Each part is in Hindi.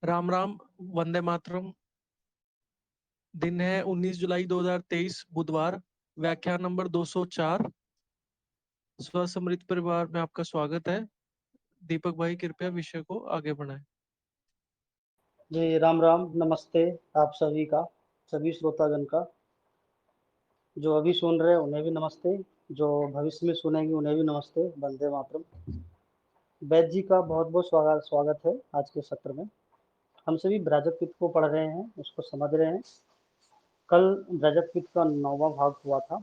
राम राम। वंदे मातरम। दिन है 19 जुलाई 2023 बुधवार। व्याख्यान नंबर 204। स्वसमृद्ध परिवार में आपका स्वागत है। दीपक भाई कृपया विषय को आगे बढ़ाएं। जी राम राम नमस्ते। आप सभी का, सभी श्रोतागण का, जो अभी सुन रहे हैं उन्हें भी नमस्ते, जो भविष्य में सुनेंगे उन्हें भी नमस्ते। वंदे मातरम। वैद्य जी का बहुत बहुत स्वागत स्वागत है आज के सत्र में। हम सभी ब्रजपित को पढ़ रहे हैं, उसको समझ रहे हैं। कल ब्रजपित का 9वां भाग हुआ था,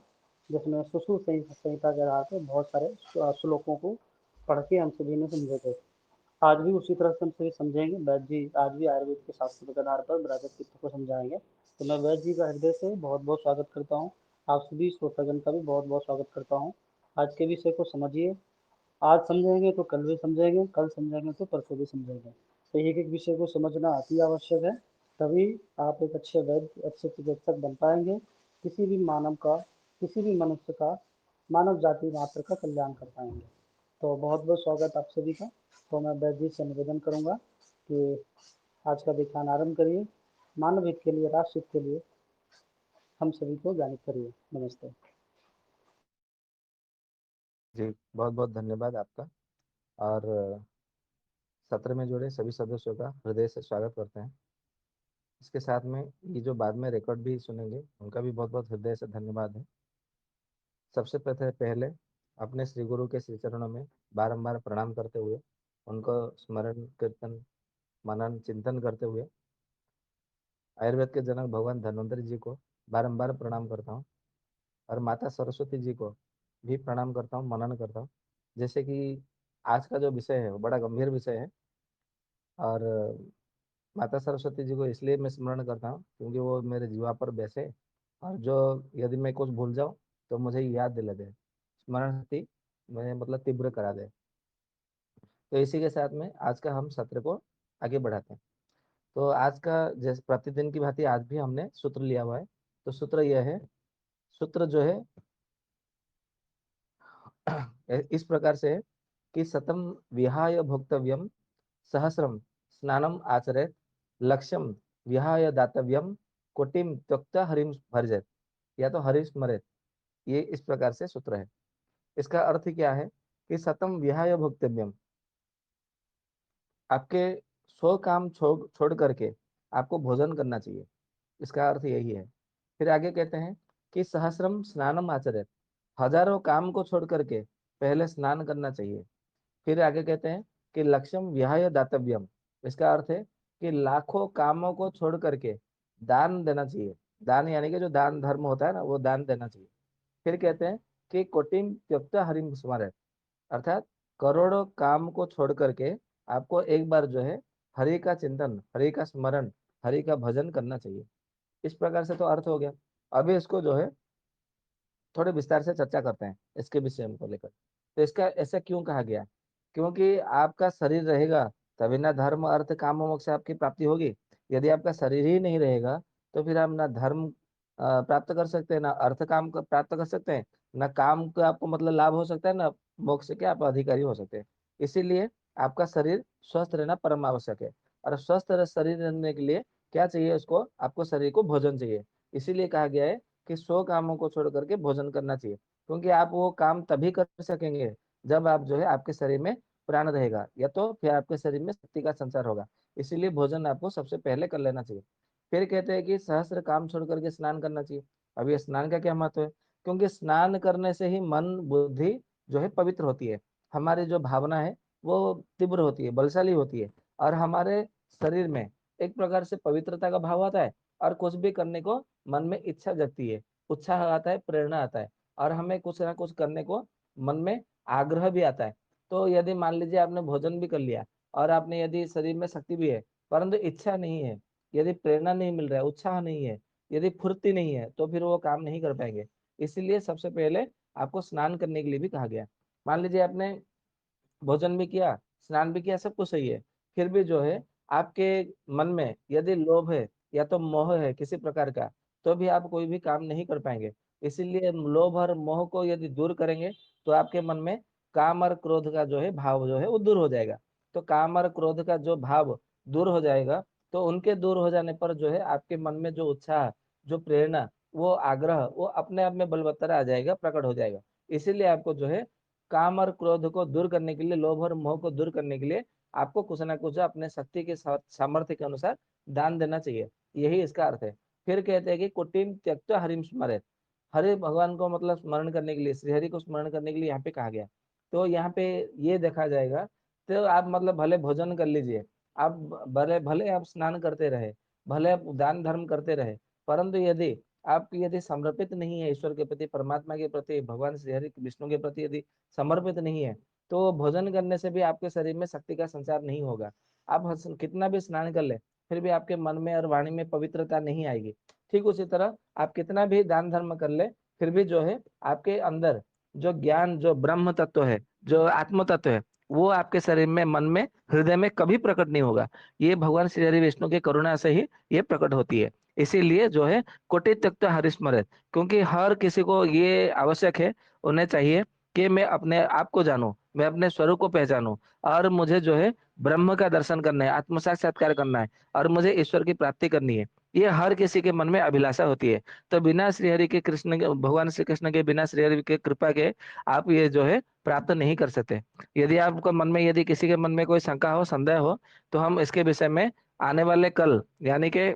जिसमें सुश्रुत संहिता के आधार पर बहुत सारे श्लोकों को पढ़ के हम सभी ने समझे थे। आज भी उसी तरह से हम सभी समझेंगे। वैद्य जी आज भी आयुर्वेद के शास्त्रों के आधार पर ब्रजपित को समझाएंगे। तो मैं वैद्य जी का हृदय से बहुत बहुत स्वागत करता हूँ। आप सभी श्रोतागण का भी बहुत बहुत स्वागत करता हूँ। आज के विषय को समझिए। आज समझेंगे तो कल भी समझेंगे, कल समझेंगे तो परसों भी समझेंगे। तो एक एक विषय को समझना अति आवश्यक है। तभी आप एक अच्छे वैद्य, अच्छे चिकित्सक बन पाएंगे। किसी भी मानव का, किसी भी मनुष्य का, मानव जाति मात्र का कल्याण कर पाएंगे। तो बहुत बहुत स्वागत आप सभी का। तो मैं वैद्य जी से निवेदन करूंगा कि आज का व्याख्यान आरंभ करिए। मानव हित के लिए, राष्ट्र हित के लिए हम सभी को ज्ञानित करिए। नमस्ते। जी, बहुत बहुत धन्यवाद आपका। और सत्र में जुड़े सभी सदस्यों का हृदय से स्वागत करते हैं। इसके साथ में ये जो बाद में रिकॉर्ड भी सुनेंगे उनका भी बहुत बहुत हृदय से धन्यवाद है। सबसे पहले अपने श्री गुरु के श्री चरणों में बारंबार प्रणाम करते हुए, उनको स्मरण कीर्तन मनन चिंतन करते हुए आयुर्वेद के जनक भगवान धन्वंतरि जी को बारंबार प्रणाम करता हूँ। और माता सरस्वती जी को भी प्रणाम करता हूँ, मनन करता हूँ। जैसे कि आज का जो विषय है वो बड़ा गंभीर विषय है। और माता सरस्वती जी को इसलिए मैं स्मरण करता हूँ क्योंकि वो मेरे जीवा पर बैसे, और जो यदि मैं कुछ भूल जाऊँ तो मुझे याद दिला दे, स्मरण शक्ति मैं मतलब तीव्र करा दे। तो इसी के साथ में आज का हम सत्र को आगे बढ़ाते हैं। तो आज का जैसे प्रतिदिन की भांति आज भी हमने सूत्र लिया हुआ है। तो सूत्र यह है, सूत्र जो है इस प्रकार से है कि शतम विहाय भोक्तव्यम सहस्रम स्नानम आचरेत लक्ष्यम विहाय दातव्यम कोटिम त्यक्ता हरिम भर्जेत, या तो हरि स्मरेत। ये इस प्रकार से सूत्र है। इसका अर्थ क्या है कि शतम विहाय भोक्तव्यम, आपके 100 काम छोड़ करके आपको भोजन करना चाहिए। इसका अर्थ यही है। फिर आगे कहते हैं कि सहस्रम स्नानम आचरेत, हजारों काम को छोड़ करके पहले स्नान करना चाहिए। फिर आगे कहते हैं कि लक्ष्यम विहाय दातव्यम, इसका अर्थ है कि लाखों कामों को छोड़ करके दान देना चाहिए। दान यानी कि जो दान धर्म होता है ना, वो दान देना चाहिए। फिर कहते हैं कि कोटिम त्यक्ता हरिम स्मरेत, अर्थात करोड़ों काम को छोड़ करके आपको एक बार जो है हरि का चिंतन, हरि का स्मरण, हरि का भजन करना चाहिए। इस प्रकार से तो अर्थ हो गया। अभी इसको जो है थोड़े विस्तार से चर्चा करते हैं इसके विषय को लेकर। तो इसका ऐसा क्यों कहा गया? क्योंकि आपका शरीर रहेगा तभी ना धर्म अर्थ काम और मोक्ष आपकी प्राप्ति होगी। यदि आपका शरीर ही नहीं रहेगा तो फिर आप ना धर्म प्राप्त कर सकते हैं, ना अर्थ काम प्राप्त कर सकते हैं, ना काम का आपको मतलब लाभ हो सकता है, ना मोक्ष के आप अधिकारी हो सकते हैं। इसीलिए आपका शरीर स्वस्थ रहना परम आवश्यक है। और स्वस्थ शरीर रहने के लिए क्या चाहिए? उसको आपको शरीर को भोजन चाहिए। इसीलिए कहा गया है कि 100 कामों को छोड़ करके भोजन करना चाहिए। क्योंकि आप वो काम तभी कर सकेंगे जब आप जो है आपके शरीर में प्राण रहेगा, या तो फिर आपके शरीर में शक्ति का संचार होगा। इसीलिए भोजन आपको सबसे पहले कर लेना चाहिए। फिर कहते हैं कि सहस्र काम छोड़ करके स्नान करना चाहिए। अब ये स्नान का क्या महत्व है? क्योंकि स्नान करने से ही मन बुद्धि जो है पवित्र होती है। हमारी जो भावना है वो तीव्र होती है, बलशाली होती है। और हमारे शरीर में एक प्रकार से पवित्रता का भाव आता है। और कुछ भी करने को मन में इच्छा जगती है, उत्साह आता है, प्रेरणा आता है। और हमें कुछ ना कुछ करने को मन में आग्रह भी आता है। तो यदि मान लीजिए आपने भोजन भी कर लिया और आपने यदि शरीर में शक्ति भी है परंतु इच्छा नहीं है, यदि प्रेरणा नहीं मिल रहा है, उत्साह नहीं है, यदि फुर्ती नहीं है, तो फिर वो काम नहीं कर पाएंगे। इसीलिए सबसे पहले आपको स्नान करने के लिए भी कहा गया। मान लीजिए आपने भोजन भी किया, स्नान भी किया, सब कुछ सही है, फिर भी जो है आपके मन में यदि लोभ है या तो मोह है किसी प्रकार का, तो भी आप कोई भी काम नहीं कर पाएंगे। इसीलिए लोभ और मोह को यदि दूर करेंगे तो आपके मन में काम और क्रोध का जो है भाव जो है वो दूर हो जाएगा। तो काम और क्रोध का जो भाव दूर हो जाएगा, तो उनके दूर हो जाने पर जो है आपके मन में जो उत्साह, जो प्रेरणा, वो आग्रह, वो अपने आप में बलवत्तर आ जाएगा, प्रकट हो जाएगा। इसीलिए आपको जो है काम और क्रोध को दूर करने के लिए, लोभ और मोह को दूर करने के लिए आपको कुछ ना कुछ अपने शक्ति के सामर्थ्य के अनुसार दान देना चाहिए। यही इसका अर्थ है। फिर कहते हैं कि कुटिम त्यक्त्वा हरिम स्मरेत। हरे भगवान को मतलब स्मरण करने के लिए, श्री हरि को स्मरण करने के लिए यहाँ पे कहा गया। तो यहाँ पे ये देखा जाएगा, तो आप मतलब भले भोजन कर लीजिए, आप भले भले आप स्नान करते रहे, भले आप दान धर्म करते रहे, परंतु यदि आप यदि समर्पित नहीं है ईश्वर के प्रति, परमात्मा के प्रति, भगवान श्री हरि विष्णु के प्रति यदि समर्पित नहीं है, तो भोजन करने से भी आपके शरीर में शक्ति का संचार नहीं होगा। आप कितना भी स्नान कर ले, फिर भी आपके मन में और वाणी में पवित्रता नहीं आएगी। ठीक उसी तरह आप कितना भी दान धर्म कर ले, फिर भी जो है आपके अंदर जो ज्ञान, जो ब्रह्म तत्व है, जो आत्म तत्व है, वो आपके शरीर में, मन में, हृदय में कभी प्रकट नहीं होगा। ये भगवान श्री हरि विष्णु की करुणा से ही ये प्रकट होती है। इसीलिए जो है कोटि त्यक्त हरिस्मरत, क्योंकि हर किसी को ये आवश्यक है, उन्हें चाहिए कि मैं अपने आप को जानूं, मैं अपने स्वरूप को पहचानूं, और मुझे जो है ब्रह्म का दर्शन करना है, आत्म साक्षात्कार करना है, और मुझे ईश्वर की प्राप्ति करनी है। ये हर किसी के मन में अभिलाषा होती है। तो बिना श्रीहरि के, भगवान श्री कृष्ण के बिना, श्रीहरि के कृपा के आप ये जो है प्राप्त नहीं कर सकते। यदि आपको मन में, यदि किसी के मन में कोई शंका हो, संदेह हो, तो हम इसके विषय में आने वाले कल, यानी कि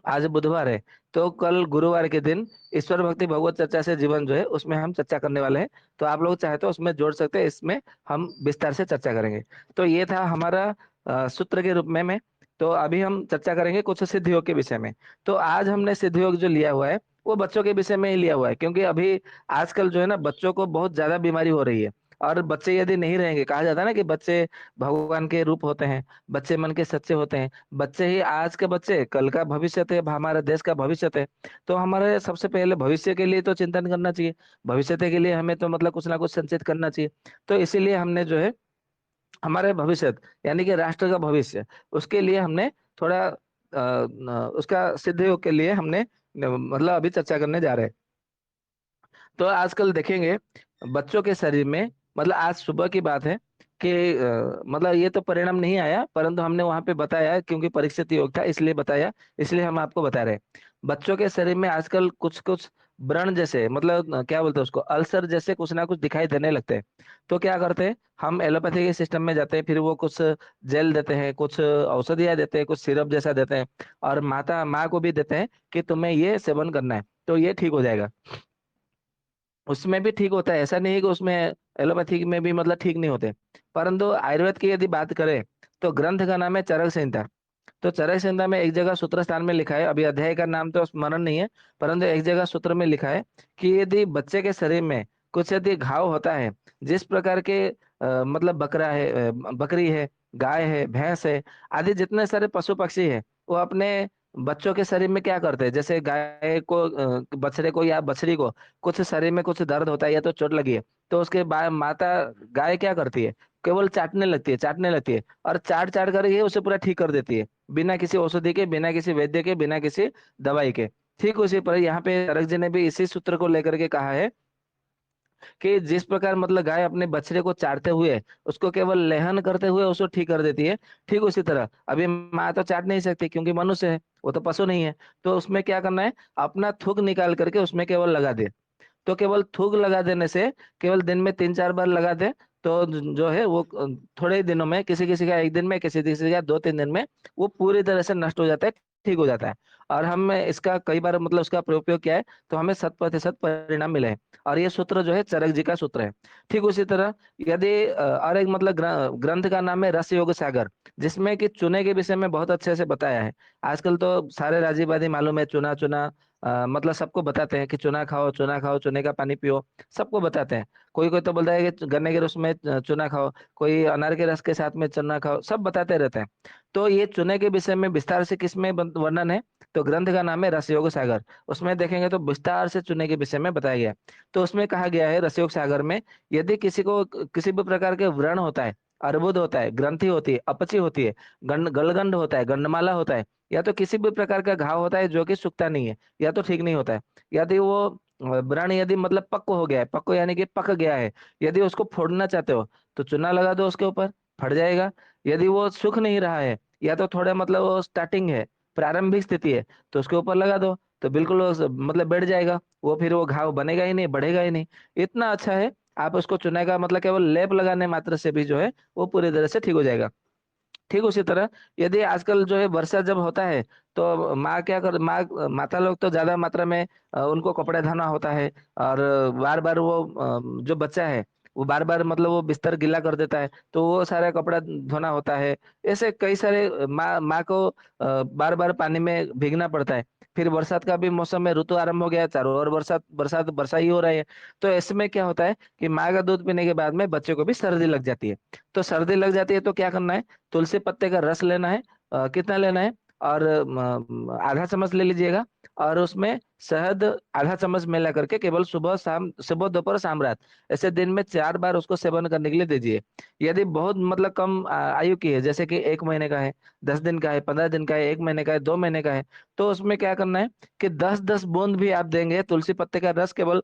आज बुधवार है, तो कल गुरुवार के दिन ईश्वर भक्ति भगवत चर्चा से जीवन जो है उसमें हम चर्चा करने वाले हैं। तो आप लोग चाहे तो उसमें जोड़ सकते हैं, इसमें हम विस्तार से चर्चा करेंगे। तो ये था हमारा सूत्र के रूप में। तो अभी हम चर्चा करेंगे कुछ सिद्ध योग के विषय में। तो आज हमने सिद्ध योग जो लिया हुआ है वो बच्चों के विषय में ही लिया हुआ है, क्योंकि अभी आजकल जो है ना बच्चों को बहुत ज्यादा बीमारी हो रही है। और बच्चे यदि नहीं रहेंगे, कहा जाता है ना कि बच्चे भगवान के रूप होते हैं, बच्चे मन के सच्चे होते हैं, बच्चे ही आज के बच्चे कल का भविष्य थे, हमारे देश का भविष्य थे। तो हमारे सबसे पहले भविष्य के लिए तो चिंतन करना चाहिए, भविष्य के लिए हमें तो मतलब कुछ ना कुछ संचित करना चाहिए। तो इसीलिए हमने जो है हमारे भविष्य, यानी कि राष्ट्र का भविष्य, उसके लिए हमने थोड़ा उसका सिद्ध योग के लिए हमने मतलब अभी चर्चा करने जा रहे हैं। तो आजकल देखेंगे बच्चों के शरीर में, मतलब आज सुबह की बात है कि मतलब ये तो परिणाम नहीं आया, परंतु हमने वहां पे बताया, क्योंकि परीक्षित योग था इसलिए बताया, इसलिए हम आपको बता रहे हैं। बच्चों के शरीर में आजकल कुछ कुछ व्रण जैसे, मतलब क्या बोलते हैं उसको, अल्सर जैसे कुछ ना कुछ दिखाई देने लगते हैं। तो क्या करते हैं, हम एलोपैथी के सिस्टम में जाते हैं, फिर वो कुछ जेल देते हैं, कुछ औषधियाँ देते हैं, कुछ सिरप जैसा देते हैं, और माँ को भी देते हैं कि तुम्हें ये सेवन करना है तो ये ठीक हो जाएगा। उसमें भी ठीक होता है, ऐसा नहीं है कि उसमें, एलोपैथी में भी मतलब ठीक नहीं होते। परंतु आयुर्वेद की यदि बात करें, तो ग्रंथ का नाम है चरक संहिता। तो चरक संहिता में एक जगह सूत्र स्थान में लिखा है, अभी अध्याय का नाम तो स्मरण नहीं है, परंतु एक जगह सूत्र में लिखा है कि यदि बच्चे के शरीर में कुछ यदि घाव होता है, जिस प्रकार के मतलब बकरा है, बकरी है, गाय है, भैंस है, आदि जितने सारे पशु पक्षी है, वो अपने बच्चों के शरीर में क्या करते हैं, जैसे गाय को, बछड़े को या बछड़ी को कुछ शरीर में कुछ दर्द होता है या तो चोट लगी है, तो उसके बाद माता गाय क्या करती है, केवल चाटने लगती है, चाटने लगती है, और चाट चाट कर ये उसे पूरा ठीक कर देती है, बिना किसी औषधि के, बिना किसी वैद्य के, बिना किसी दवाई के। ठीक उसी पर यहाँ पे चरक जी ने भी इसी सूत्र को लेकर के कहा है कि जिस प्रकार मतलब गाय अपने बछड़े को चाटते हुए, उसको केवल लेहन करते हुए उसको ठीक कर देती है, ठीक उसी तरह अभी माँ तो चाट नहीं सकती क्योंकि मनुष्य है, वो तो पशु नहीं है। तो उसमें क्या करना है, अपना थूक निकाल करके उसमें केवल लगा दे। तो केवल थूक लगा देने से, केवल दिन में 3-4 बार लगा दे, तो जो है वो थोड़े ही दिनों में, किसी किसी का एक दिन में, किसी किसी का 2-3 दिन में, वो पूरी तरह से नष्ट हो जाता है, ठीक हो जाता है। और हम इसका कई बार मतलब उसका प्रयोग किया है, तो हमें 100% परिणाम मिले हैं। और ये सूत्र जो है चरक जी का सूत्र है। ठीक उसी तरह यदि और एक मतलब ग्रंथ का नाम है रस योग सागर, जिसमें कि चूने के विषय में बहुत अच्छे से बताया है। आजकल तो सारे राजीवादी मालूम है, चूना चूना, मतलब सबको बताते हैं कि चूना खाओ, चूना खाओ, चूने का पानी पियो, सबको बताते हैं। कोई कोई तो बोलता है कि गन्ने के रस में चूना खाओ, कोई अनार के रस के साथ में चूना खाओ, सब बताते रहते हैं। तो ये चूने के विषय में विस्तार से किसमें वर्णन है, तो ग्रंथ का नाम है रसयोग सागर। उसमें देखेंगे तो विस्तार से चूने के विषय में बताया गया है। तो उसमें कहा गया है रसयोग सागर में, यदि किसी को किसी भी प्रकार के व्रण होता है, अर्बुद होता है, ग्रंथि होती है, अपची होती है, गलगंड होता है, गंडमाला होता है, या तो किसी भी प्रकार का घाव होता है जो कि सूखता नहीं है, या तो ठीक नहीं होता है, यदि वो व्रण यदि मतलब पक्व हो गया है, पक्व यानी कि पक गया है, यदि उसको फोड़ना चाहते हो तो चूना लगा दो उसके ऊपर, फट जाएगा। यदि वो सूख नहीं रहा है, या तो थोड़ा मतलब वो स्टार्टिंग है, प्रारंभिक स्थिति है, तो उसके ऊपर लगा दो, तो बिल्कुल वो मतलब बैठ जाएगा। वो फिर वो घाव बनेगा ही नहीं, बढ़ेगा ही नहीं। इतना अच्छा है। आप उसको चुनाई का मतलब केवल लेप लगाने मात्र से भी जो है वो पूरी तरह से ठीक हो जाएगा। ठीक उसी तरह यदि आजकल जो है वर्षा जब होता है, तो माँ क्या कर माँ माता लोग तो ज्यादा मात्रा में उनको कपड़े धोना होता है। और बार बार वो जो बच्चा है वो बार बार मतलब वो बिस्तर गीला कर देता है, तो वो सारा कपड़ा धोना होता है। ऐसे कई सारे माँ को बार बार पानी में भीगना पड़ता है। फिर बरसात का भी मौसम में ऋतु आरंभ हो गया है, चारों ओर बरसात बरसात वर्षा ही हो रही है। तो ऐसे में क्या होता है कि माँ का दूध पीने के बाद में बच्चे को भी सर्दी लग जाती है। तो सर्दी लग जाती है तो क्या करना है, तुलसी पत्ते का रस लेना है। कितना लेना है, और आधा चम्मच ले लीजिएगा। और उसमें शहद आधा चम्मच मिला करके केवल सुबह शाम, सुबह दोपहर शाम रात, ऐसे दिन में 4 बार उसको सेवन करने के लिए दीजिए। यदि बहुत मतलब कम आयु की है, जैसे कि 1 महीने का है, 10 दिन का है, 15 दिन का है, 1 महीने का है, 2 महीने का है, तो उसमें क्या करना है कि 10-10 बूंद भी आप देंगे तुलसी पत्ते का रस, केवल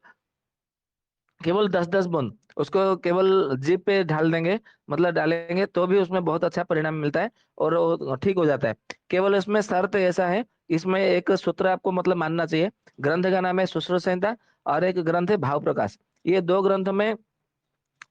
केवल 10-10 बूंद उसको केवल जीभ पे ढाल देंगे, मतलब डालेंगे, तो भी उसमें बहुत अच्छा परिणाम मिलता है और वो ठीक हो जाता है। केवल इसमें शर्त ऐसा है, इसमें एक सूत्र आपको मतलब मानना चाहिए। ग्रंथ का नाम है सुश्रुत संहिता, और एक ग्रंथ है भाव प्रकाश। ये दो ग्रंथ में,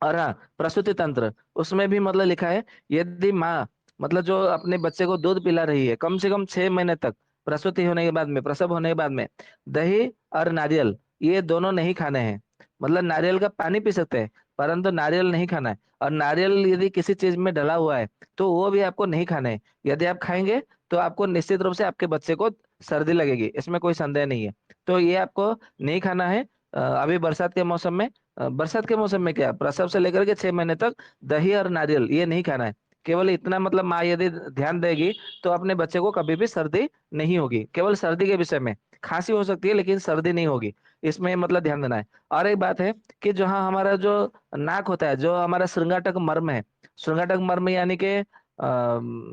और हाँ, प्रसूति तंत्र, उसमें भी मतलब लिखा है, यदि माँ मतलब जो अपने बच्चे को दूध पिला रही है कम से कम 6 महीने तक, प्रसूति होने के बाद में, प्रसव होने के बाद में, दही और नारियल ये दोनों नहीं खाने हैं। मतलब नारियल का पानी पी सकते हैं, परंतु नारियल नहीं खाना है। और नारियल यदि किसी चीज में डला हुआ है तो वो भी आपको नहीं खाना है। यदि आप खाएंगे तो आपको निश्चित रूप से आपके बच्चे को सर्दी लगेगी, इसमें कोई संदेह नहीं है। तो ये आपको नहीं खाना है। अभी बरसात के मौसम में, बरसात के मौसम में क्या, प्रसव से लेकर के 6 महीने तक दही और नारियल ये नहीं खाना है। केवल इतना मतलब माँ यदि ध्यान देगी तो अपने बच्चे को कभी भी सर्दी नहीं होगी। केवल सर्दी के विषय में खांसी हो सकती है लेकिन सर्दी नहीं होगी, इसमें मतलब ध्यान देना है। और एक बात है कि जहाँ हमारा जो नाक होता है, जो हमारा श्रृंगाटक मर्म है, श्रृंगाटक मर्म यानी कि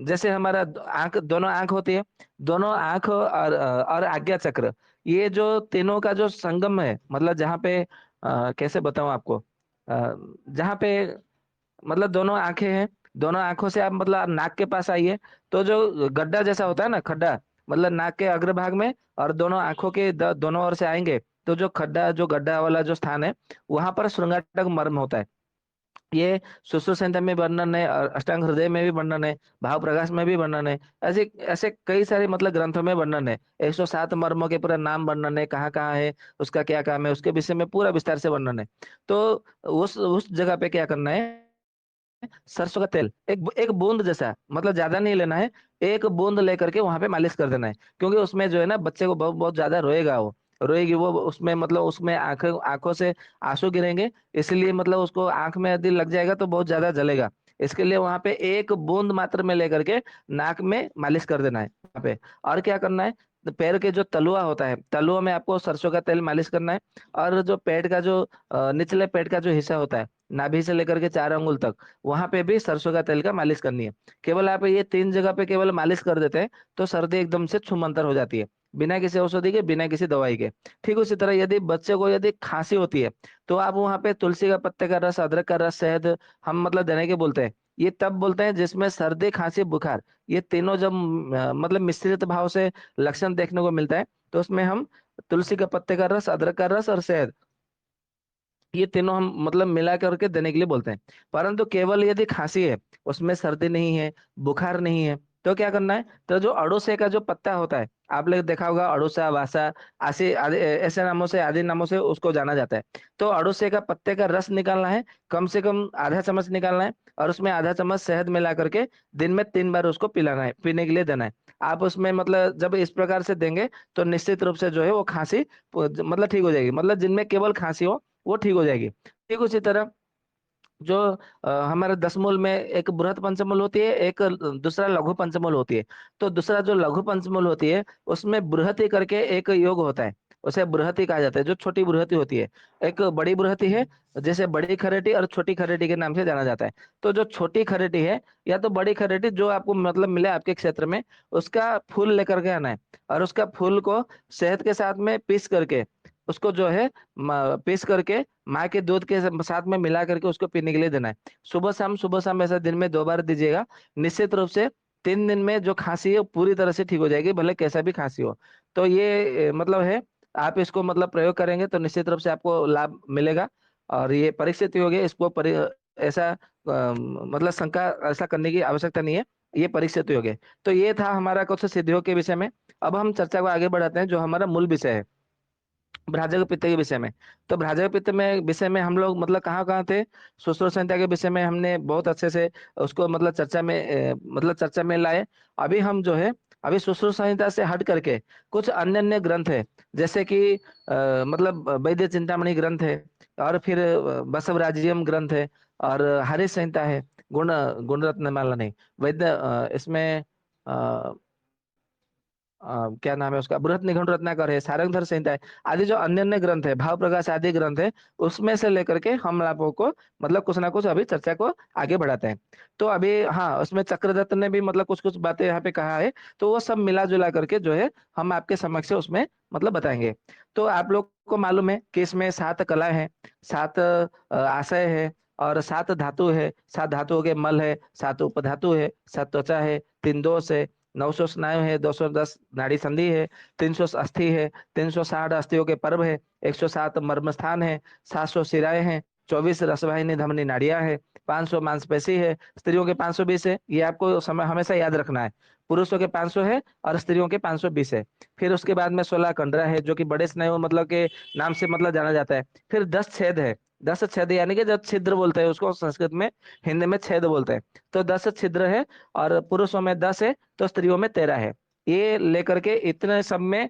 जैसे हमारा आंख, दोनों आंख होती है, दोनों आंख और आज्ञा चक्र, ये जो तीनों का जो संगम है, मतलब जहाँ पे कैसे बताऊं आपको, जहाँ पे मतलब दोनों आंखें हैं, दोनों आंखों से आप मतलब नाक के पास आइए, तो जो गड्ढा जैसा होता है ना, खड्डा, मतलब नाक के अग्रभाग में, और दोनों आंखों के दोनों ओर से आएंगे, तो जो खड्डा, जो गड्ढा वाला जो स्थान है, वहां पर श्रृंगाटक मर्म होता है। ये सुश्रुत संहिता में वर्णन है, और अष्टांग हृदय में भी वर्णन है, भाव प्रकाश में भी वर्णन है। ऐसे ऐसे कई सारे मतलब ग्रंथों में वर्णन है। 107 मर्मों के पूरा नाम वर्णन है, कहाँ कहाँ है, उसका क्या काम है, उसके विषय में पूरा विस्तार से वर्णन है। तो उस जगह पे क्या करना है, सरसों का तेल एक एक बूंद जैसा, मतलब ज्यादा नहीं लेना है, एक बूंद लेकर के वहां पे मालिश कर देना है। क्योंकि उसमें जो है ना, बच्चे को बहुत बहुत ज्यादा रोएगा, वो रोएगी वो, उसमें मतलब उसमें आंखों आंखों से आंसू गिरेंगे, इसलिए मतलब उसको आंख में यदि लग जाएगा तो बहुत ज्यादा जलेगा। इसके लिए वहां पे एक बूंद मात्र में लेकर के नाक में मालिश कर देना है वहां पे। और क्या करना है, तो पैर के जो तलुआ होता है, तलुआ में आपको सरसों का तेल मालिश करना है। और जो पेट का जो निचले पेट का जो हिस्सा होता है, नाभि से लेकर के 4 अंगुल तक, वहां पे भी सरसों का तेल का मालिश करनी है। केवल आप ये 3 जगह पे केवल मालिश कर देते हैं तो सर्दी एकदम से छूमंतर हो जाती है, बिना किसी औषधि के, बिना किसी दवाई के। ठीक उसी तरह यदि बच्चे को यदि खांसी होती है, तो आप वहां पे तुलसी का पत्ते का रस, अदरक का रस, शहद हम मतलब देने के बोलते हैं। ये तब बोलते हैं जिसमें सर्दी, खांसी, बुखार ये तीनों जब मतलब मिश्रित भाव से लक्षण देखने को मिलता है, तो उसमें हम तुलसी का पत्ते का रस, अदरक का रस और शहद, ये तीनों हम मतलब मिला करके देने के लिए बोलते हैं। परंतु केवल यदि खांसी है, उसमें सर्दी नहीं है, बुखार नहीं है, तो क्या करना है, तो जो अड़ोसे का जो पत्ता होता है, आप लोग देखा होगा, अड़ोसा, वासा, ऐसे नामों से, आदि नामों से उसको जाना जाता है। तो अड़ोसे का पत्ते का रस निकालना है, कम से कम आधा चम्मच निकालना है, और उसमें आधा चम्मच शहद मिला करके दिन में 3 बार उसको पिलाना है, पीने के लिए देना है। आप उसमें मतलब जब इस प्रकार से देंगे तो निश्चित रूप से जो है वो खांसी मतलब ठीक हो जाएगी। मतलब जिनमें केवल खांसी हो वो ठीक हो जाएगी। ठीक उसी तरह जो हमारे 10 मूल में एक बृहद पंचमूल होती है, एक दूसरा लघु पंचमूल होती है। तो दूसरा जो लघु पंचमूल होती है, उसमें बृहति करके एक योग होता है, उसे बृहति कहा जाता है, जो छोटी बृहति होती है। एक बड़ी बृहति है, जैसे बड़ी खरेटी और छोटी खरेटी के नाम से जाना जाता है। तो जो छोटी खरेटी है, या तो बड़ी खरेटी जो आपको मतलब मिले आपके क्षेत्र में, उसका फूल लेकर के आना है, और उसका फूल को शहद के साथ में पीस करके, उसको जो है पीस करके माँ के दूध के साथ में मिला करके उसको पीने के लिए देना है। सुबह शाम, सुबह शाम, ऐसा दिन में 2 बार दीजिएगा। निश्चित रूप से 3 दिन में जो खांसी है वो पूरी तरह से ठीक हो जाएगी, भले कैसा भी खांसी हो। तो ये मतलब है, आप इसको मतलब प्रयोग करेंगे तो निश्चित रूप से आपको लाभ मिलेगा। और ये परीक्षित योग है, इसको ऐसा मतलब शंका ऐसा करने की आवश्यकता नहीं है, ये परीक्षित योग है। तो ये था हमारा कुछ सिद्धियों के विषय में। अब हम चर्चा को आगे बढ़ाते हैं, जो हमारा मूल विषय है भ्राजक पित्त के विषय में। तो भ्राजक पित्त में विषय में हम लोग मतलब कहाँ कहाँ थे, सुश्रुत संहिता के विषय में हमने बहुत अच्छे से उसको मतलब चर्चा में लाए। अभी हम जो है, अभी सुश्रुत संहिता से हट करके कुछ अन्य अन्य ग्रंथ है, जैसे कि मतलब वैद्य चिंतामणि ग्रंथ है, और फिर बसवराजियम ग्रंथ है, और हरित संहिता है, गुण गुण रत्नमाला नहीं, वैद्य इसमें क्या नाम है उसका, बृहत निघंट रत्नाकर है, सारंगधर संहिता है, आदि जो अन्य अन्य ग्रंथ है, भाव प्रकाश आदि ग्रंथ है, उसमें से लेकर के हम आपको को मतलब कुछ ना कुछ अभी चर्चा को आगे बढ़ाते हैं। तो अभी हाँ, उसमें चक्रदत्त ने भी मतलब कुछ कुछ बातें यहाँ पे कहा है, तो वो सब मिला जुला करके जो है हम आपके समक्ष उसमें मतलब बताएंगे। तो आप लोग को मालूम है कि इसमें 7 कलाएं हैं, 7 आशय है, और 7 धातु है, 7 धातुओं के मल है, 7 उपधातु है, 7 त्वचा है, 3 दोष है, 900 स्नायु है, 210 नाड़ी संधि है, 300 अस्थि है, 360 अस्थियों के पर्व है, 107 मर्म स्थान है, 700 शिराएं हैं, 24 रसवाहिनी धमनी नाड़ियां है, 500 मांसपेशी है, स्त्रियों के 520 है, ये आपको समय हमेशा याद रखना है। पुरुषों के 500 है और स्त्रियों के 520 है। फिर उसके बाद में 16 कंडरा है, जो कि बड़े स्नायु मतलब के नाम से मतलब जाना जाता है। फिर 10 छेद है, 10 छेद यानी कि जब छिद्र बोलते हैं उसको संस्कृत में, हिंदी में छेद बोलते हैं। तो 10 छिद्र है, और पुरुषों में 10 है, तो स्त्रियों में 13 है। ये लेकर के इतने सब में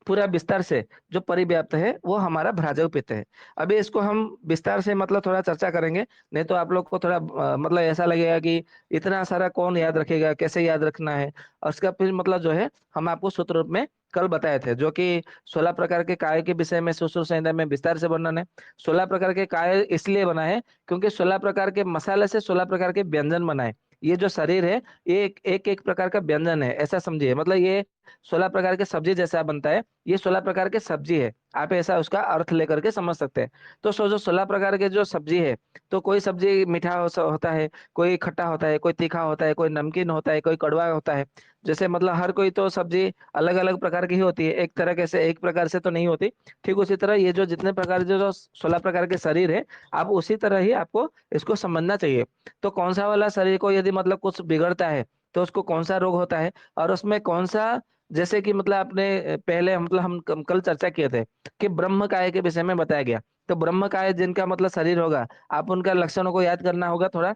पूरा विस्तार से जो परिव्याप्त है वो हमारा भ्राजक पित्त है। अभी इसको हम विस्तार से मतलब थोड़ा चर्चा करेंगे, नहीं तो आप लोग को थोड़ा मतलब ऐसा लगेगा कि इतना सारा कौन याद रखेगा, कैसे याद रखना है। और उसका फिर मतलब जो है हम आपको सूत्र रूप में कल बताए थे, जो कि 16 प्रकार के काय के विषय में सुश्रुत संहिता में विस्तार से वर्णन है। 16 प्रकार के काय इसलिए बना है क्योंकि 16 प्रकार के मसाले से 16 प्रकार के व्यंजन बनाए। ये जो शरीर है, ये एक प्रकार का व्यंजन है, ऐसा समझिए। मतलब ये 16 प्रकार के सब्जी जैसा बनता है, ये 16 प्रकार के सब्जी है, आप ऐसा उसका अर्थ लेकर के समझ सकते हैं। तो जो 16 प्रकार के जो सब्जी है, तो कोई सब्जी मीठा होता है, कोई खट्टा होता है, कोई तीखा होता है, कोई नमकीन होता है, कोई कड़वा होता है। जैसे मतलब हर कोई तो सब्जी अलग अलग प्रकार की ही होती है, एक तरह के से एक प्रकार से तो नहीं होती। ठीक उसी तरह ये जो जितने प्रकार जो 16 प्रकार के शरीर है, आप उसी तरह ही आपको इसको समझना चाहिए। तो कौन सा वाला शरीर को यदि मतलब कुछ बिगड़ता है, तो उसको कौन सा रोग होता है, और उसमें कौन सा, जैसे कि मतलब आपने पहले मतलब हम कल चर्चा किए थे कि ब्रह्म काय के विषय में बताया गया। तो ब्रह्म काय जिनका मतलब शरीर होगा, आप उनका लक्षणों को याद करना होगा थोड़ा।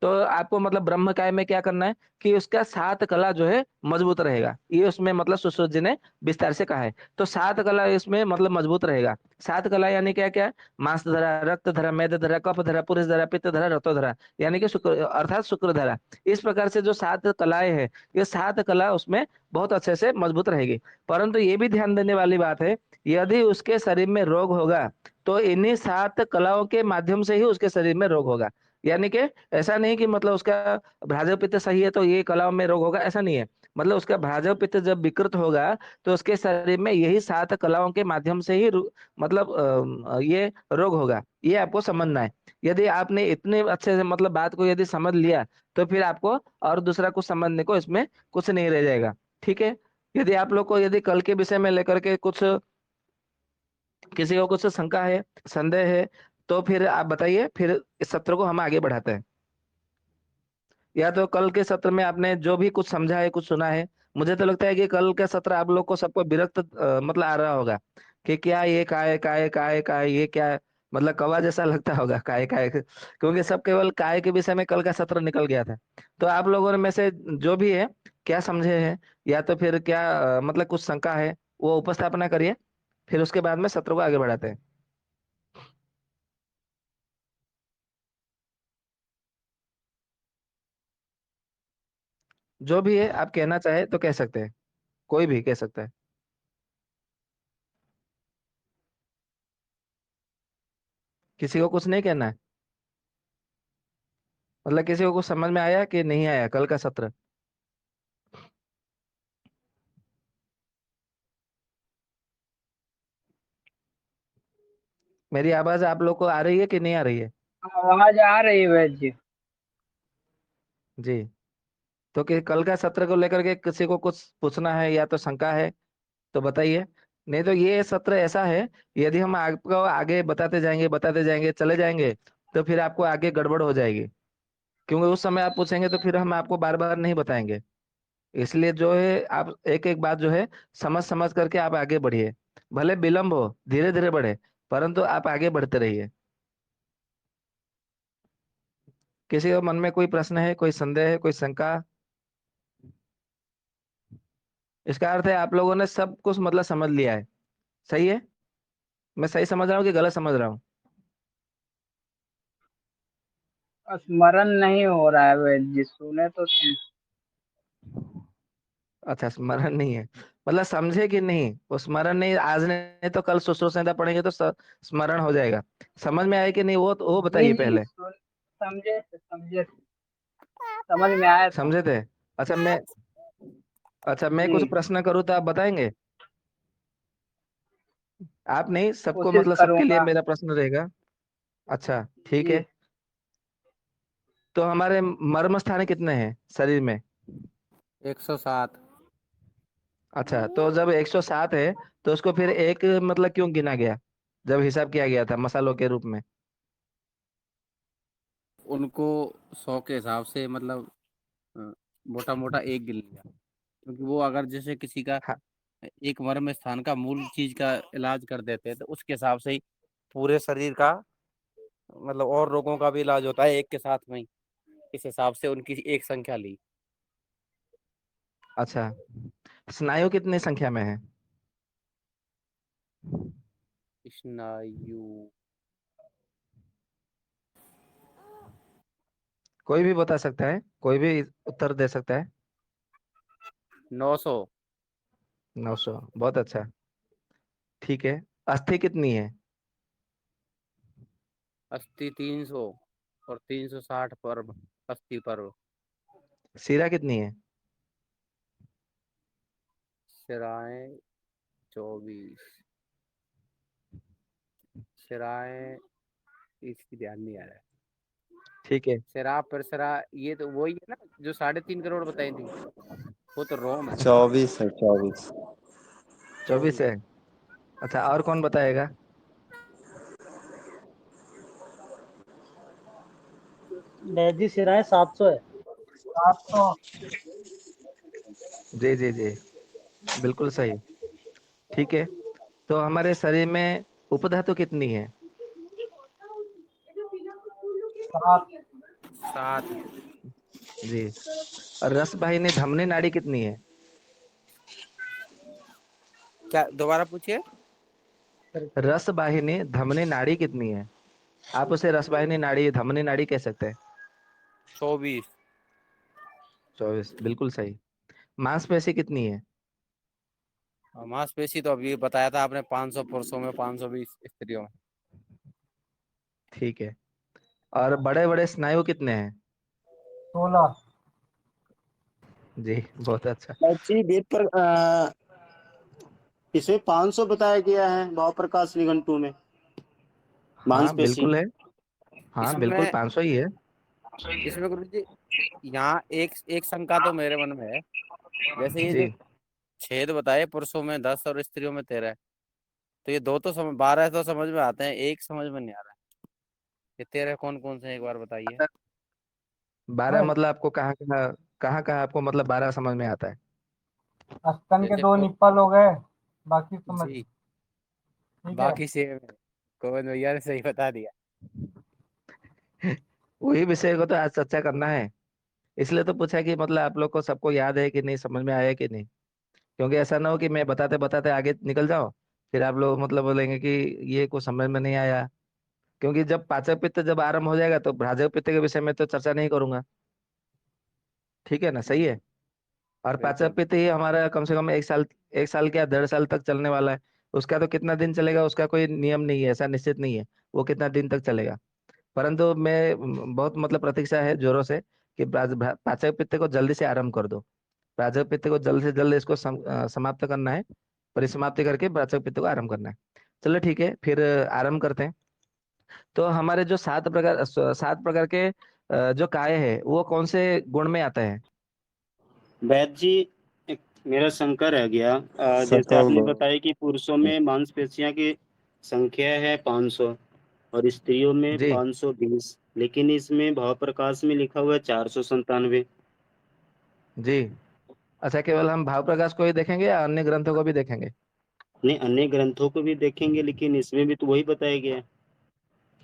तो आपको मतलब ब्रह्म काय में क्या करना है कि उसका 7 कला जो है मजबूत रहेगा, ये उसमें मतलब सुश्रुत जी ने विस्तार से कहा है। तो 7 कला इसमें मतलब मजबूत रहेगा। 7 कला यानी क्या क्या, मांस धरा, रक्त धरा, मेद धरा, कफ धरा, पुरुष धरा, पित्त धरा, रतो धरा, यानी कि शुक्र अर्थात शुक्र धरा। इस प्रकार से जो 7 कलाएं हैं, ये 7 कला उसमें बहुत अच्छे से मजबूत रहेगी। परंतु ये भी ध्यान देने वाली बात है, यदि उसके शरीर में रोग होगा, तो इन्हीं 7 कलाओं के माध्यम से ही उसके शरीर में रोग होगा। यानी कि ऐसा नहीं कि मतलब उसका भ्राजक पित्त सही है तो ये कलाओं में रोग होगा, ऐसा नहीं है। मतलब उसका भ्राजक पित्त जब विकृत होगा, तो उसके शरीर में यही 7 कलाओं के माध्यम से ही मतलब ये रोग होगा, ये आपको समझना है। यदि आपने इतने अच्छे से मतलब बात को यदि समझ लिया, तो फिर आपको और दूसरा कुछ समझने को इसमें कुछ नहीं रह जाएगा। ठीक है। यदि आप लोग को यदि कल के विषय में लेकर के कुछ, किसी को कुछ शंका है, संदेह है, तो फिर आप बताइए, फिर इस सत्र को हम आगे बढ़ाते हैं। या तो कल के सत्र में आपने जो भी कुछ समझा है, कुछ सुना है, मुझे तो लगता है कि कल का सत्र आप लोग को सबको विरक्त मतलब आ रहा होगा कि क्या ये काय काय काय काय, ये क्या मतलब कौवा जैसा लगता होगा काय काय, क्योंकि सब केवल काय के विषय में कल का सत्र निकल गया था। तो आप लोगों में से जो भी है, क्या समझे हैं, या तो फिर क्या मतलब कुछ शंका है, वो उपस्थापना करिए, फिर उसके बाद में सत्र को आगे बढ़ाते हैं। जो भी है आप कहना चाहे तो कह सकते हैं, कोई भी कह सकता है। किसी को कुछ नहीं कहना है, मतलब किसी को कुछ समझ में आया कि नहीं आया कल का सत्र। मेरी आवाज आप लोग को आ रही है कि नहीं आ रही है? आवाज आ रही है वैद्य जी। जी। तो कि कल का सत्र को लेकर के किसी को कुछ पूछना है या तो शंका है तो बताइए। नहीं तो ये सत्र ऐसा है, यदि हम आपको आगे बताते जाएंगे चले जाएंगे तो फिर आपको आगे गड़बड़ हो जाएगी। क्योंकि उस समय आप पूछेंगे तो फिर हम आपको बार बार नहीं बताएंगे। इसलिए जो है आप एक एक बात जो है समझ समझ करके आप आगे बढ़िए। भले विलंब हो, धीरे धीरे बढ़े, परंतु आप आगे बढ़ते रहिए। किसी के मन में कोई प्रश्न है, कोई संदेह है, कोई शंका? इसका अर्थ है आप लोगों ने सब कुछ मतलब समझ लिया है। सही है? मैं सही समझ रहा हूँ कि गलत समझ रहा हूँ? स्मरण नहीं हो रहा है वैद्य जी, सुने तो अच्छा, स्मरण नहीं है। मतलब समझे कि नहीं? वो स्मरण नहीं, आज नहीं तो कल सुश्रुत संहिता पढ़ेंगे तो स्मरण हो जाएगा। समझ में आया कि नहीं वो जी बताइए जी पहले। समझे समझ में आया था। समझे थे? अच्छा मैं अच्छा मैं जी कुछ प्रश्न करूँ तो आप बताएंगे? आप नहीं, सबको कोशिश मतलब सबके लिए करूंगा। मेरा प्रश्न रहेगा। अच्छा ठीक जी है। तो हमारे मर्म स्थान कितने हैं शरीर में? 107। अच्छा, तो जब 107 है तो उसको फिर एक मतलब क्यों गिना गया जब हिसाब किया गया था मसालों के रूप में? उनको 100 के हिसाब से मतलब मोटा मोटा एक गिन लिया, क्योंकि वो अगर जैसे किसी का हाँ। एक मर्म स्थान का मूल चीज का इलाज कर देते हैं तो उसके हिसाब से ही पूरे शरीर का मतलब और रोगों का भी इलाज होता है एक के साथ में ही। इस हिसाब से उनकी एक संख्या ली। अच्छा, स्नायु कितनी संख्या में है? स्नायु कोई भी बता सकता है, कोई भी उत्तर दे सकता है। 900। 900, बहुत अच्छा। ठीक है। अस्थि कितनी है? अस्थि 300 और 360 पर्व अस्थि पर्व। शिरा कितनी है? शिराएं 24। शिराएं इसकी ध्यान नहीं आ रहा है। ठीक है। सिरा पर सिरा, ये तो वही है ना जो 3.5 करोड़ बताई थी। वो तो रोम है। 24 है, 24। 24 है। अच्छा, और कौन बताएगा? वैद्य सिराएं 700 है। आपको जी जी जी, बिल्कुल सही। ठीक है। तो हमारे शरीर में उपधातु कितनी है? 7। 7। जी। और रस वाहिनी धमनी नाड़ी कितनी है? क्या दोबारा पूछिए। रस वाहिनी धमनी नाड़ी कितनी है? आप उसे रस वाहिनी नाड़ी, धमनी नाड़ी कह सकते हैं। 24। 24, बिल्कुल सही। मांसपेशी कितनी है? और मांसपेशी तो अभी बताया था आपने, 500 पुरुषों में 520 स्त्रियों में। ठीक है। और बड़े बड़े स्नायु कितने हैं? 16। जी, बहुत अच्छा। जी वेद पर इसमें 500 बताया गया है भाव प्रकाश निघंटु में। हाँ मांसपेशी। बिल्कुल है। हाँ बिल्कुल, इसमें 500 ही है। इसमें गुरु जी, यहाँ एक एक शंका तो मेरे मन में है। जैसे ये जी। जो छेद बताए, पुरुषों में 10 और स्त्रियों में 13, तो ये दो तो 12 तो समझ में आते हैं, एक समझ में नहीं आ रहा है। ये 13 कौन कौन से हैं, एक बार बताइए। 12 मतलब आपको कहाँ आपको मतलब 12 समझ में आता है? स्तन के जैसे 2 निप्पल हो गए, बाकी समझ। जी, ठीक है। बाकी से गोविंद भैया ने सही बता दिया। वही विषय को तो आज चर्चा करना है। इसलिए तो पूछा कि मतलब आप लोग को सबको याद है कि नहीं, समझ में आया कि नहीं। क्योंकि ऐसा ना हो कि मैं बताते बताते आगे निकल जाओ, फिर आप लोग मतलब बोलेंगे कि ये कुछ समझ में नहीं आया। क्योंकि जब पाचक पित्त जब आरंभ हो जाएगा तो भ्राजक पित्त के विषय में तो चर्चा नहीं करूंगा। ठीक है ना? सही है। और पाचक बिल्कुल। पित्त ही हमारा कम से कम 1 साल, 1 साल क्या 1.5 साल तक चलने वाला है। उसका तो कितना दिन चलेगा उसका कोई नियम नहीं है, ऐसा निश्चित नहीं है वो कितना दिन तक चलेगा। परंतु मैं बहुत मतलब प्रतीक्षा है जोरों से कि पाचक पित्त को जल्दी से आरंभ कर दो। पाचक पित्त को जल्द से जल्द इसको समाप्त करना है। परिसमाप्ति करके पाचक पित्त को आरंभ करना है। चलो ठीक है, फिर आरंभ करते हैं। तो हमारे जो 7 प्रकार के जो काय है वो कौन से गुण में आता है? वैद्य जी, एक मेरा शंका रह गया। जैसे सतोष आपने बोल। बताया कि पुरुषों में मांसपेशियां की संख्या है 500 और स्त्रियों में जी 520, लेकिन इसमें भाव प्रकाश में लिखा हुआ है 497। जी। अच्छा, केवल हम भाव प्रकाश को ही देखेंगे या अन्य ग्रंथों को भी देखेंगे? नहीं, अन्य ग्रंथों को भी देखेंगे, लेकिन इसमें भी तो वही बताया गया है।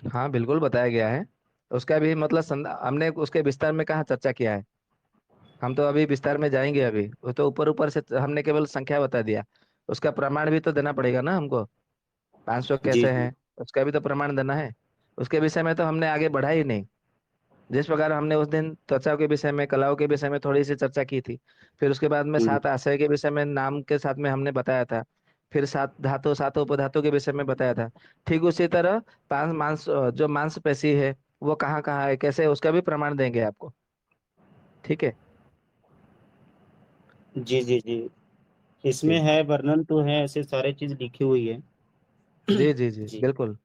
हाँ बिल्कुल बताया गया है। उसका भी मतलब हमने उसके विस्तार में कहाँ चर्चा किया है। हम तो अभी विस्तार में जाएंगे। अभी वो तो ऊपर ऊपर से हमने केवल संख्या बता दिया। उसका प्रमाण भी तो देना पड़ेगा ना हमको। 500 जी कैसे जी। है, उसका भी तो प्रमाण देना है। उसके विषय में तो हमने आगे बढ़ा ही नहीं। जिस प्रकार हमने उस दिन त्वचा के विषय में, कलाओं के विषय में थोड़ी सी चर्चा की थी। फिर उसके बाद में हम्म, 7 आशय के विषय में नाम के साथ में हमने बताया था। फिर 7 धातु, 7 उपधातु के विषय में बताया था। ठीक उसी तरह पांच जो मांसपेशी है वो कहाँ कहाँ है, कैसे है, उसका भी प्रमाण देंगे आपको। ठीक है। जी जी जी। इसमें जी है, वर्णन तो है, ऐसे सारे चीज लिखी हुई है। जी जी जी जी बिल्कुल।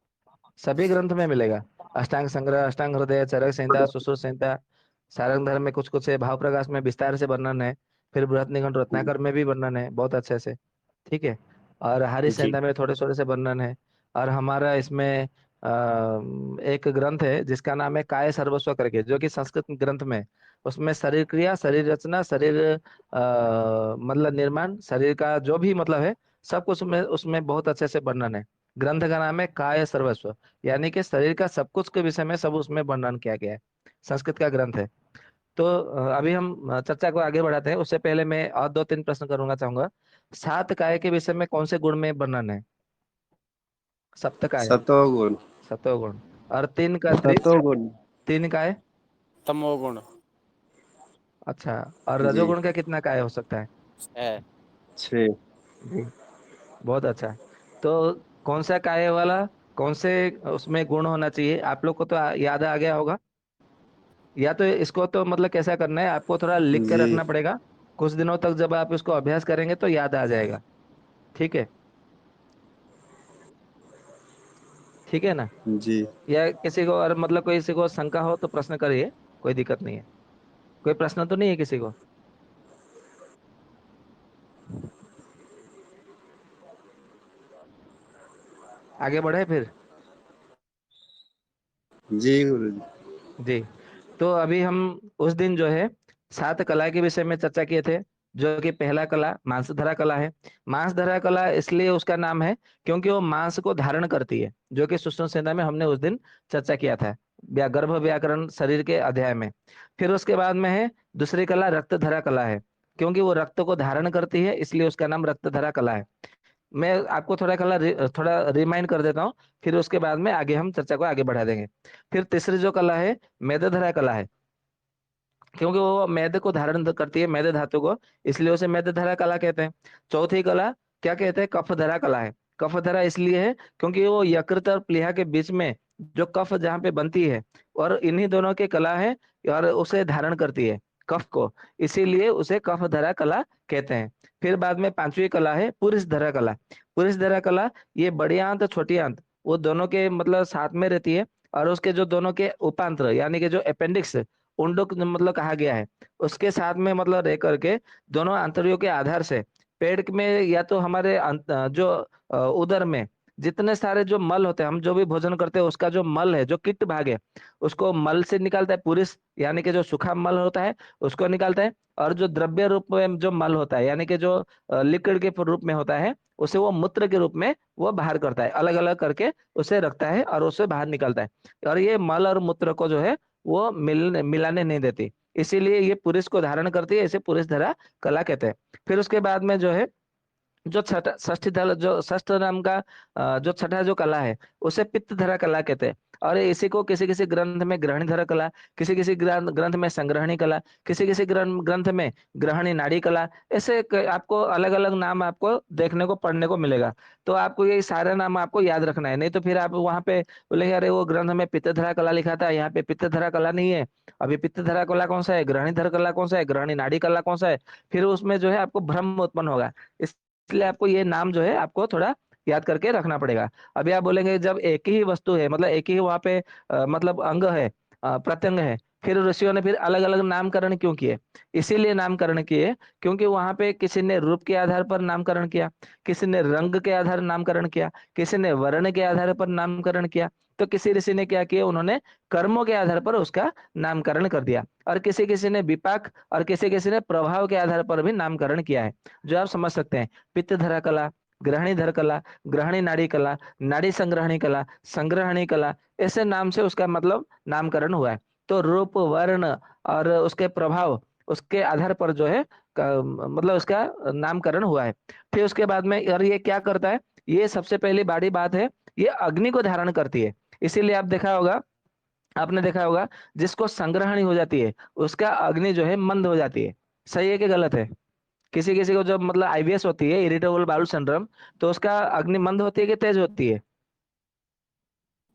सभी ग्रंथ में मिलेगा। अष्टांग संग्रह, अष्टांग हृदय, चरक संहिता, सुश्रुत संहिता, सारंग धर्म में कुछ कुछ है, भाव प्रकाश में विस्तार से वर्णन है। फिर बृहत निघंटु रत्नाकर में भी वर्णन है बहुत अच्छे से। ठीक है। और हरि जी। संहिता में थोड़े थोड़े से वर्णन है। और हमारा इसमें एक ग्रंथ है जिसका नाम है काय सर्वस्व करके, जो कि संस्कृत ग्रंथ में है। उसमें शरीर क्रिया, शरीर रचना, शरीर मतलब निर्माण, शरीर का जो भी मतलब है सब कुछ उसमें उसमें बहुत अच्छे से वर्णन है। ग्रंथ का नाम है काय सर्वस्व, यानी कि शरीर का सब कुछ के विषय में सब उसमें वर्णन किया गया है। संस्कृत का ग्रंथ है। तो अभी हम चर्चा को आगे बढ़ाते हैं। उससे पहले मैं और 2-3 प्रश्न करूंगा चाहूंगा। 7 काय के विषय में कौन से गुण में वर्णन है? सप्तकाय, सतोगुण। सतोगुण। और 3 का सतोगुण 3 काय। तमोगुण अच्छा। और जी। रजोगुण का कितना काय हो सकता है? है। 6। जी, बहुत अच्छा। तो कौन सा काय वाला, कौन से उसमें गुण होना चाहिए आप लोग को तो याद आ गया होगा। या तो इसको तो मतलब कैसा करना है, आपको थोड़ा लिख के जी रखना पड़ेगा। कुछ दिनों तक जब आप इसको अभ्यास करेंगे तो याद आ जाएगा। ठीक है। ठीक है ना? जी। या किसी को और मतलब कोई किसी को शंका हो तो प्रश्न करिए, कोई दिक्कत नहीं है। कोई प्रश्न तो नहीं है किसी को? आगे बढ़े फिर। जी गुरु जी। जी। तो अभी हम उस दिन जो है 7 कला के विषय में चर्चा किए थे। जो कि पहला कला मांसधरा कला है। मांसधरा कला इसलिए उसका नाम है क्योंकि वो मांस को धारण करती है, जो कि सुश्रुत संहिता में हमने उस दिन चर्चा किया था। गर्भ व्याकरण शरीर के अध्याय में। फिर उसके बाद में है दूसरी कला रक्तधरा कला है। क्योंकि वो रक्त को धारण करती है इसलिए उसका नाम रक्तधरा कला है। मैं आपको थोड़ा रिमाइंड कर देता हूँ। फिर उसके बाद में आगे हम चर्चा को आगे बढ़ा देंगे। फिर तीसरी जो कला है मेदधरा कला है। क्योंकि वो मैदे को धारण करती है, मैदे धातु को, इसलिए उसे मैदधरा कला कहते हैं। चौथी कला क्या कहते हैं? कफधरा कला है। कफधरा इसलिए है क्योंकि वो यकृत और प्लीहा के बीच में जो कफ जहाँ पे बनती है, और इन्हीं दोनों की कला है, और उसे धारण करती है कफ को, इसीलिए उसे कफधरा कला कहते हैं। फिर बाद में पांचवी कला है पुरुष धरा कला। पुरुष धरा कला ये बड़ी आंत छोटी आंत वो दोनों के मतलब साथ में रहती है। और उसके जो दोनों के उपांत्र यानी कि जो अपेंडिक्स उंडक मतलब कहा गया है, उसके साथ में मतलब रह करके दोनों आंतड़ियों के आधार से पेट में या तो हमारे जो उदर में जितने सारे जो मल होते हैं, हम जो भी भोजन करते हैं उसका जो मल है, जो किट भाग है, उसको मल से निकालता है पुरुष, यानी कि जो सूखा मल होता है उसको निकालता है। और जो द्रव्य रूप में जो मल होता है, यानी कि जो लिक्विड के रूप में होता है, उसे वो मूत्र के रूप में वो बाहर करता है, अलग अलग करके उसे रखता है और उसे बाहर निकालता है। और ये मल और मूत्र को जो है वो मिलाने नहीं देती, इसीलिए ये पुरुष को धारण करती है, इसे पुरुष धरा कला कहते हैं। फिर उसके बाद में जो है जो छठा षष्ठी दल जो षष्ठ नाम का जो छठा जो कला है उसे पित्त धरा कला कहते हैं। और इसी को किसी किसी ग्रंथ में ग्रहणी धरा कला, किसी किसी ग्रंथ में संग्रहणी कला, किसी किसी ग्रंथ में ग्रहणी नाड़ी कला, ऐसे आपको अलग अलग नाम आपको देखने को पढ़ने को मिलेगा। तो आपको ये सारे नाम आपको याद रखना है, नहीं तो फिर आप वहां पे बोलेंगे अरे वो ग्रंथ में पित्त धरा कला लिखा था, यहाँ पे पित्त धरा कला नहीं है। अभी पित्त धरा कला कौन सा है, ग्रहणी धरा कला कौन सा है, ग्रहणी नाड़ी कला कौन सा है, फिर उसमें जो है आपको भ्रम उत्पन्न होगा। इसलिए आपको ये नाम जो है आपको थोड़ा याद करके रखना पड़ेगा। अभी आप बोलेंगे जब एक ही वस्तु है, मतलब एक ही वहां पे मतलब अंग है, प्रत्यंग है, फिर ऋषियों ने फिर अलग अलग नामकरण क्यों किए? इसीलिए नामकरण किए क्योंकि वहां पे किसी ने रूप के आधार पर नामकरण किया, किसी ने रंग के आधार नामकरण किया, किसी ने वर्ण के आधार पर नामकरण किया, तो किसी ऋषि ने क्या किया, उन्होंने कर्मों के आधार पर उसका नामकरण कर दिया। और किसी किसी ने विपाक और किसी किसी ने प्रभाव के आधार पर भी नामकरण किया है, जो आप समझ सकते हैं। पित्तधरा कला, ग्रहणीधर कला, ग्रहणी नाड़ी कला, नाड़ी संग्रहणी कला, संग्रहणी कला, ऐसे नाम से उसका मतलब नामकरण हुआ है। तो रूप, वर्ण और उसके प्रभाव, उसके आधार पर जो है मतलब उसका नामकरण हुआ है। फिर उसके बाद में, और ये क्या करता है, ये सबसे पहली बड़ी बात है, ये अग्नि को धारण करती है। इसीलिए आप देखा होगा, आपने देखा होगा, जिसको संग्रहणी हो जाती है उसका अग्नि जो है मंद हो जाती है। सही है कि गलत है? किसी किसी को जब मतलब आईबीएस होती है, इरिटेबल बाउल सिंड्रोम, तो उसका अग्नि मंद होती है कि तेज होती है?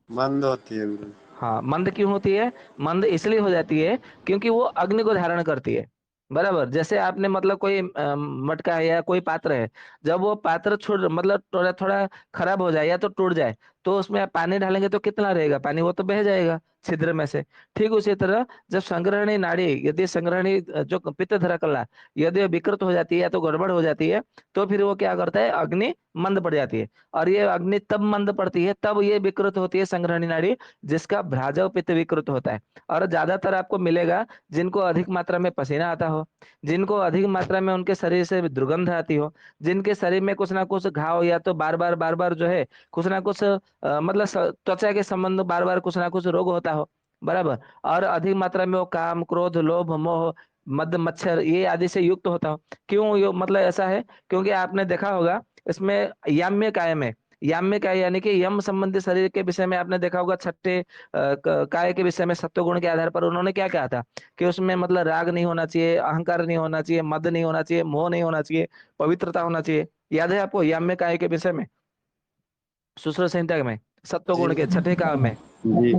बंद होती है गुरु। हाँ, मंद क्यों होती है? मंद इसलिए हो जाती है क्योंकि वो अग्नि को धारण करती है। बराबर, जैसे आपने मतलब कोई मटका है या कोई पात्र है, जब वो पात्र छूट मतलब थोड़ा थोड़ा खराब हो जाए या तो टूट जाए, तो उसमें आप पानी डालेंगे तो कितना रहेगा पानी, वो तो बह जाएगा छिद्र में से। ठीक उसी तरह जब संग्रहणी नाड़ी, यदि संग्रहणी जो पित्तधरा कला यदि विकृत हो जाती है या तो गड़बड़ हो जाती है, तो फिर वो क्या करता है, अग्नि मंद पड़ जाती है। और ये अग्नि तब मंद पड़ती है, तब ये विकृत होती है संग्रहणी नाड़ी, जिसका भ्राजव पित्त विकृत होता है। और ज्यादातर आपको मिलेगा जिनको अधिक मात्रा में पसीना आता हो, जिनको अधिक मात्रा में उनके शरीर से दुर्गंध आती हो, जिनके शरीर में कुछ ना कुछ घाव या तो बार बार जो है कुछ ना कुछ मतलब त्वचा के संबंध बार बार कुछ ना कुछ रोग होता हो। बराबर। और अधिक मात्रा में वो काम, क्रोध, लोभ, मोह, मद, मच्छर ये आदि से युक्त होता हो। क्यों मतलब ऐसा है? क्योंकि आपने देखा होगा इसमें याम्य कायम है। याम्य काय यानी कि यम संबंधी शरीर के विषय में आपने देखा होगा, छठे काय के विषय में सत्वगुण के आधार पर उन्होंने क्या कहा था, कि उसमें मतलब राग नहीं होना चाहिए, अहंकार नहीं होना चाहिए, मद नहीं होना चाहिए, मोह नहीं होना चाहिए, पवित्रता होना चाहिए। याद है आपको याम्य काय के विषय में, सुश्रुत संहिता में, जी सत्वगुण के छठे काव्य में? जी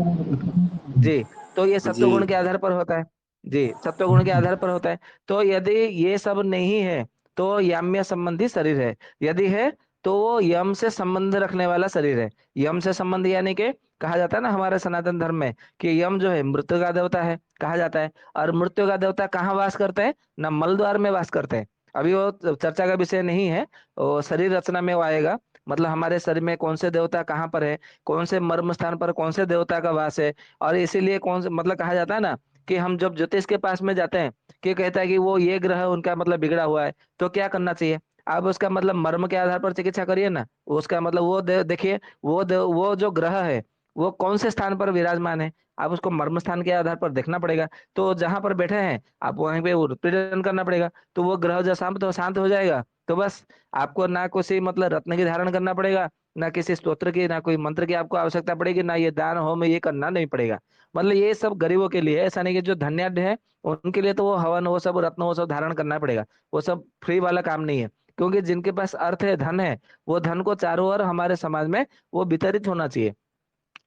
जी। तो ये जी सत्वगुण के आधार पर होता है। जी, सत्वगुण के आधार पर होता है। तो यदि ये सब नहीं है तो याम्य संबंधी शरीर है। यदि है तो वो यम से संबंध रखने वाला शरीर है। यम से संबंध यानी कि कहा जाता है ना हमारे सनातन धर्म में कि यम जो है मृत्यु का देवता है, कहा जाता है। और मृत्यु का देवता कहाँ वास करते हैं? ना मलद्वार में वास करते हैं। अभी वो चर्चा का विषय नहीं है, वो शरीर रचना में वो आएगा। मतलब हमारे शरीर में कौन से देवता कहाँ पर है, कौन से मर्म स्थान पर कौन से देवता का वास है। और इसीलिए कौन से मतलब कहा जाता है ना कि हम जब ज्योतिष के पास में जाते हैं, कि कहता है कि वो ये ग्रह उनका मतलब बिगड़ा हुआ है, तो क्या करना चाहिए? आप उसका मतलब मर्म के आधार पर चिकित्सा करिए ना। उसका मतलब वो देखिए, वो जो ग्रह है वो कौन से स्थान पर विराजमान है, आप उसको मर्म स्थान के आधार पर देखना पड़ेगा। तो जहां पर बैठे हैं आप वहीं पे उत्पीड़न करना पड़ेगा, तो वो ग्रह जो शांत हो जाएगा। तो बस आपको ना किसी मतलब रत्न की धारण करना पड़ेगा, ना किसी स्तोत्र की, ना कोई मंत्र की आपको आवश्यकता पड़ेगी, ना ये दान होम ये करना नहीं पड़ेगा। मतलब ये सब गरीबों के लिए है, ऐसा नहीं कि जो धन्याढ्य है उनके लिए तो वो हवन वो सब रत्न वो सब धारण करना पड़ेगा। वो सब फ्री वाला काम नहीं है। क्योंकि जिनके पास अर्थ है, धन है, वो धन को चारों ओर हमारे समाज में वो वितरित होना चाहिए,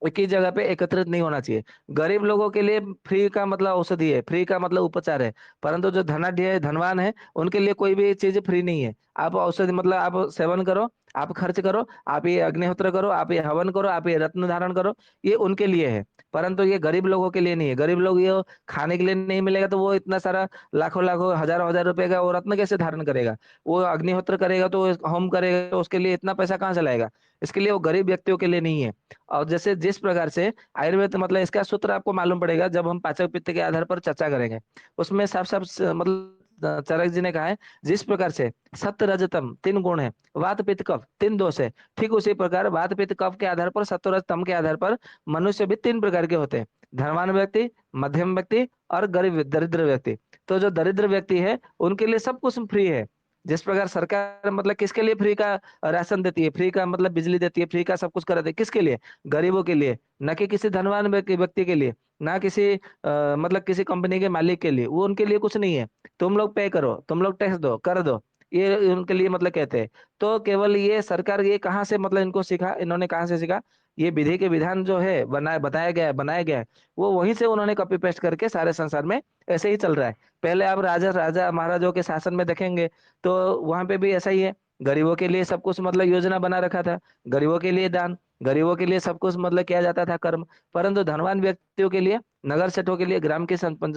एक ही जगह पे एकत्रित नहीं होना चाहिए। गरीब लोगों के लिए फ्री का मतलब औषधि है, फ्री का मतलब उपचार है। परंतु जो धनाढ्य है, धनवान है, उनके लिए कोई भी चीज फ्री नहीं है। आप औषधि मतलब आप सेवन करो, आप खर्च करो, आप ये अग्निहोत्र करो, आप ये हवन करो, आप ये रत्न धारण करो, ये उनके लिए है। परंतु ये गरीब लोगों के लिए नहीं है। गरीब लोग ये खाने के लिए नहीं मिलेगा तो वो इतना सारा लाखों लाखों हजारों हजार रुपए का वो रत्न कैसे धारण करेगा? वो अग्निहोत्र करेगा तो होम करेगा तो उसके लिए इतना पैसा कहाँ से लाएगा? इसके लिए वो गरीब व्यक्तियों के लिए नहीं है। और जैसे जिस प्रकार से आयुर्वेद मतलब इसका सूत्र आपको मालूम पड़ेगा जब हम पाचक पित्त के आधार पर चर्चा करेंगे, उसमें साफ साफ मतलब चरक जी ने कहा है, जिस प्रकार से सत्व रजतम तीन गुण है, वात पित्त कफ तीन दोष है, ठीक उसी प्रकार वात पित्त कफ के आधार पर सत्व रज तम के आधार पर मनुष्य भी तीन प्रकार के होते हैं, धनवान व्यक्ति, मध्यम व्यक्ति और गरीब दरिद्र व्यक्ति। तो जो दरिद्र व्यक्ति है उनके लिए सब कुछ फ्री है। जिस प्रकार सरकार मतलब किसके लिए फ्री का राशन देती है, फ्री का मतलब बिजली देती है, फ्री का सब कुछ कराती है, किसके लिए? गरीबों के लिए, न कि किसी धनवान व्यक्ति के लिए, ना किसी मतलब किसी कंपनी के मालिक के लिए। वो उनके लिए कुछ नहीं है। तुम लोग पे करो, तुम लोग टैक्स दो, कर दो, ये उनके लिए मतलब कहते हैं। तो केवल ये सरकार ये कहाँ से मतलब इनको सीखा, इन्होंने कहाँ से सीखा? ये विधि के विधान जो है बनाया गया है, वो वहीं से उन्होंने कॉपी पेस्ट करके सारे संसार में ऐसे ही चल रहा है। पहले आप राजा राजा महाराजाओं के शासन में देखेंगे तो वहां पे भी ऐसा ही है। गरीबों के लिए सब कुछ मतलब योजना बना रखा था, गरीबों के लिए दान, गरीबों के लिए सब कुछ मतलब किया जाता था कर्म। परंतु धनवान व्यक्तियों के लिए नगर सेठों के लिए, ग्राम के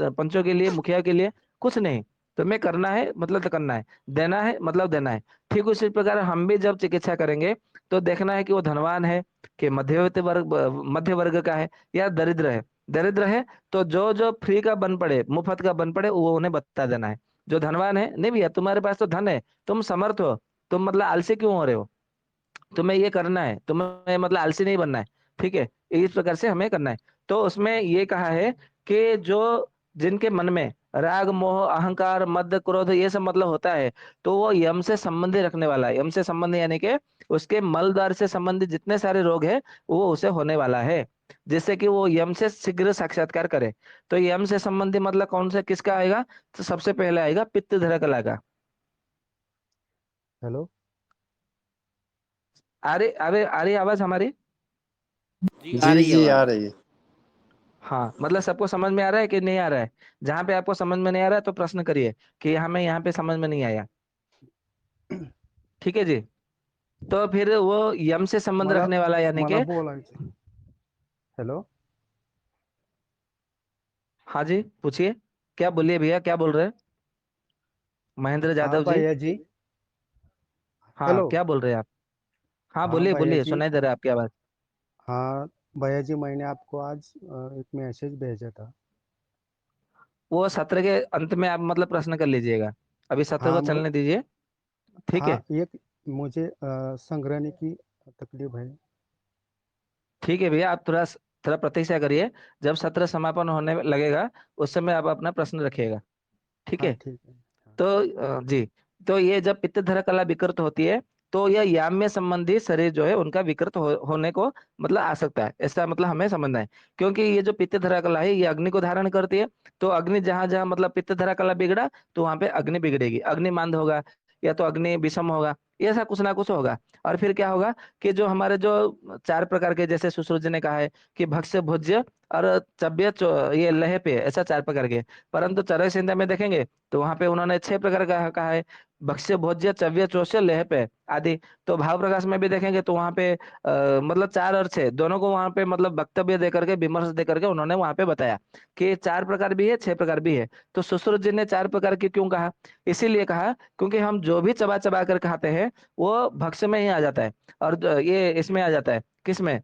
पंचों के लिए, मुखिया के लिए कुछ नहीं। तुम्हें करना है मतलब तो करना है, देना है मतलब देना है। ठीक उसी प्रकार हम भी जब चिकित्सा करेंगे तो देखना है कि वो धनवान है, कि मध्य वर्ग का है, या दरिद्र है। दरिद्र है तो जो जो फ्री का बन पड़े, मुफ्त का बन पड़े, वो उन्हें बता देना है। जो धनवान है, नहीं भैया तुम्हारे पास तो धन है, तुम समर्थ हो, तुम मतलब आलसी क्यों हो रहे हो, तुम्हें ये करना है, तुम्हें मतलब आलसी नहीं बनना है। ठीक है, इस प्रकार से हमें करना है। तो उसमें ये कहा है कि जो जिनके मन में राग मोह अहंकार मद क्रोध ये सब मतलब होता है, तो वो यम से संबंधी रखने वाला है। यम से संबंधी यानी कि उसके मल द्वार से संबंधित जितने सारे रोग है वो उसे होने वाला है, जिससे कि वो यम से शीघ्र साक्षात्कार करे। तो यम से संबंधी मतलब कौन सा किसका आएगा, तो सबसे पहले आएगा पित्त धरा कला का। हेलो। आ रही आवाज हमारी? जी आ जी रही है जी आ आवाज। रही है। हाँ, मतलब सबको समझ में आ रहा है कि नहीं आ रहा है? जहां पे आपको समझ में नहीं आ रहा है तो प्रश्न करिए कि हमें यहाँ पे समझ में नहीं आया। ठीक है जी। तो फिर वो यम से संबंध मला रखने वाला यानी मला कि, बोलायचं। हेलो। हाँ जी पूछिए, क्या बोलिए भैया, क्या बोल रहे हैं महेंद्र हाँ जादव जी? भैया जी। हाँ हेलो। क्या बोल रहे हैं आप? हाँ हाँ बोलिए भैया बोलिए, जी। सुनाई दे रहा है आपकी आवाज। हाँ भैया जी, मैंने आपको आज एक मैसेज भेजा था। वो सत्र के अंत में आप मतलब प्रश्न कर लीजिएगा, अभी सत्र को हाँ चलने दीजिए। ठीक हाँ, है। एक मुझे संग्रहणे की तकलीफ है। ठीक है भैया, आप थोड़ा प्रतीक्षा करिए, जब सत्र समापन होने लगेगा उस समय आप अपना प्रश्न रखिएगा। ठीक हाँ है। ठीक है। हाँ तो जी, तो ये जब पित्त धरा कला विकृत होती है तो यह याम्य संबंधी शरीर जो है उनका विकृत होने को मतलब आ सकता है, ऐसा मतलब हमें समझना है। क्योंकि ये जो पित्त धरा कला है ये अग्नि को धारण करती है। तो अग्नि जहां जहां मतलब पित्त धरा कला बिगड़ा तो वहां पे अग्नि बिगड़ेगी, अग्नि मंद होगा या तो अग्नि विषम होगा, ये ऐसा कुछ ना कुछ होगा। और फिर क्या होगा कि जो हमारे जो चार प्रकार के, जैसे सुश्रुत जी ने कहा है कि भक्ष्य भोज्य और चव्य ये लह पे, ऐसा चार प्रकार के। परंतु चरक संहिता में देखेंगे तो वहां पे उन्होंने छह प्रकार का कहा है, भक्ष्य भोज्य चव्य चोष्य लेहपे आदि। तो भाव प्रकाश में भी देखेंगे तो वहां पे मतलब चार और छह दोनों को वहां पे मतलब वक्तव्य देकर के, विमर्श देकर के उन्होंने वहां पे बताया कि चार प्रकार भी है, छह प्रकार भी है। तो सुश्रुत जी ने चार प्रकार की क्यों कहा? इसीलिए कहा क्योंकि हम जो भी चबा कर खाते हैं वो भक्ष्य में ही आ जाता है, और ये इसमें आ जाता है, किसमें,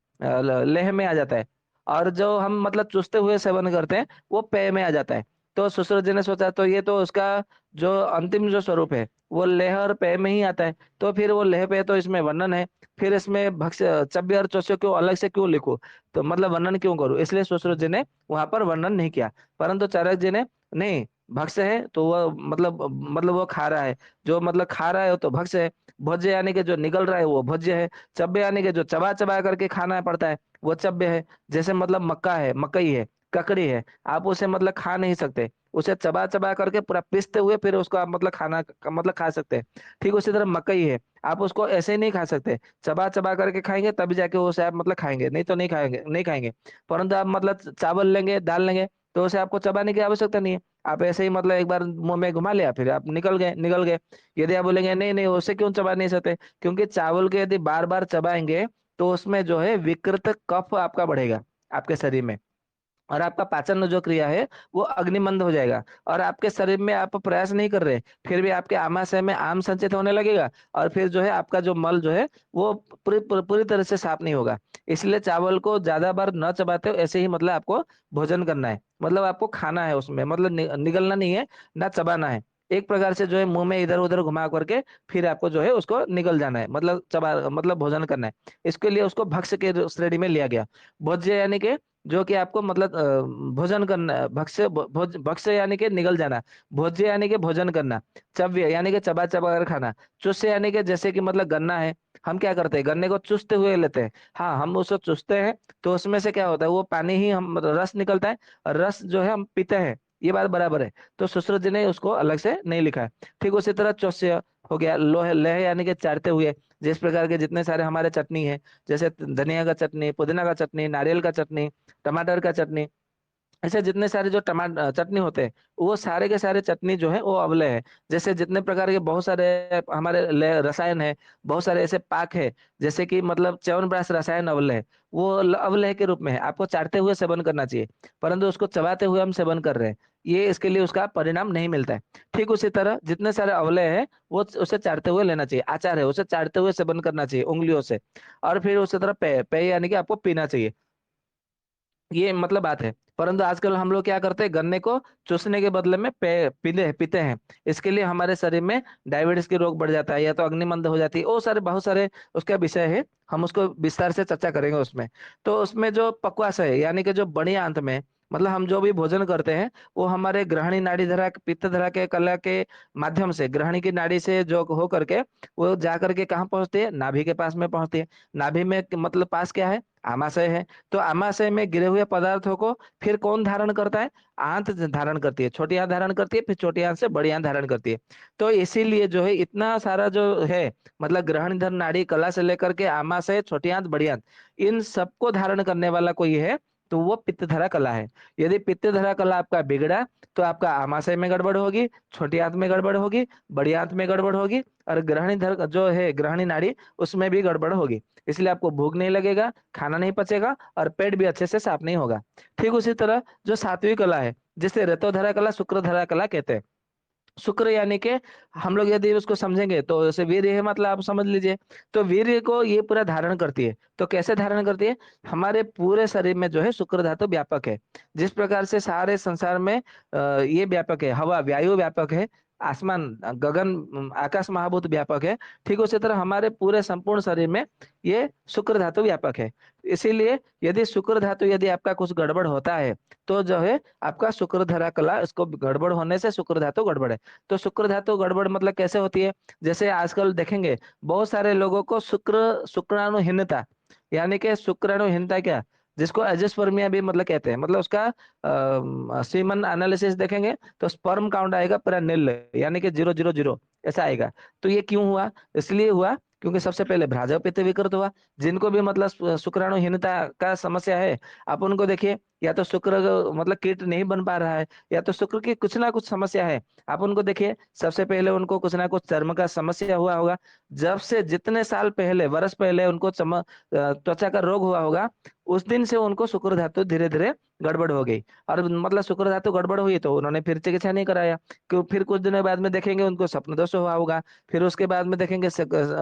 लेह में आ जाता है। और जो हम मतलब चूसते हुए सेवन करते हैं वो पेय में आ जाता है। तो सुश्रुत जी ने सोचा तो ये तो उसका जो अंतिम जो स्वरूप है वो लेह और पेय में ही आता है, तो फिर वो लेह पेय तो इसमें वर्णन है, फिर इसमें भक्ष्य चब्य और चौस्य क्यों अलग से क्यों लिखूं, तो मतलब वर्णन क्यों करूं, इसलिए सुश्रुत जी ने वहां पर वर्णन नहीं किया। परंतु चारक जी ने, नहीं, भक्ष्य है तो वो मतलब वो खा रहा है, जो मतलब खा रहा है तो भक्ष्य है। भोज्य यानी कि जो निगल रहा है वो भोज्य है। चब्य यानी कि जो चबा चबा करके खाना पड़ता है वो चब्य है। जैसे मतलब मक्का है, मकई है, ककड़ी है, आप उसे मतलब खा नहीं सकते, उसे चबा चबा करके पूरा पीसते हुए फिर उसको आप मतलब मतलब खा सकते हैं। ठीक उसी तरह मकई है, आप उसको ऐसे ही नहीं खा सकते, चबा चबा करके खाएंगे तभी जाके उसे आप मतलब खाएंगे, नहीं तो नहीं खाएंगे, नहीं खाएंगे। परंतु आप मतलब चावल लेंगे, दाल लेंगे, तो उसे आपको चबाने की आवश्यकता नहीं है, आप ऐसे ही मतलब एक बार मुंह में घुमा लिया फिर आप निकल गए। यदि आप बोलेंगे नहीं नहीं उसे क्यों चबा नहीं सकते, क्योंकि चावल के यदि बार बार चबाएंगे तो उसमें जो है विकृत कफ आपका बढ़ेगा आपके शरीर में, और आपका पाचन जो क्रिया है वो अग्निमंद हो जाएगा। और आपके शरीर में आप प्रयास नहीं कर रहे फिर भी आपके आमाशय में आम संचित होने लगेगा, और फिर जो है आपका जो मल जो है वो पूरी तरह से साफ नहीं होगा। इसलिए चावल को ज्यादा बार न चबाते हो, ऐसे ही मतलब आपको भोजन करना है, मतलब आपको खाना है उसमें, मतलब निगलना नहीं है, ना चबाना है। एक प्रकार से जो है मुंह में इधर उधर घुमा करके फिर आपको जो है उसको निगल जाना है, मतलब चबा मतलब भोजन करना है। इसके लिए उसको भक्ष्य के श्रेणी में लिया गया। भोज्य यानी कि जो कि आपको मतलब भोजन करना, भक्ष्य यानी कि निगल जाना, भोज्य यानी कि भोजन करना, चव्य यानी कि चबा चबा कर खाना, चुस्य यानी कि जैसे कि मतलब गन्ना है, हम क्या करते हैं गन्ने को चुसते हुए लेते हैं, हाँ हम उसको चुसते हैं तो उसमें से क्या होता है वो पानी ही हम मतलब रस निकलता है, और रस जो है हम पीते हैं, ये बात बराबर है। तो सुश्रुत जी ने उसको अलग से नहीं लिखा है। ठीक उसी तरह चौस्य हो गया, लोह लह यानी कि चारते हुए, जिस प्रकार के जितने सारे हमारे चटनी है, जैसे धनिया का चटनी, पुदीना का चटनी, नारियल का चटनी, टमाटर का चटनी, ऐसे जितने सारे जो टमाटर चटनी होते हैं, वो सारे के सारे चटनी जो है वो अवले है। जैसे जितने प्रकार के बहुत सारे हमारे रसायन है, बहुत सारे ऐसे पाक है, जैसे कि मतलब च्यवनप्राश रसायन अवले है, वो अवले के रूप में है, आपको चाटते हुए सेवन करना चाहिए, परंतु उसको चबाते हुए हम सेवन कर रहे हैं, ये इसके लिए उसका परिणाम नहीं मिलता है। ठीक उसी तरह जितने सारे अवले हैं वो उसे चाटते हुए लेना चाहिए, आचार है उसे चाटते हुए सेवन करना चाहिए उंगलियों से। और फिर उसी तरह पेय पेय यानी कि आपको पीना चाहिए, ये मतलब बात है। परंतु आजकल हम लोग क्या करते हैं, गन्ने को चूसने के बदले में पीते पीते हैं। इसके लिए हमारे शरीर में डायबिटीज के रोग बढ़ जाता है, या तो अग्निमंद हो जाती है, वो सारे बहुत सारे उसका विषय है, हम उसको विस्तार से चर्चा करेंगे उसमें। तो उसमें जो पक्वास है यानी कि जो बड़ी आंत में, मतलब हम जो भी भोजन करते हैं वो हमारे ग्रहणी नाड़ी धरा पित्त धरा के कला के माध्यम से, ग्रहणी की नाड़ी से जो हो करके वो जा करके कहाँ पहुंचती है, नाभि के पास में पहुंचती है। नाभि में मतलब पास क्या है, आमाशय है। तो आमाशय में गिरे हुए पदार्थों को फिर कौन धारण करता है, आंत धारण करती है, छोटी आंत धारण करती है, फिर छोटी आंत से बड़ी आंत धारण करती है। तो इसीलिए जो है इतना सारा जो है, मतलब ग्रहणधर नाड़ी कला से लेकर के आमाशय, छोटी आंत, बड़ी आंत, इन सबको धारण करने वाला कोई है तो वो पित्तधरा कला है। यदि पित्तधरा कला आपका बिगड़ा तो आपका आमाशय में गड़बड़ होगी, छोटी आंत में गड़बड़ होगी, बड़ी आंत में गड़बड़ होगी, और ग्रहणी धर जो है ग्रहणी नाड़ी उसमें भी गड़बड़ होगी। इसलिए आपको भूख नहीं लगेगा, खाना नहीं पचेगा, और पेट भी अच्छे से साफ नहीं होगा। ठीक उसी तरह जो सात्विक कला है, जिसे रतोधरा कला, शुक्रधरा कला कहते हैं। शुक्र यानी कि हम लोग यदि उसको समझेंगे तो जैसे वीर्य है, मतलब आप समझ लीजिए, तो वीर्य को ये पूरा धारण करती है। तो कैसे धारण करती है, हमारे पूरे शरीर में जो है शुक्र धातु व्यापक है। जिस प्रकार से सारे संसार में ये व्यापक है, हवा वायु व्यापक है, आसमान गगन आकाश महाभूत व्यापक है, ठीक उसी तरह हमारे पूरे संपूर्ण शरीर में ये शुक्र धातु व्यापक है। इसीलिए यदि शुक्र धातु यदि आपका कुछ गड़बड़ होता है तो जो है आपका शुक्र धरा कला, इसको गड़बड़ होने से शुक्र धातु गड़बड़ है। तो शुक्र धातु गड़बड़ मतलब कैसे होती है, जैसे आजकल देखेंगे बहुत सारे लोगों को शुक्राणुहीनता, यानी कि शुक्राणुहीनता क्या, जिसको एजिस्पर्मिया भी मतलब कहते हैं, मतलब उसका सीमन एनालिसिस देखेंगे तो स्पर्म काउंट आएगा पूरा नील, यानी कि 000 ऐसा आएगा। तो ये क्यों हुआ, इसलिए हुआ क्योंकि सबसे पहले भ्राजव पित्त विकृत हुआ। जिनको भी मतलब शुक्राणुहीनता का समस्या है, आप उनको देखिए, या तो शुक्र मतलब कीट नहीं बन पा रहा है, या तो शुक्र की कुछ ना कुछ समस्या है। आप उनको देखिए, सबसे पहले उनको कुछ ना कुछ चर्म का समस्या हुआ होगा। जब से जितने साल पहले, वर्ष पहले उनको त्वचा का रोग हुआ होगा, उस दिन से उनको शुक्र धातु धीरे धीरे गड़बड़ हो गई। और मतलब शुक्र धातु गड़बड़ हुई तो उन्होंने फिर चिकित्सा नहीं कराया, क्यों, फिर कुछ दिनों बाद में देखेंगे उनको स्वप्न दोष हुआ होगा। फिर उसके बाद में देखेंगे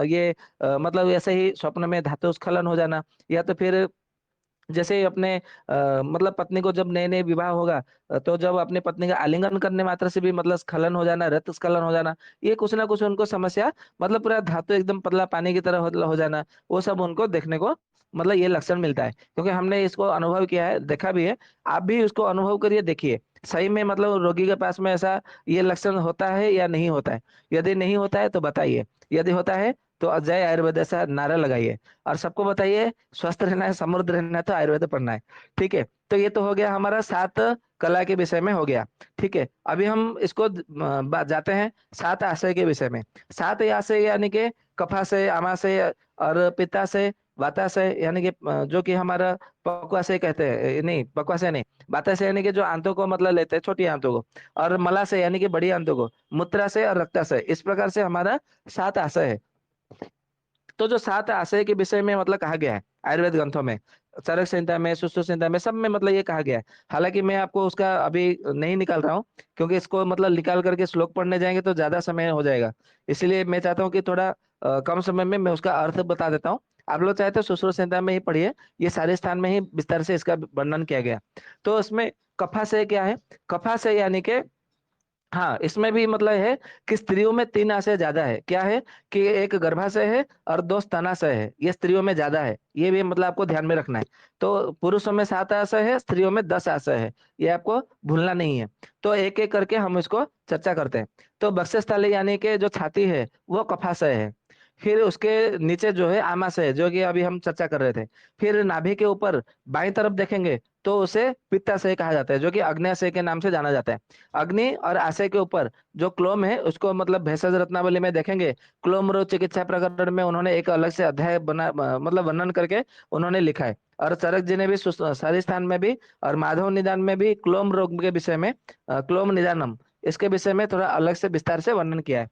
ये मतलब ऐसे ही स्वप्न में धातु स्खलन हो जाना, या तो फिर जैसे ही अपने मतलब पत्नी को जब नए नए विवाह होगा, तो जब अपनी पत्नी का आलिंगन करने मात्र से भी मतलब स्खलन हो जाना, रक्त स्खलन हो जाना, ये कुछ ना कुछ उनको समस्या, मतलब पूरा धातु एकदम पतला पानी की तरह हो जाना, वो सब उनको देखने को मतलब ये लक्षण मिलता है। क्योंकि हमने इसको अनुभव किया है, देखा भी है। आप भी उसको अनुभव करिए, देखिए सही में मतलब रोगी के पास में ऐसा ये लक्षण होता है या नहीं होता है। यदि नहीं होता है तो बताइए, यदि होता है तो अजय आयुर्वेद ऐसा नारा लगाइए, और सबको बताइए स्वस्थ रहना है, समृद्ध रहना है तो आयुर्वेद पढ़ना है। ठीक है, तो ये तो हो गया हमारा 7 कला के विषय में हो गया। ठीक है, अभी हम इसको जाते हैं 7 आशय के विषय में। 7 आशय यानी कि कफाशय, आमाशय और पित्ताशय, वाताशय, यानी कि जो कि हमारा पक्वाशय कहते हैं, नहीं पक्वाशय नहीं, वाताशय यानी कि जो आंतों को मतलब लेते हैं, छोटी आंतों को, और मलाशय यानी कि बड़ी आंतों को, मूत्राशय और रक्ताशय, इस प्रकार से हमारा 7 आशय है। तो जो 7 आशय के विषय में मतलब कहा गया है आयुर्वेद ग्रंथों में, चरक संहिता में, सुश्रुत संहिता में, सब में मतलब ये कहा गया है। हालांकि मैं आपको उसका अभी नहीं निकाल रहा हूँ, क्योंकि इसको मतलब निकाल करके श्लोक पढ़ने जाएंगे तो ज्यादा समय हो जाएगा। इसलिए मैं चाहता हूँ कि थोड़ा कम समय में मैं उसका अर्थ बता देता हूँ। आप लोग चाहे तो सुश्रुत संहिता में ही पढ़िए, ये सारे स्थान में ही विस्तार से इसका वर्णन किया गया। तो उसमें कफाशय क्या है, कफाशय यानी कि, हाँ इसमें भी मतलब है कि स्त्रियों में 3 आशय ज्यादा है। क्या है कि एक गर्भाशय है और 2 स्तनाशय है, ये स्त्रियों में ज्यादा है, ये भी मतलब आपको ध्यान में रखना है। तो पुरुषों में 7 आशय है, स्त्रियों में 10 आशय है, ये आपको भूलना नहीं है। तो एक एक करके हम इसको चर्चा करते हैं। तो बक्षस्थली यानी कि जो छाती है वो कफाशय है। फिर उसके नीचे जो है आमाशय है, जो कि अभी हम चर्चा कर रहे थे। फिर नाभि के ऊपर बाईं तरफ देखेंगे तो उसे पित्ताशय कहा जाता है, जो कि अग्न्याशय के नाम से जाना जाता है। अग्नि और आशय के ऊपर जो क्लोम है उसको मतलब भेषज रत्नावली में देखेंगे, क्लोम रोग चिकित्सा प्रकरण में उन्होंने एक अलग से अध्याय बना मतलब वर्णन करके उन्होंने लिखा है। और चरक जी ने भी सरी स्थान में भी और माधव निदान में भी क्लोम रोग के विषय में क्लोम निदानम इसके विषय में थोड़ा अलग से विस्तार से वर्णन किया है।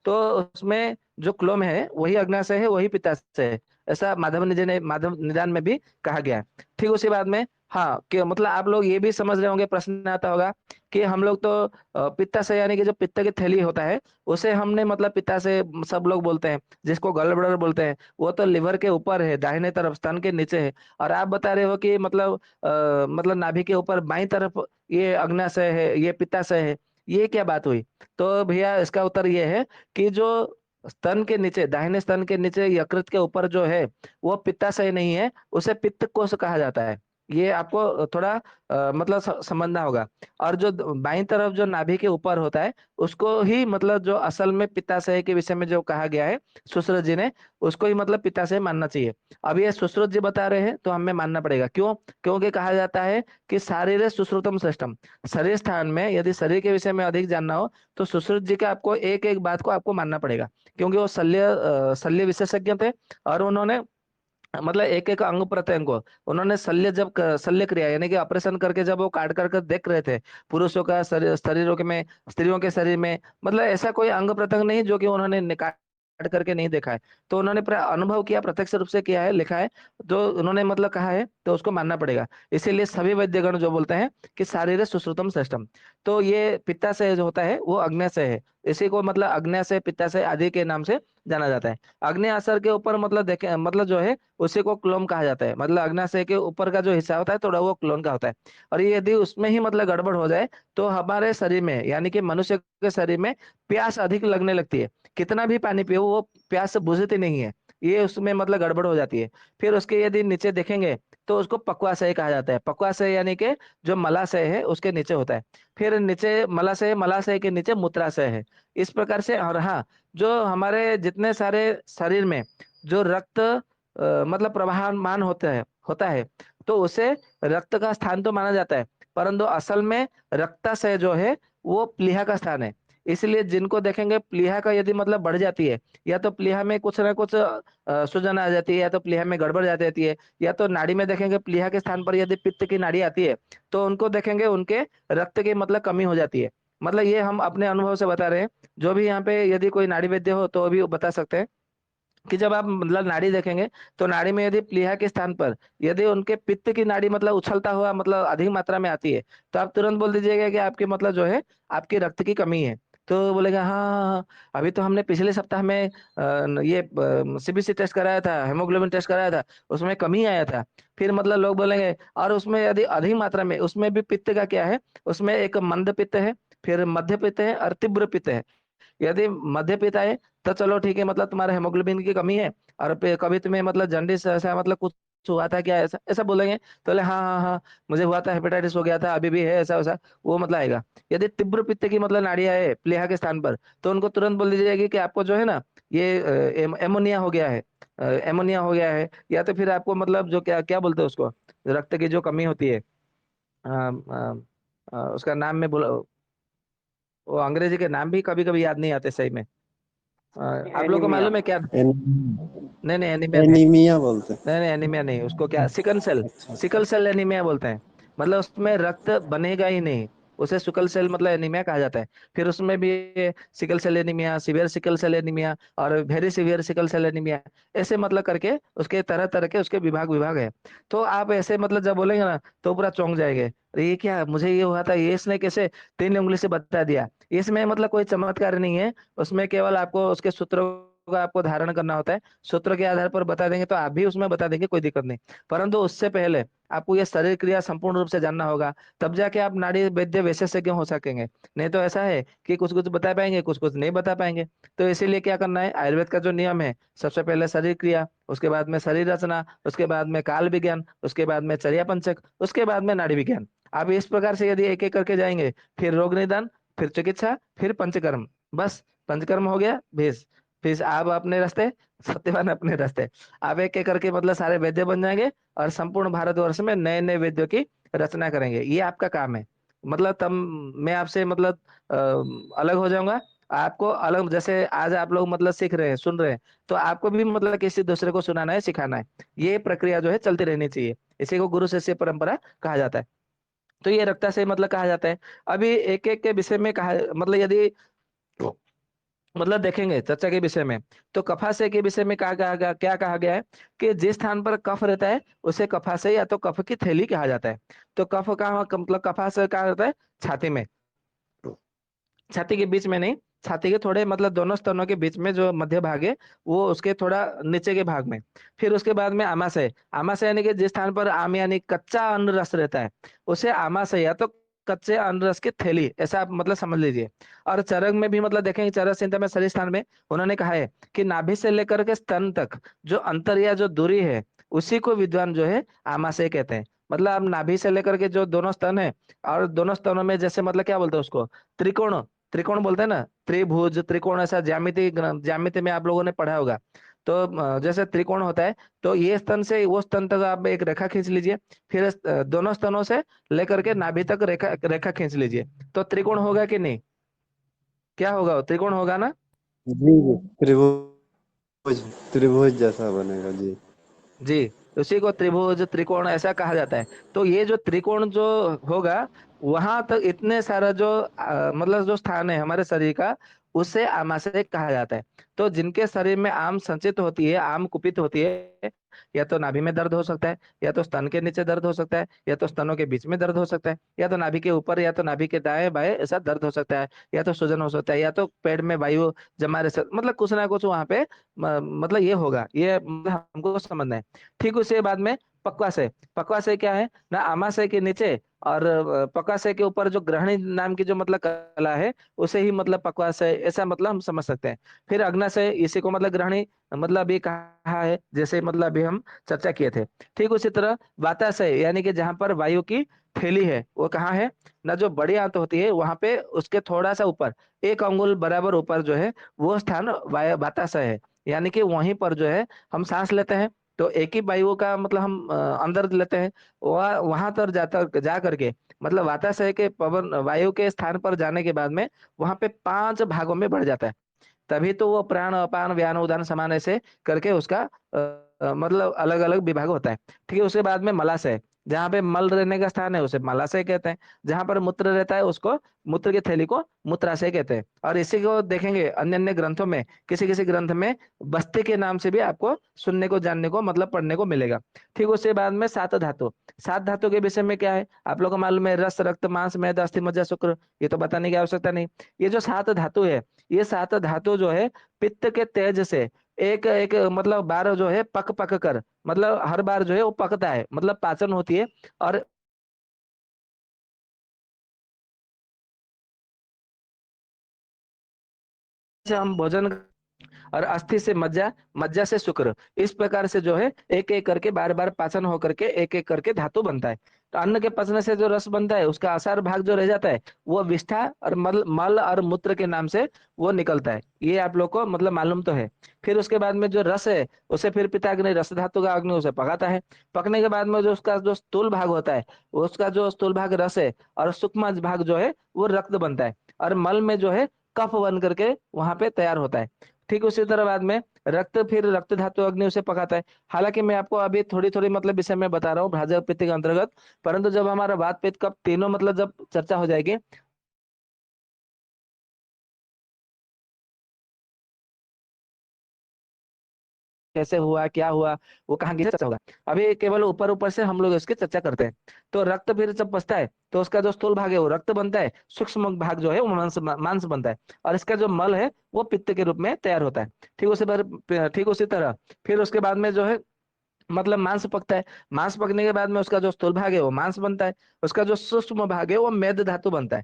तो उसमें जो क्लोम है वही अग्न्याशय है, वही पित्ताशय है, ऐसा माधव निदान में भी कहा गया है। ठीक उसी बात में हाँ कि मतलब आप लोग ये भी समझ रहे होंगे, प्रश्न आता होगा कि हम लोग तो पित्ताशय यानी कि जो पित्त की थैली होता है उसे हमने मतलब पित्ताशय सब लोग बोलते हैं, जिसको गॉल ब्लैडर बोलते हैं, वो तो लिवर के ऊपर है, दाहिने तरफ स्तन के नीचे है। और आप बता रहे हो कि मतलब नाभि के ऊपर बाईं तरफ ये अग्न्याशय है, ये पित्ताशय है, ये क्या बात हुई? तो भैया इसका उत्तर ये है कि जो स्तन के नीचे, दाहिने स्तन के नीचे यकृत के ऊपर जो है वो पित्ताशय नहीं है, उसे पित्त कोश कहा जाता है। ये आपको थोड़ा मतलब समझना होगा। और जो बाईं तरफ जो नाभि के ऊपर होता है उसको ही मतलब जो असल में पित्ताशय के विषय में जो कहा गया है सुश्रुत जी ने, उसको ही मतलब पित्ताशय मानना चाहिए। अब ये सुश्रुत जी बता रहे हैं तो हमें मानना पड़ेगा। क्यों? क्योंकि कहा जाता है कि शारीर सुश्रुतम श्रेष्ठम, शरीर स्थान में यदि शरीर के विषय में अधिक जानना हो तो सुश्रुत जी का आपको एक एक बात को आपको मानना पड़ेगा, क्योंकि वो शल्य विशेषज्ञ थे। और उन्होंने मतलब एक एक अंग प्रत्यंग को उन्होंने शल्य क्रिया यानी कि ऑपरेशन करके जब वो काट कर देख रहे थे पुरुषों का शरीरों के में, स्त्रियों के शरीर में, मतलब ऐसा कोई अंग प्रत्यंग नहीं जो कि उन्होंने काट करके नहीं देखा है। तो उन्होंने पूरा अनुभव किया, प्रत्यक्ष रूप से किया है, लिखा है, जो उन्होंने मतलब कहा है तो उसको मानना पड़ेगा। इसीलिए सभी वैद्यगण जो बोलते हैं कि शारीर सुश्रुतम श्रेष्ठम, तो ये पित्ताशय जो होता है वो अग्न्याशय है। इसी को मतलब अग्न्याशय, पित्ताशय आदि के नाम से जाना जाता है। अग्न्याशय के ऊपर मतलब देखे मतलब जो है उसी को क्लोम कहा जाता है, मतलब अग्न्याशय के ऊपर का जो हिस्सा होता है थोड़ा वो क्लोन का होता है। और ये यदि उसमें ही मतलब गड़बड़ हो जाए तो हमारे शरीर में यानी कि मनुष्य के शरीर में प्यास अधिक लगने लगती है, कितना भी पानी पियो वो प्यास बुझती नहीं है, ये उसमें मतलब गड़बड़ हो जाती है। फिर उसके यदि नीचे देखेंगे तो उसको पक्वाशय कहा जाता है। पक्वाशय यानी कि जो मलाशय है उसके नीचे होता है। फिर नीचे मलाशय, मलाशय के नीचे मूत्राशय है। इस प्रकार से। और हाँ, जो हमारे जितने सारे शरीर में जो रक्त मतलब प्रवाहमान होता है तो उसे रक्त का स्थान तो माना जाता है, परंतु असल में रक्ताशय जो है वो प्लीहा का स्थान है। इसलिए जिनको देखेंगे प्लीहा का यदि मतलब बढ़ जाती है, या तो प्लीहा में कुछ ना कुछ सूजन आ जाती है, या तो प्लीहा में गड़बड़ जा जाती है, या तो नाड़ी में देखेंगे प्लीहा के स्थान पर यदि पित्त की नाड़ी आती है तो उनको देखेंगे उनके रक्त की मतलब कमी हो जाती है। मतलब ये हम अपने अनुभव से बता रहे हैं। जो भी यहाँ पे यदि कोई नाड़ी वैद्य हो तो भी बता सकते हैं कि जब आप मतलब नाड़ी देखेंगे तो नाड़ी में यदि प्लीहा के स्थान पर यदि उनके पित्त की नाड़ी मतलब उछलता हुआ मतलब अधिक मात्रा में आती है तो आप तुरंत बोल दीजिएगा कि आपकी मतलब जो है आपकी रक्त की कमी है। तो बोलेगा हाँ हाँ हाँ, अभी तो हमने पिछले सप्ताह में ये सीबीसी टेस्ट कराया था, हेमोग्लोबिन टेस्ट कराया था, उसमें कमी आया था। फिर मतलब लोग बोलेंगे और उसमें यदि अधिक मात्रा में, उसमें भी पित्त का क्या है, उसमें एक मंद पित्त है, फिर मध्य पित्त है और तीव्र पित्त है। यदि मध्य पिता है तो चलो ठीक है, मतलब तुम्हारा हेमोग्लोबिन की कमी है और कभी तुम्हें मतलब जंडिस ऐसा मतलब कुछ हुआ था क्या, ऐसा ऐसा बोलेंगे तो बोले हाँ हाँ हाँ मुझे हुआ था, हेपेटाइटिस हो गया था, अभी भी है, ऐसा वैसा वो मतलब आएगा। यदि तीव्र पित्त की मतलब नाड़ियां है प्लीहा के स्थान पर तो उनको तुरंत बोल दी जाएगी कि आपको जो है ना ये एमोनिया हो गया है, एमोनिया हो गया है। या तो फिर आपको मतलब जो क्या क्या बोलते हैं उसको, रक्त की जो कमी होती है, उसका नाम में बोला, वो अंग्रेजी के नाम भी कभी कभी याद नहीं आते सही में। आप लोग को एनीमिया। मालूम है क्या? नहीं नहीं, एनीमिया नहीं। एनीमिया बोलते हैं। नहीं नहीं, एनीमिया नहीं, उसको क्या, सिकल सेल, अच्छा। सिकल सेल एनीमिया बोलते हैं। मतलब उसमें रक्त बनेगा ही नहीं, उसे सिकल सेल मतलब एनीमिया कहा जाता है। फिर उसमें भी sickle cell anaemia, severe sickle cell anaemia और very severe sickle cell anaemia, ऐसे मतलब करके उसके तरह तरह के उसके विभाग विभाग है। तो आप ऐसे मतलब जब बोलेंगे ना तो पूरा चौंक जाएंगे, अरे ये क्या, मुझे ये हुआ था, ये इसने कैसे 3 उंगली से बता दिया। इसमें मतलब कोई चमत्कार नहीं है, उसमें केवल आपको उसके सूत्रों का आपको धारण करना होता है। सूत्र के आधार पर बता देंगे तो आप भी उसमें बता देंगे, कोई दिक्कत नहीं। परंतु उससे पहले आपको ये शरीर क्रिया संपूर्ण रूप से जानना होगा, तब जाके आप नाड़ी वैद्य विशेषज्ञ हो सकेंगे। नहीं तो ऐसा है कि कुछ कुछ बता पाएंगे, कुछ कुछ नहीं बता पाएंगे। तो इसीलिए क्या करना है, आयुर्वेद का जो नियम है, सबसे पहले शरीर क्रिया, उसके बाद में शरीर रचना, उसके बाद में काल विज्ञान, उसके बाद में चर्या पंचक, उसके बाद में नाड़ी विज्ञान। आप इस प्रकार से यदि एक एक करके जाएंगे, फिर रोग निदान, फिर चिकित्सा, फिर पंचकर्म, बस पंचकर्म हो गया भेज, फिर आप अपने रास्ते, सत्यवान अपने रास्ते। आप एक एक करके मतलब सारे वैद्य बन जाएंगे और संपूर्ण भारतवर्ष में नए नए वैद्यों की रचना करेंगे। ये आपका काम है। मतलब तब मैं आपसे मतलब अलग हो जाऊंगा। आपको अलग, जैसे आज आप लोग मतलब सीख रहे हैं, सुन रहे हैं, तो आपको भी मतलब किसी दूसरे को सुनाना है, सिखाना है। ये प्रक्रिया जो है चलती रहनी चाहिए। इसी को गुरु शिष्य परंपरा कहा जाता है। तो ये रक्ता से मतलब कहा जाता है। अभी एक एक के विषय में कहा, मतलब यदि मतलब देखेंगे चर्चा के विषय में, तो कफाशय के विषय में कहा गया, क्या कहा गया है कि जिस स्थान पर कफ रहता है उसे कफाशय या तो कफ की थैली कहा जाता है। तो कफ कहाँ, मतलब कफाशय कहाँ रहता है? छाती में। छाती के बीच में नहीं, छाती के थोड़े मतलब दोनों स्तनों के बीच में जो मध्य भाग है, वो उसके थोड़ा नीचे के भाग में। फिर उसके बाद में आमाशय। आमाशय यानी कि जिस स्थान पर आम यानी कच्चा अन्न रस रहता है, उसे आमाशय या तो कच्चे अन्न रस की थैली, ऐसा आप मतलब समझ लीजिए। और चरक में भी मतलब देखेंगे, चरक संहिता में सही स्थान में उन्होंने कहा है कि नाभि से लेकर के स्तन तक जो अंतर या जो दूरी है, उसी को विद्वान जो है आमाशय कहते हैं। मतलब अब नाभि से लेकर के जो दोनों स्तन है, और दोनों स्तनों में जैसे मतलब क्या बोलते हैं उसको, त्रिकोण, त्रिकोण बोलते हैं ना, त्रिभुज त्रिकोण, ऐसा ज्यामिति ज्यामिति में आप लोगों ने पढ़ा होगा। तो जैसे त्रिकोण होता है, तो ये स्तन से वो स्तन तक आप एक रेखा खींच लीजिए। फिर दोनों स्तनों से लेकर के नाभि तक रेखा रेखा खींच लीजिए। तो त्रिकोण होगा कि नहीं? क्या होगा? वो त्रिकोण होगा ना? जी जी, त्रिभुज, त्रिभुज जैसा बनेगा जी। जी, उसी को त्रिभुज त्रिकोण ऐसा कहा जाता है। तो ये जो त्रिकोण जो होगा, वहां तक इतने सारा जो मतलब जो स्थान है हमारे शरीर का, उसे आमाशय कहा जाता है। तो जिनके शरीर में आम संचित होती है, आम कुपित होती है, या तो नाभि में दर्द हो सकता है, या तो स्तन के नीचे दर्द हो सकता है, या तो स्तनों के बीच में दर्द हो सकता है, या तो नाभि के ऊपर, या तो नाभि के दाएं बाएं ऐसा दर्द हो सकता है, या तो सूजन हो सकता है, या तो पेट में वायु जमा रह सकता, मतलब कुछ ना कुछ वहां पे मतलब ये होगा। ये मतलब हमको समझना है। ठीक उसी बाद में पक्वाशय। पक्वाशय क्या है ना, आमाशय के नीचे और पक्वाशय के ऊपर जो ग्रहणी नाम की जो मतलब कला है, उसे ही मतलब पक्वाशय ऐसा मतलब हम समझ सकते हैं। फिर अग्नाशय, इसी को मतलब ग्रहणी मतलब अभी कहा है, जैसे मतलब अभी हम चर्चा किए थे। ठीक उसी तरह वाताशय, यानी कि जहां पर वायु की थैली है, वो कहाँ है ना, जो बड़ी आंत होती है वहां पे उसके थोड़ा सा ऊपर, एक अंगुल बराबर ऊपर जो है, वो स्थान वाताशय है। यानी कि वहीं पर जो है हम सांस लेते हैं, तो एक ही वायु का मतलब हम अंदर लेते हैं। वह वहां तर जाता जा करके मतलब वाताशय के पवन वायु के स्थान पर जाने के बाद में वहां पे 5 भागों में बढ़ जाता है। तभी तो वो प्राण अपान व्यान उदान समान ऐसे करके उसका मतलब अलग अलग विभाग होता है। ठीक है, उसके बाद में मलाशय। जहाँ पे मल रहने का स्थान है उसे मलाशय कहते हैं। जहाँ पर मूत्र रहता है उसको, मूत्र की थैली को मूत्राशय कहते हैं। और इसी को देखेंगे अन्य अन्य ग्रंथों में, किसी किसी ग्रंथ में बस्ते के नाम से भी आपको सुनने को, जानने को, मतलब पढ़ने को मिलेगा। ठीक, उसके बाद में 7 धातु। 7 धातु के विषय में क्या है आप लोग को मालूम है? रस, रक्त, मांस, मेद, अस्थि, मज्जा, शुक्र। ये तो बताने की आवश्यकता नहीं। ये जो 7 धातु है, ये 7 धातु जो है पित्त के तेज से एक एक मतलब बार जो है पक पक कर, मतलब हर बार जो है वो पकता है, मतलब पाचन होती है। और से हम भोजन, और अस्थि से मज्जा, मज्जा से शुक्र, इस प्रकार से जो है एक एक करके बार बार पाचन होकर के एक एक करके धातु बनता है। तो अन्न के पचने से जो रस बनता है, उसका आसार भाग जो रह जाता है, वो विष्ठा और मल मल और मूत्र के नाम से वो निकलता है। ये आप लोग को मतलब मालूम तो है। फिर उसके बाद में जो रस है, उसे फिर पिताग्नि, रस धातु का अग्नि उसे पकाता है। पकने के बाद में जो उसका जो स्थूल भाग होता है, उसका जो स्थूल भाग रस है, और सूक्ष्म भाग जो है वो रक्त बनता है। और मल में जो है कफ बन करके वहां पे तैयार होता है। ठीक उसी तरह बाद में रक्त, फिर रक्त धातु अग्नि उसे पकाता है। हालांकि मैं आपको अभी थोड़ी थोड़ी मतलब विषय में बता रहा हूँ भाजक पित्त के अंतर्गत। परंतु जब हमारा वात पित्त कफ तीनों मतलब जब चर्चा हो जाएगी, कैसे हुआ, क्या हुआ, वो कहाँ की चर्चा होगा। अभी केवल ऊपर ऊपर से हम लोग इसकी चर्चा करते हैं। तो रक्त फिर जब पचता है, तो उसका जो स्थूल भाग है वो रक्त बनता है, सूक्ष्म भाग जो है वो मांस मांस बनता है, और इसका जो मल है वो पित्त के रूप में तैयार होता है। ठीक उसी तरह फिर उसके बाद में जो है मतलब मांस पकता है। मांस पकने के बाद में उसका जो स्थूल भाग है वो मांस बनता है, उसका जो सूक्ष्म भाग है वो मेद धातु बनता है।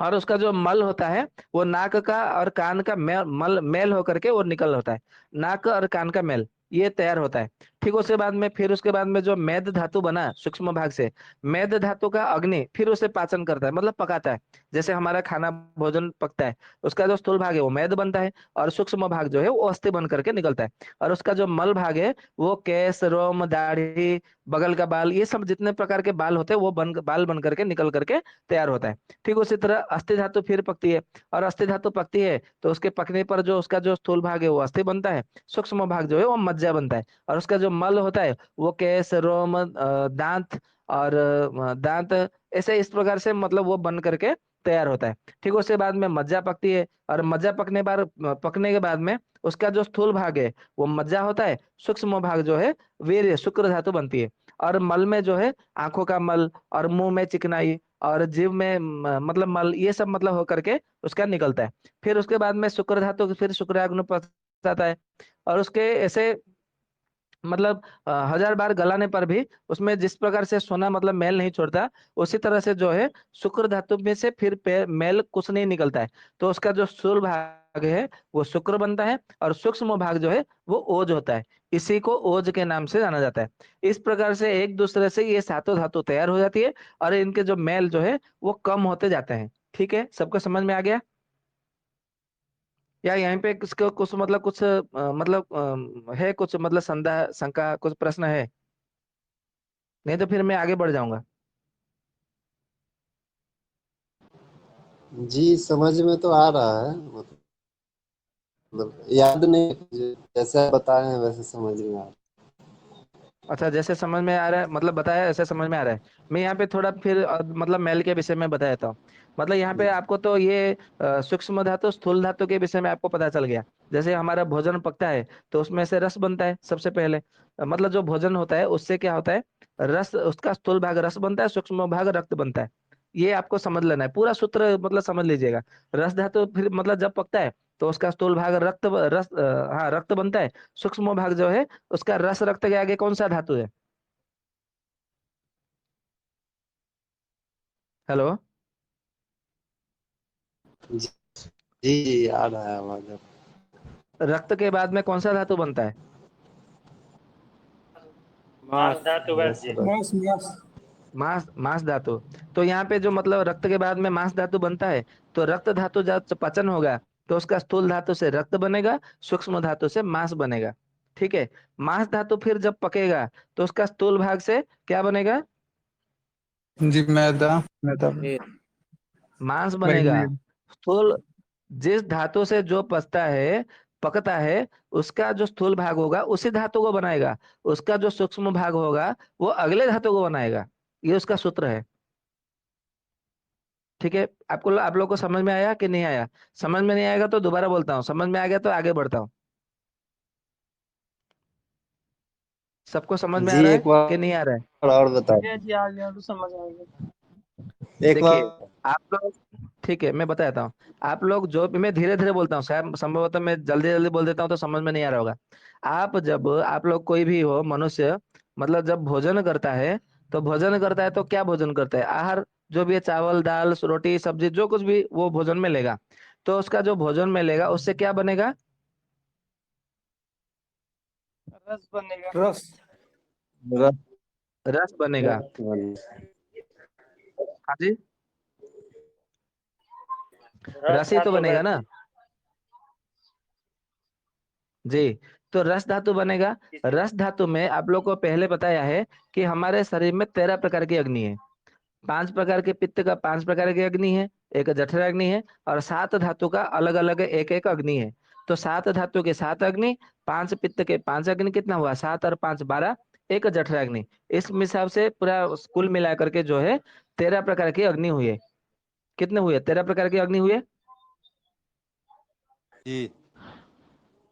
और उसका जो मल होता है, वो नाक का और कान का मेल होकर के वो निकल होता है। नाक और कान का मेल ये तैयार होता है। ठीक उसके बाद में फिर उसके बाद में जो मेद धातु बना सूक्ष्म भाग से, मेद धातु का अग्नि फिर उसे पाचन करता है, मतलब पकाता है। जैसे हमारा खाना भोजन पकता है, उसका जो स्थूल भाग है वो मेद बनता है, और सूक्ष्म भाग जो है वो अस्थि बन करके निकलता है। और उसका जो मल भाग है वो केस, रोम, दाढ़ी, बगल का बाल, ये सब जितने प्रकार के बाल होते हैं वो बाल बन करके निकल करके तैयार होता है। ठीक उसी तरह अस्थि धातु फिर पकती है, और अस्थि धातु पकती है तो उसके पकने पर जो उसका जो स्थूल भाग है वो अस्थि बनता है, सूक्ष्म भाग जो है वो मज्जा बनता है। और उसका जो मल होता है वो केस, रोम, दांत, और दांत, ऐसे इस प्रकार से मतलब वो बन करके तैयार होता है। ठीक उसके बाद में मज्जा पकती है, और मज्जा पकने के बाद में उसका जो स्थूल भाग है वो मज्जा होता है, सूक्ष्म भाग जो है वीर्य, शुक्र धातु बनती है। और मल में जो है आंखों का मल, और मुंह में चिकनाई, और जीभ में मतलब मल, ये सब मतलब होकर के उसका निकलता है। फिर उसके बाद में शुक्र धातु फिर शुक्राग्नि आता है। और उसके ऐसे मतलब 1000 बार गलाने पर भी उसमें जिस प्रकार से सोना मतलब मैल नहीं छोड़ता, उसी तरह से जो है शुक्र धातु में से फिर मैल कुछ नहीं निकलता है। तो उसका जो स्थूल भाग है वो शुक्र बनता है, और सूक्ष्म भाग जो है वो ओज होता है। इसी को ओज के नाम से जाना जाता है। इस प्रकार से एक दूसरे से ये सातों धातु तैयार हो जाती है, और इनके जो मैल जो है वो कम होते जाते हैं। ठीक है, सबको समझ में आ गया? या यहीं पे किसको कुछ मतलब कुछ मतलब है कुछ मतलब संदेह, शंका, कुछ प्रश्न है? नहीं तो फिर मैं आगे बढ़ जाऊंगा। जी समझ में तो आ रहा है, मतलब याद नहीं, जैसे आप बताए हैं वैसे समझ में आ रहा अच्छा, जैसे समझ में आ रहा है मतलब बताया, ऐसे समझ में आ रहा है। मैं यहाँ पे थोड़ा फिर मतलब मेल के विषय में बता देता हूँ। मतलब यहाँ पे है। आपको तो ये सूक्ष्म धातु, स्थूल धातु के विषय में आपको पता चल गया। जैसे हमारा भोजन पकता है तो उसमें से रस बनता है सबसे पहले। मतलब जो भोजन होता है उससे क्या होता है, रस, उसका स्थूल भाग रस बनता है, सूक्ष्म भाग रक्त बनता है। ये आपको समझ लेना है, पूरा सूत्र मतलब समझ लीजिएगा। रस धातु फिर मतलब जब पकता है तो उसका स्थूल भाग हाँ रक्त बनता है। सूक्ष्म भाग जो है उसका रस, रक्त के आगे कौन सा धातु है? हेलो? जी जी जी, आ रहा है आवाज अब। रक्त के बाद में कौन सा धातु बनता है? मास। रस रस मांस धातु। तो यहाँ पे जो मतलब रक्त के बाद में मांस धातु बनता है, तो रक्त धातु जब पचन होगा तो उसका स्थूल धातु से रक्त बनेगा, सूक्ष्म धातु से मांस बनेगा। ठीक है। मांस धातु फिर जब पकेगा तो उसका स्थूल भाग से क्या बनेगा? जी मैदा। मैदा। फिर मांस वही बनेगा। मैदा। स्थूल, जिस धातु से जो पचता है, पकता है, उसका जो स्थूल भाग होगा उसी धातु को बनाएगा। उसका जो सूक्ष्म भाग होगा वो अगले धातु को बनाएगा। ये उसका सूत्र है। ठीक है, आप लोग को समझ में आया कि नहीं आया? समझ में नहीं आएगा तो दोबारा बोलता हूँ, समझ में आ गया तो आगे बढ़ता हूँ। सबको समझ में आ जी रहा है एक कि नहीं आ रहा है? बार और बता जी आ गया तो समझ आएगा। एक देखिए, बार। आप लोग, ठीक है मैं बताता हूँ। आप लोग जो, मैं धीरे धीरे बोलता हूँ, शायद संभवतः मैं जल्दी जल्दी बोल देता हूँ तो समझ में नहीं आ रहा होगा। आप लोग कोई भी हो मनुष्य, मतलब जब भोजन करता है तो भोजन करता है तो क्या भोजन करता है? आहार, जो भी है, चावल, दाल, रोटी, सब्जी, जो कुछ भी वो भोजन में लेगा। तो उसका जो भोजन में लेगा उससे क्या बनेगा? रस बनेगा। रस। रस रस बनेगा। रस बन हाँ जी, रस रस ही तो धातु बनेगा ना। वैद्य। जी। तो रस धातु बनेगा। रस धातु में आप लोग को पहले बताया है कि हमारे शरीर में 13 प्रकार की अग्नि है। 5 प्रकार के पित्त का 5 प्रकार की अग्नि है, एक जठर अग्नि है, और 7 धातु का अलग अलग एक एक अग्नि है। तो 7 धातु के 7 अग्नि, 5 पित्त के 5 अग्नि, कितना हुआ? 7 और 5 12, एक जठर अग्नि। इस हिसाब से पूरा कुल मिला करके जो है 13 प्रकार की अग्नि हुई है। कितने हुए? 13 प्रकार की अग्नि हुए। जी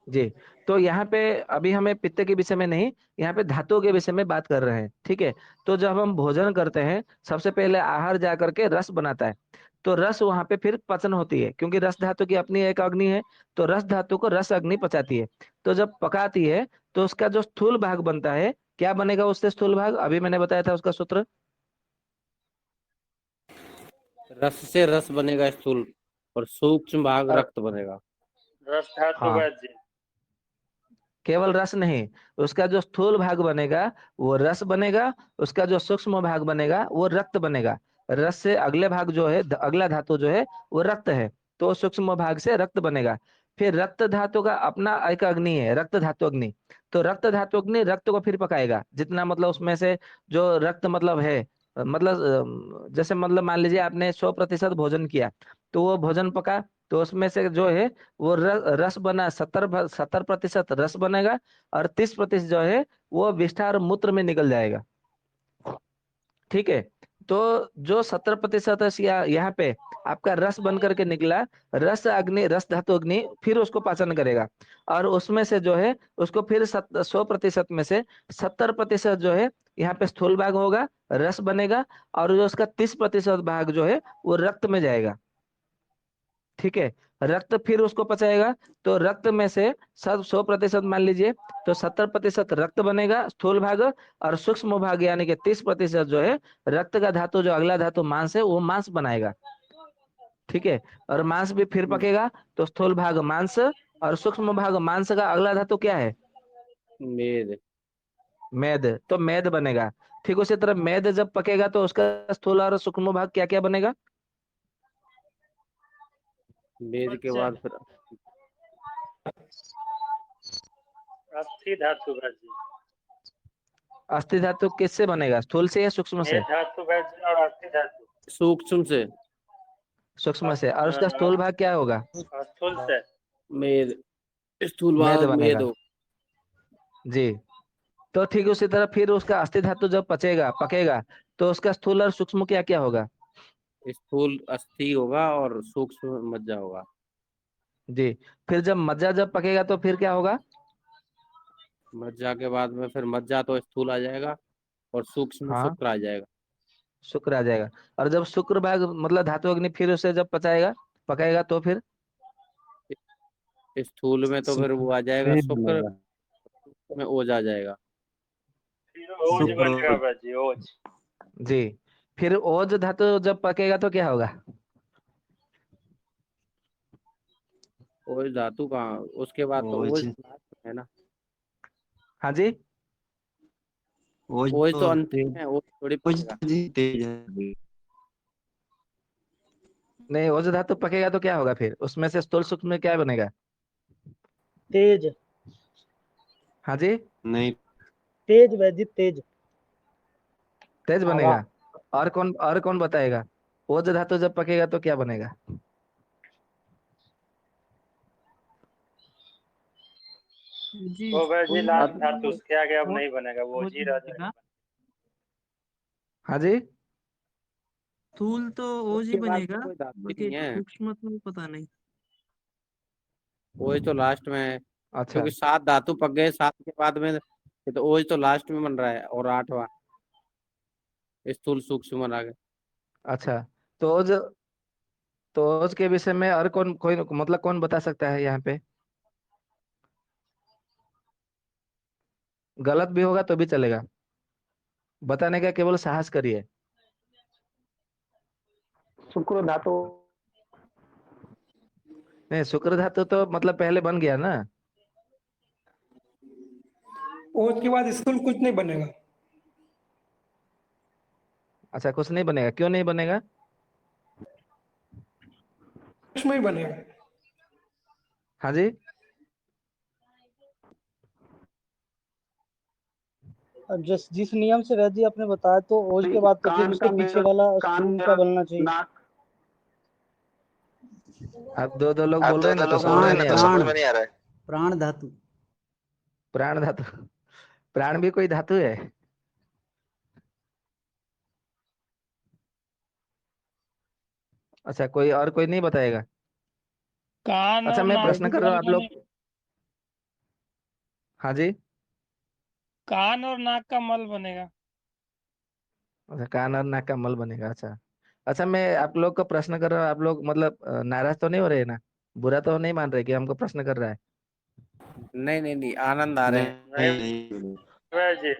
जी। तो यहाँ पे अभी हमें पित्त के विषय में नहीं, यहाँ पे धातुओं के विषय में बात कर रहे हैं। ठीक है। तो जब हम भोजन करते हैं सबसे पहले आहार जा करके रस बनाता है। तो रस वहां पे फिर पचन होती है, क्योंकि रस धातु की अपनी एक अग्नि है। तो रस धातु को रस अग्नि पचाती है। तो जब पकाती है तो उसका जो स्थूल भाग बनता है, क्या बनेगा उससे स्थूल भाग? अभी मैंने बताया था उसका सूत्र। रस से रस बनेगा स्थूल, और सूक्ष्म भाग और रक्त बनेगा। रस धातु हाँ, वैद्य। केवल रस नहीं, उसका जो स्थूल भाग बनेगा वो रस बनेगा, उसका जो सूक्ष्म भाग बनेगा वो रक्त बनेगा। रस से अगले भाग जो है, अगला धातु जो है वो रक्त है, तो सूक्ष्म भाग से रक्त बनेगा। फिर रक्त धातु का अपना एक अग्नि है, रक्त धातु अग्नि। तो रक्त धातु अग्नि रक्त को फिर पकाएगा, जितना मतलब उसमें से जो रक्त मतलब है, मतलब जैसे मतलब मान लीजिए आपने 100% भोजन किया, तो वो भोजन पका, तो उसमें से जो है वो रस बना, 70% रस बनेगा, और 30% जो है वो विष्ठा और मूत्र में निकल जाएगा। ठीक है। तो जो 70% यहाँ पे आपका रस बन करके निकला, रस अग्नि, रस धातु अग्नि फिर उसको पाचन करेगा, और उसमें से जो है उसको फिर 100% में से 70% जो है यहाँ पे स्थूल भाग होगा, रस बनेगा, और जो उसका 30% भाग जो है वो रक्त में जाएगा। ठीक है। रक्त फिर उसको पचाएगा, तो रक्त में से सब 100% मान लीजिए, तो 70% रक्त बनेगा स्थूल भाग, और सूक्ष्म भाग यानी कि 30% जो है रक्त का धातु, जो अगला धातु मांस है, वो मांस बनाएगा। ठीक है। और मांस भी फिर पकेगा, तो स्थूल भाग मांस और सूक्ष्म भाग मांस का अगला धातु क्या है? मेद। मेद, तो मेद बनेगा। ठीक उसी तरह मेद जब पकेगा तो उसका स्थूल और सूक्ष्म भाग क्या क्या बनेगा? मेद के बाद फिर अस्थि धातु भाजी, अस्थि धातु किससे बनेगा, स्थूल से या सूक्ष्म से? मेद धातु भाजी और अस्थि धातु सूक्ष्म से। सूक्ष्म से। और उसका स्थूल भाग क्या होगा? स्थूल से। मेद, स्थूल मेद भाग मेद बनेगा। हो। जी। तो ठीक उसी तरह फिर उसका अस्थि धातु जब पकेगा, तो उसका स्थूल और सूक्ष्म क्या क्या होगा? स्थूल अस्थि होगा और सूक्ष्म मज्जा होगा। जी। फिर जब मज्जा जब पकेगा तो फिर क्या होगा? मज्जा के बाद में फिर मज्जा तो स्थूल आ जाएगा और सूक्ष्म हाँ, शुक्र आ जाएगा। शुक्र आ जाएगा। और जब शुक्र भाग मतलब धातु अग्नि फिर उसे जब पकाएगा तो फिर स्थूल में तो फिर वो आ जाएगा मेद शुक्र, बनेगा। में ओज आ जाएगा। फिर ओज बनेगा भाजी, ओज। जी। फिर ओज धातु जब पकेगा तो क्या होगा? ओज धातु कहाँ, उसके बाद तो ओज ओज लास्ट में है ना। हाँ जी। ओज ओज तो तो अंतिम तेज, है, ओज थोड़ी ओज पड़ेगा। तो जी तेज है। नहीं, ओज धातु पकेगा तो क्या होगा फिर, उसमें से स्थूल सूक्ष्म में क्या बनेगा? तेज। हाँ जी। नहीं, तेज वैदिक तेज। तेज हवा। बनेगा। और कौन बताएगा? ओज धातु जब पकेगा तो क्या बनेगा? जी वो भाजी स्थूल लास्ट में धातु, उसके आगे अब ओज नहीं बनेगा, वो ओज जी रह बनेगा। जाएगा। हाँ जी। स्थूल तो ओज ही उसके बाद तो बनेगा, कोई धातु ही बाकी नहीं है। सूक्ष्म तो पता नहीं। ओज तो लास्ट में है, अच्छा। क्योंकि 7 धातु पक गए, 7 के बाद में ये तो ओज तो लास्ट में बन रहा है, और 8वां स्थूल सूक्ष्म बना गया। अच्छा। तो ओज के विषय में और कौन कोई मतलब कौन बता सकता है यहाँ पे? गलत भी होगा तो भी चलेगा, बताने का केवल साहस करिए। शुक्र धातु। नहीं, शुक्र धातु तो मतलब पहले बन गया ना। ओज के बाद स्थूल कुछ नहीं बनेगा। अच्छा, कुछ नहीं बनेगा, क्यों नहीं बनेगा? सूक्ष्म ही बनेगा। हाँ जी। अब जिस नियम से वैद्य आपने बताया, तो ओज के बाद तो फिर कान उसके का पीछे मेरा, वाला कान स्थूल का मेरा, बनना चाहिए। नाक। आप दो दो लोग आप बोल रहे दो हैं दो ना, तो लोग समझ बोल रहे में हैं ना, नहीं आ तो रहा है। समझ में नहीं आ रहा है। प्राण धातु। प्राण धातु? प्राण भी कोई धातु है? अच्छा, कोई नहीं बताएगा? कान अच्छा, और मैं नाक प्रश्न का कर रहा मल हूँ, आप लोग। बनेगा। हाँ जी। कान और नाक का मल बनेगा। अच्छा, कान और नाक का मल बनेगा। अच्छा। अच्छा, मैं आप लोग को प्रश्न कर रहा हूँ, आप लोग मतलब नाराज तो नहीं हो रहे ना? बुरा तो नहीं मान रहे कि हमको प्रश्न कर रहा है? नहीं नहीं नहीं, आनंद आ रहे हैं। नहीं नहीं। भाजी।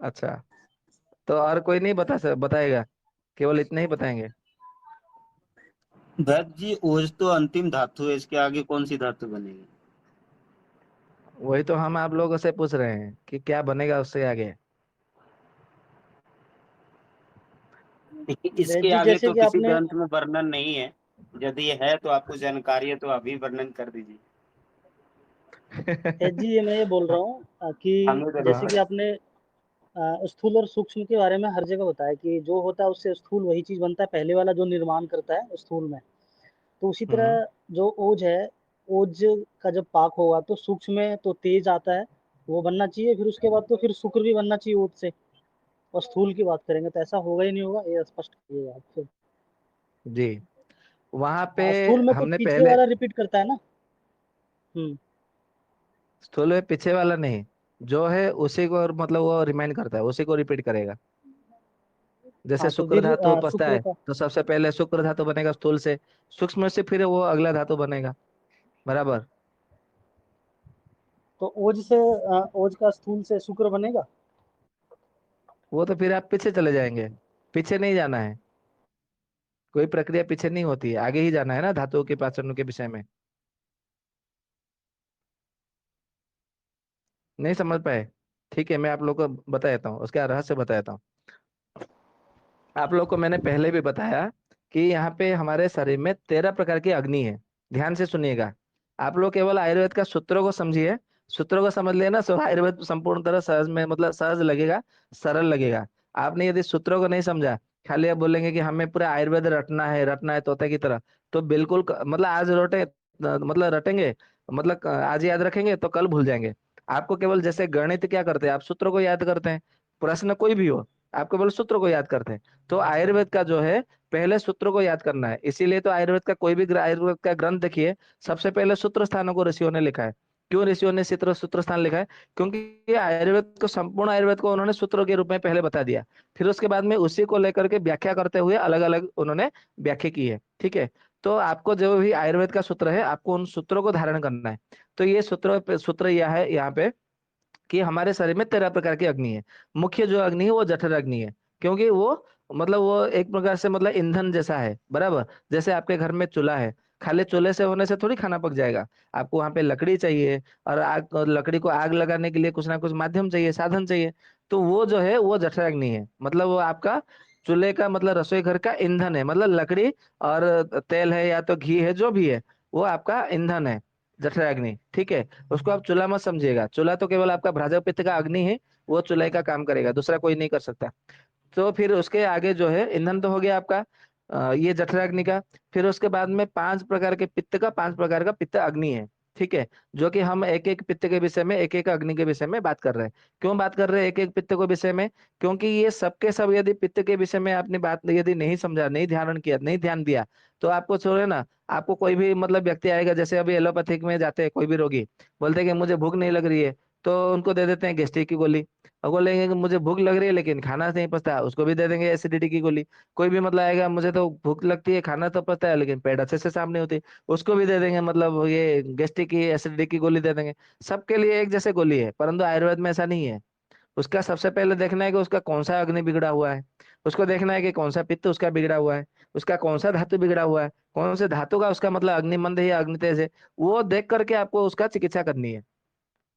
अच्छा। तो और कोई नहीं बताएगा, केवल इतने ही बताएंगे? भरत जी, ओज तो अंतिम धातु है, इसके आगे कौन सी धातु बनेगी? वही तो हम आप लोगों से पूछ रहे हैं कि क्या बनेगा उससे आगे। इसके जी आगे जैसे तो कि किसी आपने ग्रंथ में वर्णन नहीं है। यदि है तो आपको जानकारी है तो अभी वर्णन कर दीजिए। जी ये मैं ये बोल रहा हूँ कि हमें तो नहीं जैसे कि पता। आपने स्थूल और सूक्ष्म के बारे में हर जगह बताया कि जो होता है उससे स्थूल वही चीज बनता है, पहले वाला जो निर्माण करता है स्थूल में। तो उसी हम्म। तरह जो ओज है, ओज का जब पाक होगा तो सूक्ष्म में तो तेज आता है, वो बनना चाहिए। फिर उसके बाद तो फिर शुक्र भी बनना चाहिए ओज से। और स्थूल की बात करेंगे तो ऐसा होगा ही नहीं होगा, ये स्पष्ट करिएगा आप फिर। जी, वहां पे स्थूल में तो हमने पीछे पहले वाला रिपीट करता है ना। हम्म। स्थूल में पीछे वाला नहीं, जो है उसी को मतलब वो रिमाइंड करता है, उसी को रिपीट करेगा। जैसे हाँ तो शुक्र धातु पचता शुक्र है का। तो सबसे पहले शुक्र धातु बनेगा स्थूल से, सूक्ष्म से फिर वो अगला धातु बनेगा। बराबर। तो ओज से ओज का स्थूल से शुक्र बनेगा। वो तो फिर आप पीछे चले जाएंगे, पीछे नहीं जाना है, कोई प्रक्रिया पीछे नहीं होती है, आगे ही जाना है ना धातुओं के पाचन के विषय में। नहीं समझ पाए? ठीक है, मैं आप लोग को बता देता हूँ, उसका रहस्य बता देता हूँ। आप लोग को मैंने पहले भी बताया कि यहाँ पे हमारे शरीर में 13 प्रकार की अग्नि है। ध्यान से सुनिएगा। आप लोग केवल आयुर्वेद का सूत्रों को समझिए, सूत्रों को समझ लेना, सो आयुर्वेद संपूर्ण तरह सहज में मतलब सहज लगेगा, सरल लगेगा। आपने यदि सूत्रों को नहीं समझा, खाली आप बोलेंगे कि हमें पूरा आयुर्वेद रटना है तोते की तरह, तो बिल्कुल मतलब आज रोटे मतलब रटेंगे, मतलब आज याद रखेंगे तो कल भूल जाएंगे। आपको केवल जैसे गणित क्या करते हैं, आप सूत्रों को याद करते हैं, प्रश्न कोई भी हो आप केवल सूत्रों को याद करते हैं। तो आयुर्वेद का जो है पहले सूत्रों को याद करना है, इसीलिए तो आयुर्वेद का कोई भी आयुर्वेद का ग्रंथ देखिए, सबसे पहले सूत्र स्थानों को ऋषियों ने लिखा है। क्यों ऋषियों ने सूत्र सूत्र स्थान लिखा है? क्योंकि ये आयुर्वेद को, संपूर्ण आयुर्वेद को उन्होंने सूत्रों के रूप में पहले बता दिया, फिर उसके बाद में उसी को लेकर के व्याख्या करते हुए अलग अलग उन्होंने व्याख्या की है। ठीक है, तो आपको जो भी आयुर्वेद का सूत्र है, आपको उन सूत्रों को धारण करना है। तो ये सूत्र यह है यहाँ पे कि हमारे शरीर में 13 प्रकार की अग्नि है। मुख्य जो अग्नि है वो जठर अग्नि है, क्योंकि वो मतलब वो एक प्रकार से मतलब ईंधन जैसा है। बराबर। जैसे आपके घर में चूल्हा है, खाली चूल्हे से होने से थोड़ी खाना पक जाएगा, आपको वहां पे लकड़ी चाहिए, और आग, और लकड़ी को आग लगाने के लिए कुछ ना कुछ माध्यम चाहिए, साधन चाहिए। तो वो जो है वो जठर अग्नि है, मतलब वो आपका चूल्हे का मतलब रसोई घर का ईंधन है, मतलब लकड़ी और तेल है या तो घी है, जो भी है वो आपका ईंधन है, जठर अग्नि। ठीक है, उसको आप चूल्हा मत समझिएगा, चूल्हा तो केवल आपका भ्राजक पित्त का अग्नि है, वो चूल्हे का काम करेगा, दूसरा कोई नहीं कर सकता। तो फिर उसके आगे जो है ईंधन तो हो गया आपका ये जठर अग्नि का। फिर उसके बाद में 5 प्रकार के पित्त का, 5 प्रकार का पित्त अग्नि है। ठीक है, जो कि हम एक एक पित्त के विषय में, एक एक अग्नि के विषय में बात कर रहे हैं। क्यों बात कर रहे हैं एक एक पित्त के विषय में? क्योंकि ये सबके सब यदि पित्त के विषय में आपने बात यदि नहीं समझा, नहीं ध्यान किया, नहीं ध्यान दिया, तो आपको छोड़े ना, आपको कोई भी मतलब व्यक्ति आएगा, जैसे अभी एलोपैथिक में जाते हैं कोई भी रोगी, बोलते हैं कि मुझे भूख नहीं लग रही है, तो उनको दे देते हैं गैस्ट्रिक की गोली। और बोलेंगे कि मुझे भूख लग रही है लेकिन खाना नहीं पचता, उसको भी दे देंगे एसिडिटी की गोली। कोई भी मतलब आएगा, मुझे तो भूख लगती है, खाना तो पचता है लेकिन पेट अच्छे से साफ नहीं होती, उसको भी दे देंगे मतलब ये गैस्ट्रिक की एसिडिटी की गोली दे देंगे। सबके लिए एक जैसे गोली है, परंतु आयुर्वेद में ऐसा नहीं है। उसका सबसे पहले देखना है कि उसका कौन सा अग्नि बिगड़ा हुआ है, उसको देखना है कि कौन सा पित्त उसका बिगड़ा हुआ है, उसका कौन सा धातु बिगड़ा हुआ है, कौन से धातु का उसका मतलब अग्नि मंद है या अग्नि तेज है, वो देख करके आपको उसका चिकित्सा करनी है।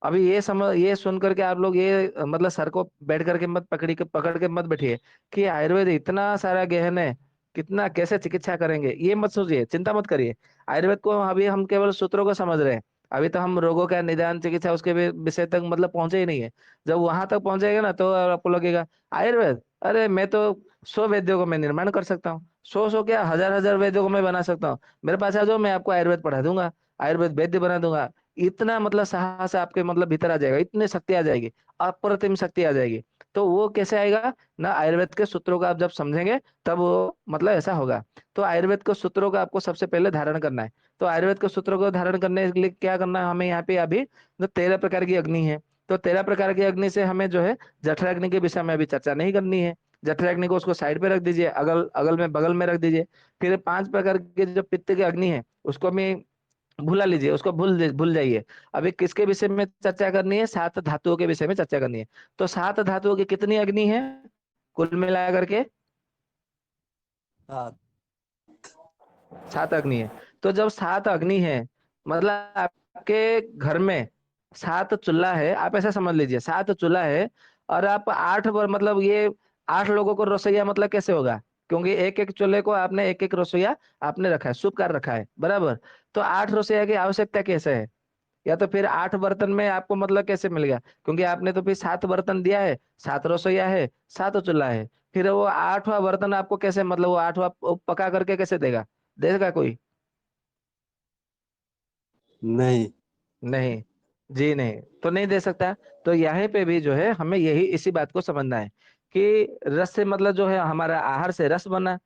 अभी ये समझ, ये सुन करके आप लोग ये मतलब सर को बैठ करके मत पकड़ के मत बैठिए कि आयुर्वेद इतना सारा गहन है, कितना कैसे चिकित्सा करेंगे, ये मत सोचिए, चिंता मत करिए। आयुर्वेद को अभी हम केवल सूत्रों को समझ रहे हैं, अभी तो हम रोगों का निदान चिकित्सा उसके विषय तक मतलब पहुंचे ही नहीं है। जब वहां तक पहुंचेगा ना तो आपको लगेगा आयुर्वेद, अरे मैं तो 100 वेद्यों को मैं निर्माण कर सकता हूँ, 100 क्या हजार हजार वेद्यों को मैं बना सकता हूँ, मेरे पास आ जाओ, मैं आपको आयुर्वेद पढ़ा दूंगा, आयुर्वेद वैद्य बना दूंगा। इतना मतलब साहस आपके मतलब भीतर आ जाएगा, इतनी शक्ति आ जाएगी, अप्रतिम शक्ति आ जाएगी। तो वो कैसे आएगा ना, आयुर्वेद के सूत्रों का आप जब समझेंगे तब वो मतलब ऐसा होगा। तो आयुर्वेद के सूत्रों का आपको सबसे पहले धारण करना है। तो आयुर्वेद के सूत्रों को धारण करने के लिए क्या करना है हमें यहाँ पे अभी, जो 13 प्रकार की अग्नि है, तो 13 प्रकार की अग्नि से हमें जो है जठर अग्नि के विषय में अभी चर्चा नहीं करनी है। जठर अग्नि को उसको साइड पे रख दीजिए, अगल अगल में बगल में रख दीजिए। फिर 5 प्रकार के जो पित्त की अग्नि है उसको भी भुला लीजिए, उसको भूल जाइए। अभी किसके विषय में चर्चा करनी है? 7 धातुओं के विषय में चर्चा करनी है। तो 7 धातुओं की कितनी अग्नि है कुल मिला करके? हाँ। 7 अग्नि है। तो जब 7 अग्नि है, मतलब आपके घर में 7 चूल्हा है, आप ऐसा समझ लीजिए 7 चूल्हा है, और आप 8 बार मतलब ये 8 लोगों को रसोईया मतलब कैसे होगा, क्योंकि एक एक चूल्हे को आपने एक एक रसोईया आपने रखा है, शुभ कर रखा है, बराबर। तो 8 रसोईया की आवश्यकता कैसे है, या तो फिर 8 बर्तन में आपको मतलब कैसे मिल गया, क्योंकि आपने तो फिर 7 बर्तन दिया है, 7 रसोईया है, 7 चूल्हा है, फिर वो 8वां बर्तन आपको कैसे मतलब वो 8वां पका करके कैसे देगा, देगा कोई? नहीं। नहीं, जी नहीं, तो नहीं दे सकता। तो यहाँ पे भी जो है हमें यही इसी बात को समझना है कि रस से मतलब जो है हमारा आहार से रस बना,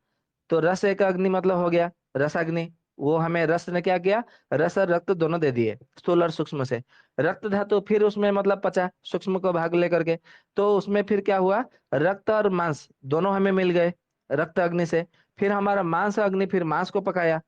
तो रस एक अग्नि मतलब हो गया, रस अग्नि। वो हमें रस ने क्या किया, रस और रक्त दोनों दे दिए, स्थूल और सूक्ष्म से। रक्त धातु फिर उसमें मतलब पचा सूक्ष्म को भाग लेकर के, तो उसमें फिर क्या हुआ, रक्त और मांस दोनों हमें मिल गए रक्त अग्नि से। फिर हमारा मांस अग्नि फिर मांस को पकाया,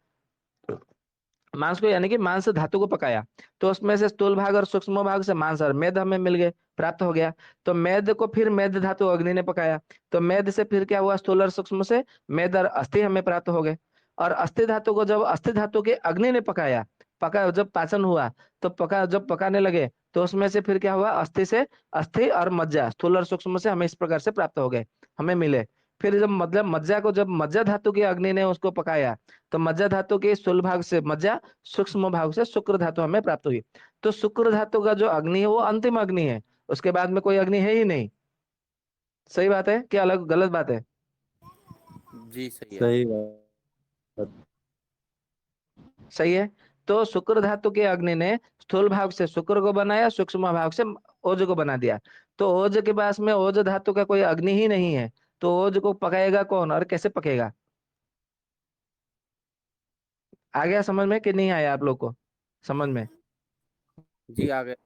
मांस को यानी कि मांस धातु को पकाया, तो उसमें से स्थूल भाग और सूक्ष्म भाग से मांस और मेद हमें मिल गए, प्राप्त हो गया। तो मेद को फिर मेद धातु अग्नि ने पकाया, तो मेद से फिर क्या हुआ, स्थूल और सूक्ष्म से मेद और अस्थि हमें प्राप्त हो गए। और अस्थि धातु को जब अस्थि धातु के अग्नि ने पकाया, पका जब पाचन हुआ, तो पका जब पकाने लगे, तो उसमें से फिर क्या हुआ, अस्थि से अस्थि और मज्जा स्थूल और सूक्ष्म से हमें इस प्रकार से प्राप्त हो गए, हमें मिले। फिर जब मतलब मज्जा को जब मज्जा धातु की अग्नि ने उसको पकाया, तो मज्जा धातु के स्थूल भाग से मज्जा, सूक्ष्म भाग से शुक्र धातु हमें प्राप्त हुई। तो शुक्र धातु का जो अग्नि है वो अंतिम अग्नि है, उसके बाद में कोई अग्नि है ही नहीं। सही बात है क्या अलग गलत बात है? जी सही है। सही बात। सही है। तो शुक्र धातु के अग्नि ने स्थूल भाग से शुक्र को बनाया, सूक्ष्म भाग से ओज को बना दिया। तो ओज के पास में ओज धातु का कोई अग्नि ही नहीं है, तो ओज को पकाएगा कौन और कैसे पकेगा? आ गया समझ में कि नहीं आया आप लोग को समझ में? जी आ गए।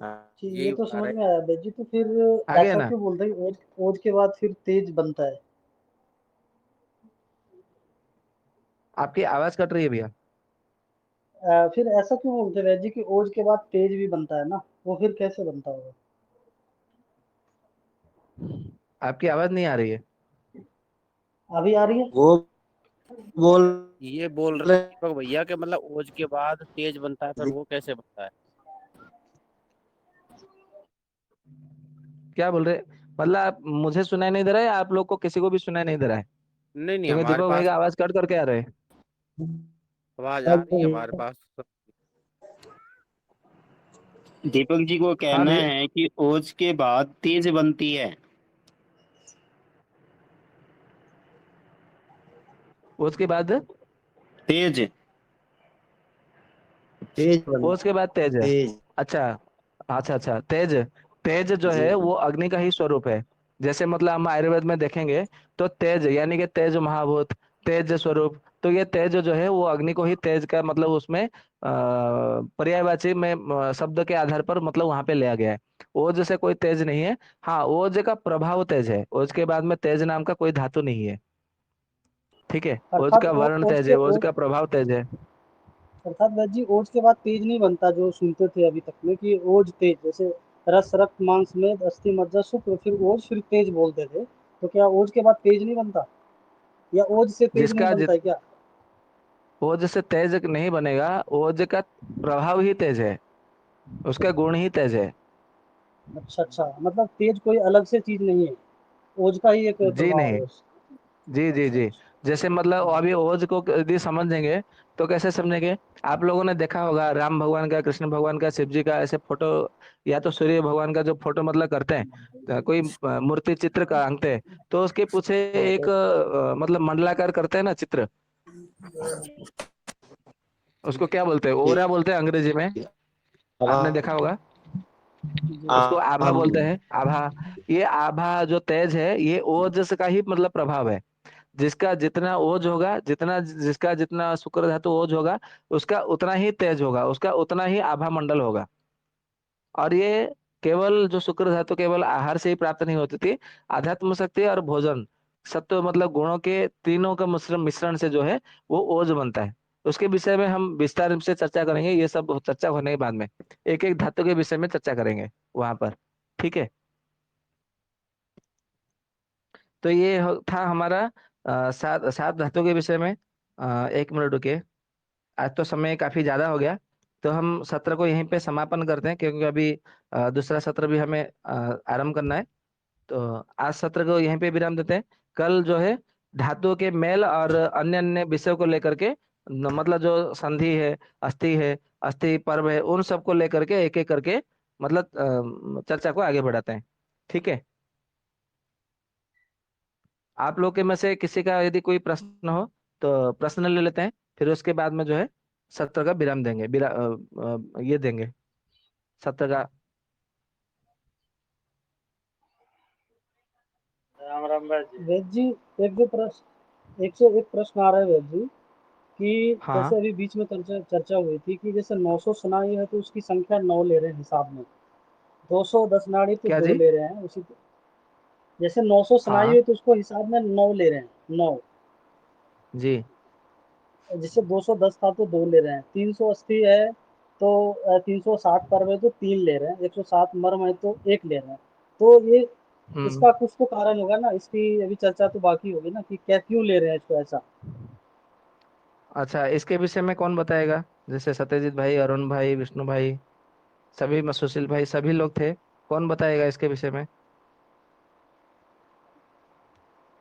हाँ। जी, ये यही तो बता समझ रहे। में आया बेद जी। तो फिर आ गया ऐसा ना? क्यों बोलते हैं कि ओज ओज के बाद फिर तेज बनता है? आपकी आवाज कट रही है भैया। फिर ऐसा क्यों बोलते हैं वैद जी कि ओज के बाद तेज भी बनता है ना? वो फिर कैसे बनता होगा? आपकी आवाज नहीं आ रही है। अभी आ रही है? वो बोल ये बोल रहे रहे दीपक भैया कि मतलब ओज के बाद तेज बनता है, फिर वो कैसे बनता है? क्या बोल रहे? मतलब मुझे सुनाई नहीं दे रहा है, आप लोग को किसी को भी सुनाई नहीं दे रहा है? नहीं नहीं, क्योंकि हमारे दीपक भाई पास का आवाज कट करके आ रहे हैं। आवाज आ रही है हमारे पास। दीपक जी को हाँ कहना भी, है कि ओज के बाद तेज बनती है। उसके बाद तेज। तेज बन उसके बाद तेज है। तेज। अच्छा, अच्छा अच्छा, तेज। तेज जो जी। है वो अग्नि का ही स्वरूप है। जैसे मतलब हम आयुर्वेद में देखेंगे, तो तेज यानी कि तेज महाभूत, तेज स्वरूप। तो ये तेज जो है वो अग्नि को ही तेज का मतलब उसमें पर्यायवाची में शब्द के आधार पर मतलब वहां पे लिया गया है। ओज से कोई तेज नहीं है। हाँ, ओज का प्रभाव तेज है, ओज के बाद में तेज नाम का कोई धातु नहीं है। ठीक है, ओज अर्थात का वर्ण ओज तेज के है, ओज ओज का प्रभाव तेज है। अर्थात वैद जी ओज के बाद तेज नहीं बनता, जो सुनते थे अभी तक में कि ओज तेज, जैसे रस रक्त मांस मेद अस्थि मज्जा शुक्र फिर ओज फिर तेज बोलते थे। तो क्या ओज के बाद तेज नहीं बनता, या ओज से तेज नहीं जिसका बनता है क्या? ओज से तेज नहीं बनेगा, ओज का प्रभाव ही तेज है, उसका गुण ही तेज है। अच्छा अच्छा, मतलब तेज कोई अलग से चीज नहीं है, ओज का ही एक जी प्रभाव नहीं, है उस। जी जी अच्छा जी। अच्छा। जैसे मतलब अभी ओज को यदि समझेंगे, तो कैसे समझेंगे? आप लोगों ने देखा होगा राम भगवान का, कृष्ण भगवान का, शिव जी का ऐसे फोटो, या तो सूर्य भगवान का जो फोटो मतलब करते हैं, कोई मूर्ति चित्र का अंकते हैं, तो उसके पीछे एक मतलब मंडलाकार करते हैं ना चित्र, उसको क्या बोलते हैं, ओरा बोलते हैं अंग्रेजी में, आपने देखा होगा। उसको आभा बोलते हैं, आभा। ये आभा जो तेज है, ये ओज का ही मतलब प्रभाव है। जिसका जितना ओज होगा, जितना जिसका जितना शुक्र धातु ओज होगा, उसका उतना ही तेज होगा, उसका उतना ही आभा मंडल होगा। और ये केवल जो शुक्र धातु केवल आहार से ही प्राप्त नहीं होती थी, आध्यात्म शक्ति और भोजन, सत्व मतलब गुणों के तीनों का मिश्रण मिश्रण से जो है वो ओज बनता है। उसके विषय में हम विस्तार से चर्चा करेंगे, ये सब चर्चा होने के बाद में एक एक धातु के विषय में चर्चा करेंगे वहां पर। ठीक है, तो ये था हमारा सात सात धातु के विषय में। 1 मिनट रुकिए, आज तो समय काफी ज्यादा हो गया, तो हम सत्र को यहीं पे समापन करते हैं, क्योंकि अभी दूसरा सत्र भी हमें आरंभ करना है। तो आज सत्र को यहीं पे विराम देते हैं। कल जो है धातुओं के मेल और अन्य अन्य विषयों को लेकर के, मतलब जो संधि है, अस्थि है, अस्थि पर्व है, उन सब को लेकर के एक एक करके मतलब चर्चा को आगे बढ़ाते हैं। ठीक है। आप लोग के में से किसी का यदि कोई प्रश्न हो तो प्रश्न ले लेते हैं, फिर उसके बाद में जो है सत्र का विराम देंगे, ये देंगे सत्र का। राम राम भाई। वेद जी, एक जो प्रश्न 101 प्रश्न आ रहा है वेद जी, कि हाँ। जैसे अभी बीच में चर्चा चर्चा हुई थी कि जैसे 900 सुनाई है तो उसकी संख्या 9 ले रहे हैं हिसाब में, 210 नाड़ी तो क्या 2 जी? ले रहे हैं उसी। जैसे 900 सुनाई हाँ है तो उसको हिसाब में 9 ले रहे हैं, 9। जी। जैसे 210 था तो 2 ले रहे हैं, 380 है तो 360 पर्व है तो 3 ले रहे हैं, 107 मर्म है तो 1 ले रहे हैं। तो ये हम्म। इसका कुछ तो कारण होगा ना, इसकी अभी चर्चा तो बाकी होगी ना कि क्या क्यों ले रहे हैं इसको ऐसा। अच्छा, इसके विषय में कौन बताएगा? जैसे सत्यजीत भाई, अरुण भाई, विष्णु भाई, सभी सुशील भाई, सभी लोग थे। कौन बताएगा इसके विषय में?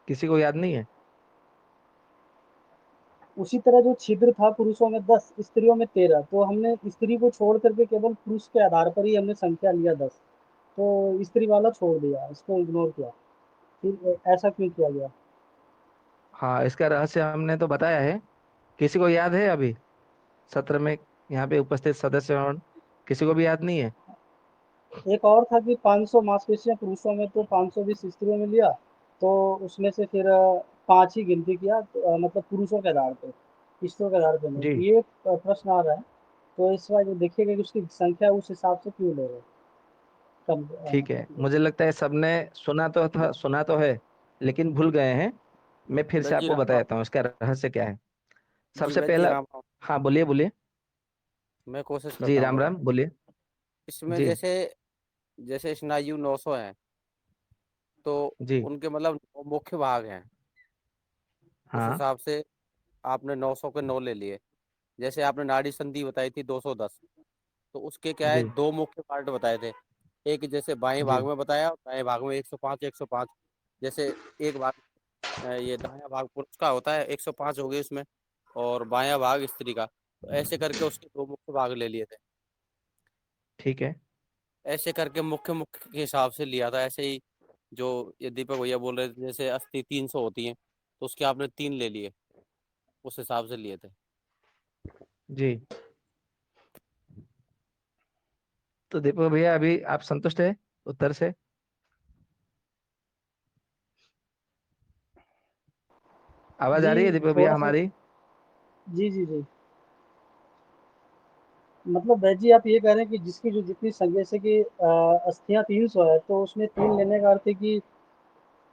किसी को याद नहीं है? उसी तरह जो छिद्र था पुरुषों में 10, स्त्रियों में 13, तो हमने स्त्री को छोड़ करके केवल पुरुष के आधार पर ही हमने संख्या लिया 10, तो स्त्री वाला छोड़ दिया, इसको इग्नोर किया। फिर ऐसा क्यों किया गया? हाँ, इसका रहस्य हमने तो बताया है। किसी को याद है अभी सत्र में यहाँ पे उपस्थित सदस्य? किसी को भी याद नहीं है? एक और था कि 500 मांसपेशियां पुरुषों में तो 520 स्त्रियों में लिया, तो उसमें से फिर 5 ही गिनती किया, तो, मतलब पुरुषों के आधार पे, स्त्रियों के आधार पे नहीं। जी। तो ये प्रश्न आ रहा है, तो इस बार जो देखिएगा कि उसकी संख्या उस हिसाब से क्यों ले रहे हैं कम। ठीक है, मुझे लगता है सबने सुना तो था, सुना तो है, लेकिन भूल गए हैं। मैं फिर से वैद जी आपको राम बता राम। देता हूँ इसका रहस्य क्या है। जी सबसे वैद जी पहला। राम राम। हाँ, बोलिए बोलिए। मैं कोशिश जी करता हूँ राम राम, बताने की। बोलिए। इसमें जी। जैसे जैसे स्नायु 900 है, तो जी। उनके मतलब मुख्य भाग हैं। उस हाँ हिसाब से आपने 900 के 9 ले लिए। जैसे आपने नाड़ी संधि बताई थी 210, तो उसके क्या है, जी। दो मुख्य पार्ट बताए थे। एक जैसे बाएं भाग जी। में बताया, दाएं भाग में 105 105। जैसे एक भाग ये दायां भाग पुरुष का होता है, 105 हो गए उसमें, और बायां भाग स्त्री का। तो ऐसे करके उसके दो मुख्य भाग ले लिए थे। ठीक है। ऐसे करके मुख्य मुख्य के हिसाब से लिया था। ऐसे ही जो ये दीपक भैया बोल रहे थे, जैसे अस्थि 300 होती हैं, तो उसके आपने 3 ले लिए, उस हिसाब से लिए थे। जी। तो दीपक भैया, अभी आप संतुष्ट है उत्तर से? आवाज आ जी रही है दीपक भैया थोड़ा सा। हमारी? जी जी जी। मतलब वैद जी आप ये कह रहे हैं कि जिसकी जो जितनी संख्या, जैसे कि अस्थियां 300 है तो उसमें 3 लेने का अर्थ है कि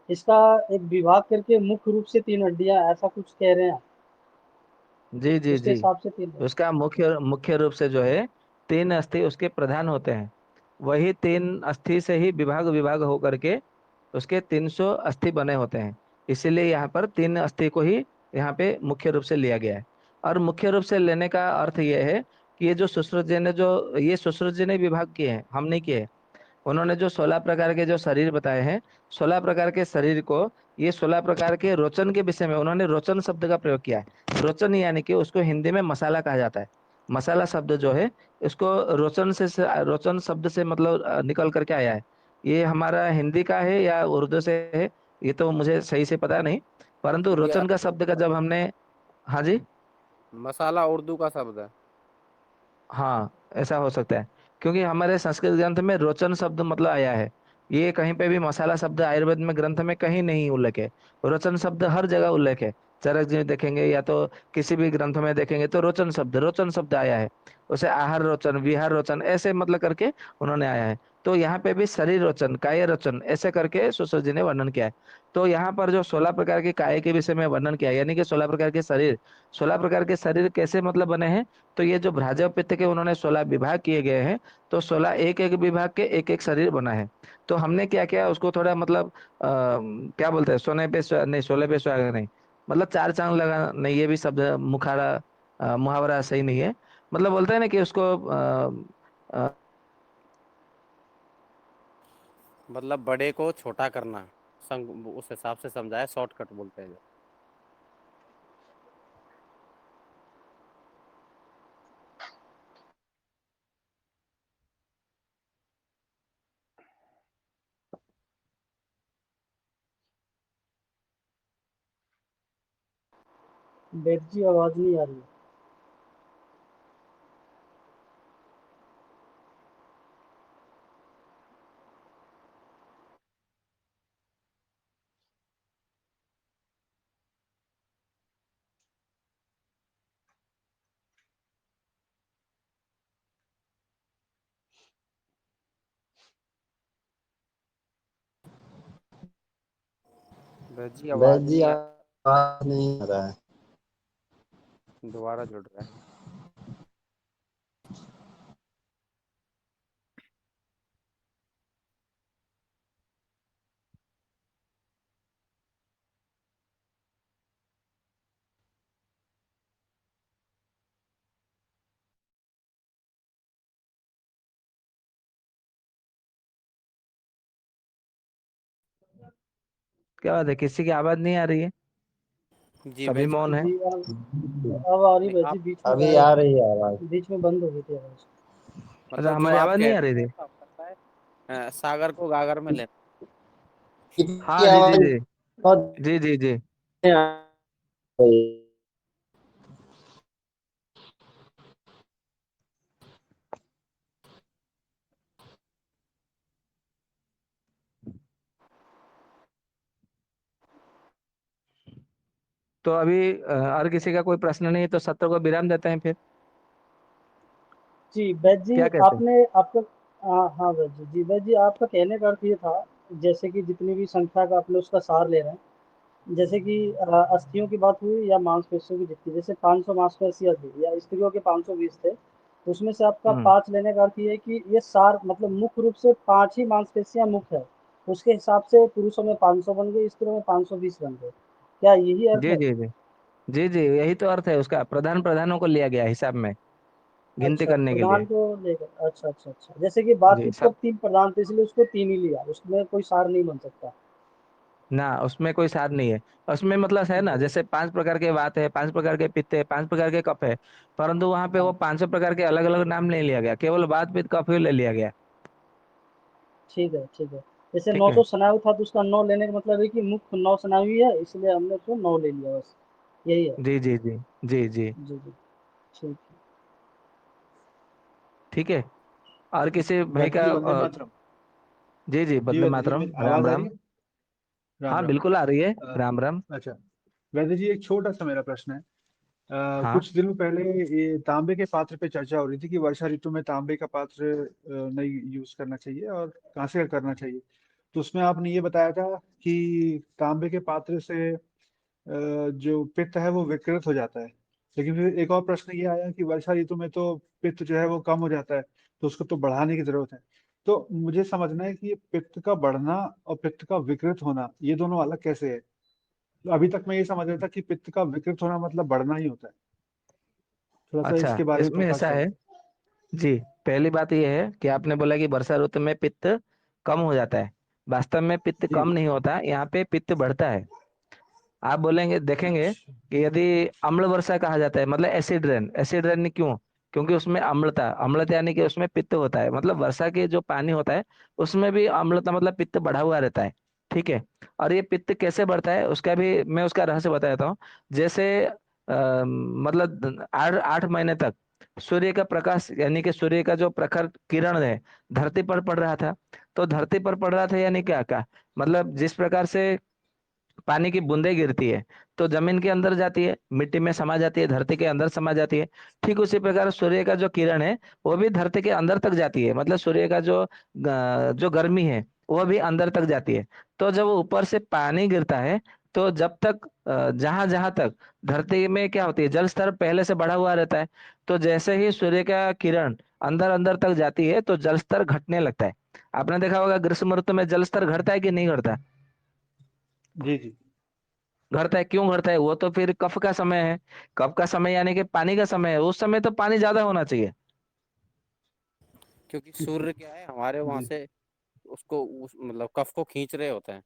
इसका एक विभाग करके मुख्य रूप से 3 हड्डियां, ऐसा कुछ कह रहे हैं? जी जी उसके जी। हिसाब से 3 है। उसका मुख्य मुख्य रूप से जो है तीन अस्थि उसके प्रधान होते हैं। वही तीन अस्थि से ही विभाग विभाग हो करके उसके 300 अस्थि बने होते हैं। इसीलिए यहाँ पर तीन अस्थि को ही यहाँ पे मुख्य रूप से लिया गया है। और मुख्य रूप से लेने का अर्थ ये है कि ये जो सुश्रुत जी ने जो ये सुश्रुत जी ने विभाग किए हैं, हम नहीं किए हैं। उन्होंने जो 16 प्रकार के जो शरीर बताए हैं, 16 प्रकार के शरीर को, ये 16 प्रकार के रोचन के विषय में उन्होंने रोचन शब्द का प्रयोग किया है। रोचन यानी कि उसको हिंदी में मसाला कहा जाता है। मसाला शब्द जो है, इसको रोचन शब्द से मतलब निकल करके आया है। ये हमारा हिंदी का है या उर्दू से है, ये तो मुझे सही से पता नहीं। परंतु ये रोचन का शब्द का जब हमने। हाँ जी। मसाला उर्दू का शब्द है। हाँ, ऐसा हो सकता है, क्योंकि हमारे संस्कृत ग्रंथ में रोचन शब्द मतलब आया है। ये कहीं पे भी मसाला शब्द आयुर्वेद में ग्रंथ में कहीं नहीं उल्लेख है। रोचन शब्द हर जगह उल्लेख है। चरक जी में देखेंगे या तो किसी भी ग्रंथ में देखेंगे तो रोचन शब्द आया है। उसे आहार रोचन, विहार रोचन ऐसे मतलब करके उन्होंने आया है। तो यहाँ पे भी शरीर रोचन, काया रोचन ऐसे करके सुश्रुत जी ने वर्णन किया है। तो यहाँ पर जो 16 प्रकार के काय के विषय में वर्णन किया है, यानी कि 16 प्रकार के शरीर, 16 प्रकार के शरीर कैसे मतलब बने हैं? तो ये जो भ्राजव पित्त के उन्होंने 16 विभाग किए गए हैं, तो 16 एक एक विभाग के एक एक शरीर बना है। तो हमने क्या किया, उसको थोड़ा मतलब क्या बोलते हैं, सोने पे नहीं, सोले पे सुहागा नहीं, मतलब चार चांद लगा नहीं, ये भी शब्द मुखारा मुहावरा सही नहीं है। मतलब बोलते हैं ना कि उसको मतलब बड़े को छोटा करना, उस हिसाब से समझाया, शॉर्टकट बोलते हैं जो। बेट जी आवाज नहीं आ रही है। बस जी बैद आवाज जी नहीं आ, आवाज नहीं आ रहा है। दोबारा जुड़ रहा है। क्या बात है, किसी की आवाज नहीं आ रही है? जी सभी बैजी मौन है। जी अब आ रही नहीं बेट आप, जी, बीच में अभी गायब आ थी, रही है आवाज। बीच में बंद हो गई थी आवाज। अच्छा, मतलब जो हमारी आप आवाज कह नहीं आ रहे रही थे थी? तो पता है, सागर को गागर में लेना। की हाँ जी जी आवाज जी। बहुत जी जी जी। नहीं आ रही। तो अभी और किसी का कोई प्रश्न नहीं है तो सत्र को विराम देते हैं फिर। जी वैद्य जी क्या कहते हैं? आपने आपका हाँ हाँ वैद्य जी, जी वैद्य जी आपका कहने का अर्थ ये था, जैसे कि जितनी भी संख्या का आपने उसका सार ले रहे हैं, जैसे कि अस्थियों की बात हुई या मांसपेशियों की, जितनी जैसे 500 मांसपेशियां थी या स्त्रियों के 520 थे, तो उसमें से आपका हम्म। 5 लेने का अर्थ ये है कि ये सार मतलब मुख्य रूप से 5 ही मांसपेशियां मुख्य है, उसके हिसाब से पुरुषों में 500 बन गए, स्त्रियों में 520 बन गए, क्या यही अर्थ जी है? जी जी। जी जी, यही तो अर्थ है उसका, प्रधान प्रधानों को लिया गया हिसाब में गिनती अच्छा, करने के लिए। प्रधान को लेकर, अच्छा अच्छा अच्छा, जैसे कि जी बातचीत का सब। 3 प्रधान थे इसलिए उसको 3 ही लिया, उसमें कोई सार नहीं बन सकता। ना उसमें कोई सार नहीं है। उसमें मतलब है ना, जी जैसे 5 प्रकार के वात है, 5 प्रकार के पित्त है, 5 प्रकार के कफ है। परंतु वहां पे वो हाँ 500 प्रकार के अलग अलग नाम नहीं लिया गया, केवल वात पित्त कफ ही ले लिया गया। ठीक है ठीक है। जैसे ठीक 900 है। स्नायु था तो उसका 9 लेने का मतलब है कि मुख्य 9 स्नायु ही है, इसलिए हमने उसको 9 ले लिया बस, यही है। जी जी जी। जी जी। जी जी ठीक है। ठीक है। और किसी भाई वैद्य का जी वंदे मातरम। जी जी, जी बदले वैद्य जी, मातरम, मेरी राम आवाज आ रही राम। है? राम हाँ राम। बिल्कुल आ रही है, अ, राम राम। अच्छा, वैद्य जी एक छोटा सा मेरा प्रश्न है। हाँ। कुछ दिनों पहले ये तांबे के पात्र पे चर्चा हो रही थी कि वर्षा ऋतु में तांबे का पात्र नहीं यूज करना चाहिए और कांसे का करना चाहिए। तो उसमें आपने ये बताया था कि तांबे के पात्र से जो पित्त है वो विकृत हो जाता है। लेकिन फिर एक और प्रश्न ये आया कि वर्षा ऋतु में तो पित्त जो है वो कम हो जाता है, तो उसको तो बढ़ाने की जरूरत है। तो मुझे समझना है कि ये पित्त का बढ़ना और पित्त का विकृत होना ये दोनों अलग कैसे है। तो अभी तक मैं ये समझ रहा था कि पित्त का विकृत होना मतलब बढ़ना ही होता है। थोड़ा सा अच्छा, इसके बारे में इसमें प्रकाश ऐसा है। डालें। जी। पहली बात यह है कि आपने बोला कि वर्षा ऋतु में पित्त कम हो जाता है। वास्तव में पित्त जी कम नहीं होता, यहाँ पे पित्त बढ़ता है। आप बोलेंगे, देखेंगे अच्छा। कि यदि अम्ल वर्षा कहा जाता है, मतलब एसिड रेन। एसिड रेन क्यों? क्योंकि उसमें अम्लता, अम्लता यानी कि उसमें पित्त होता है, मतलब वर्षा के जो पानी होता है उसमें भी अम्लता मतलब पित्त बढ़ा हुआ रहता है। ठीक है। और ये पित्त कैसे बढ़ता है उसका भी मैं उसका रहस्य बता देता हूँ। जैसे मतलब 8 8 महीने तक सूर्य का प्रकाश यानी कि सूर्य का जो प्रखर किरण है धरती पर पड़ रहा था। तो धरती पर पड़ रहा था यानी क्या मतलब जिस प्रकार से पानी की बूंदें गिरती है तो जमीन के अंदर जाती है, मिट्टी में समा जाती है, धरती के अंदर समा जाती है। ठीक उसी प्रकार सूर्य का जो किरण है वो भी धरती के अंदर तक जाती है, मतलब सूर्य का जो गर्मी है वो भी अंदर तक जाती है। तो जब ऊपर से पानी गिरता है तो जब तक जहां जहां तक धरती में क्या होती है, जल स्तर पहले से बढ़ा हुआ रहता है। तो जैसे ही सूर्य का किरण अंदर अंदर तक जाती है तो जल स्तर घटने लगता है। आपने देखा होगा ग्रीष्म ऋतु में जल स्तर घटता है कि नहीं घटता? जी जी। घटता है, क्यों घटता है? वो तो फिर कफ का समय है। कफ का समय यानी कि पानी का समय है, उस समय तो पानी ज्यादा होना चाहिए। क्योंकि सूर्य क्या है हमारे वहां जी से उसको मतलब कफ को खींच रहे होते हैं।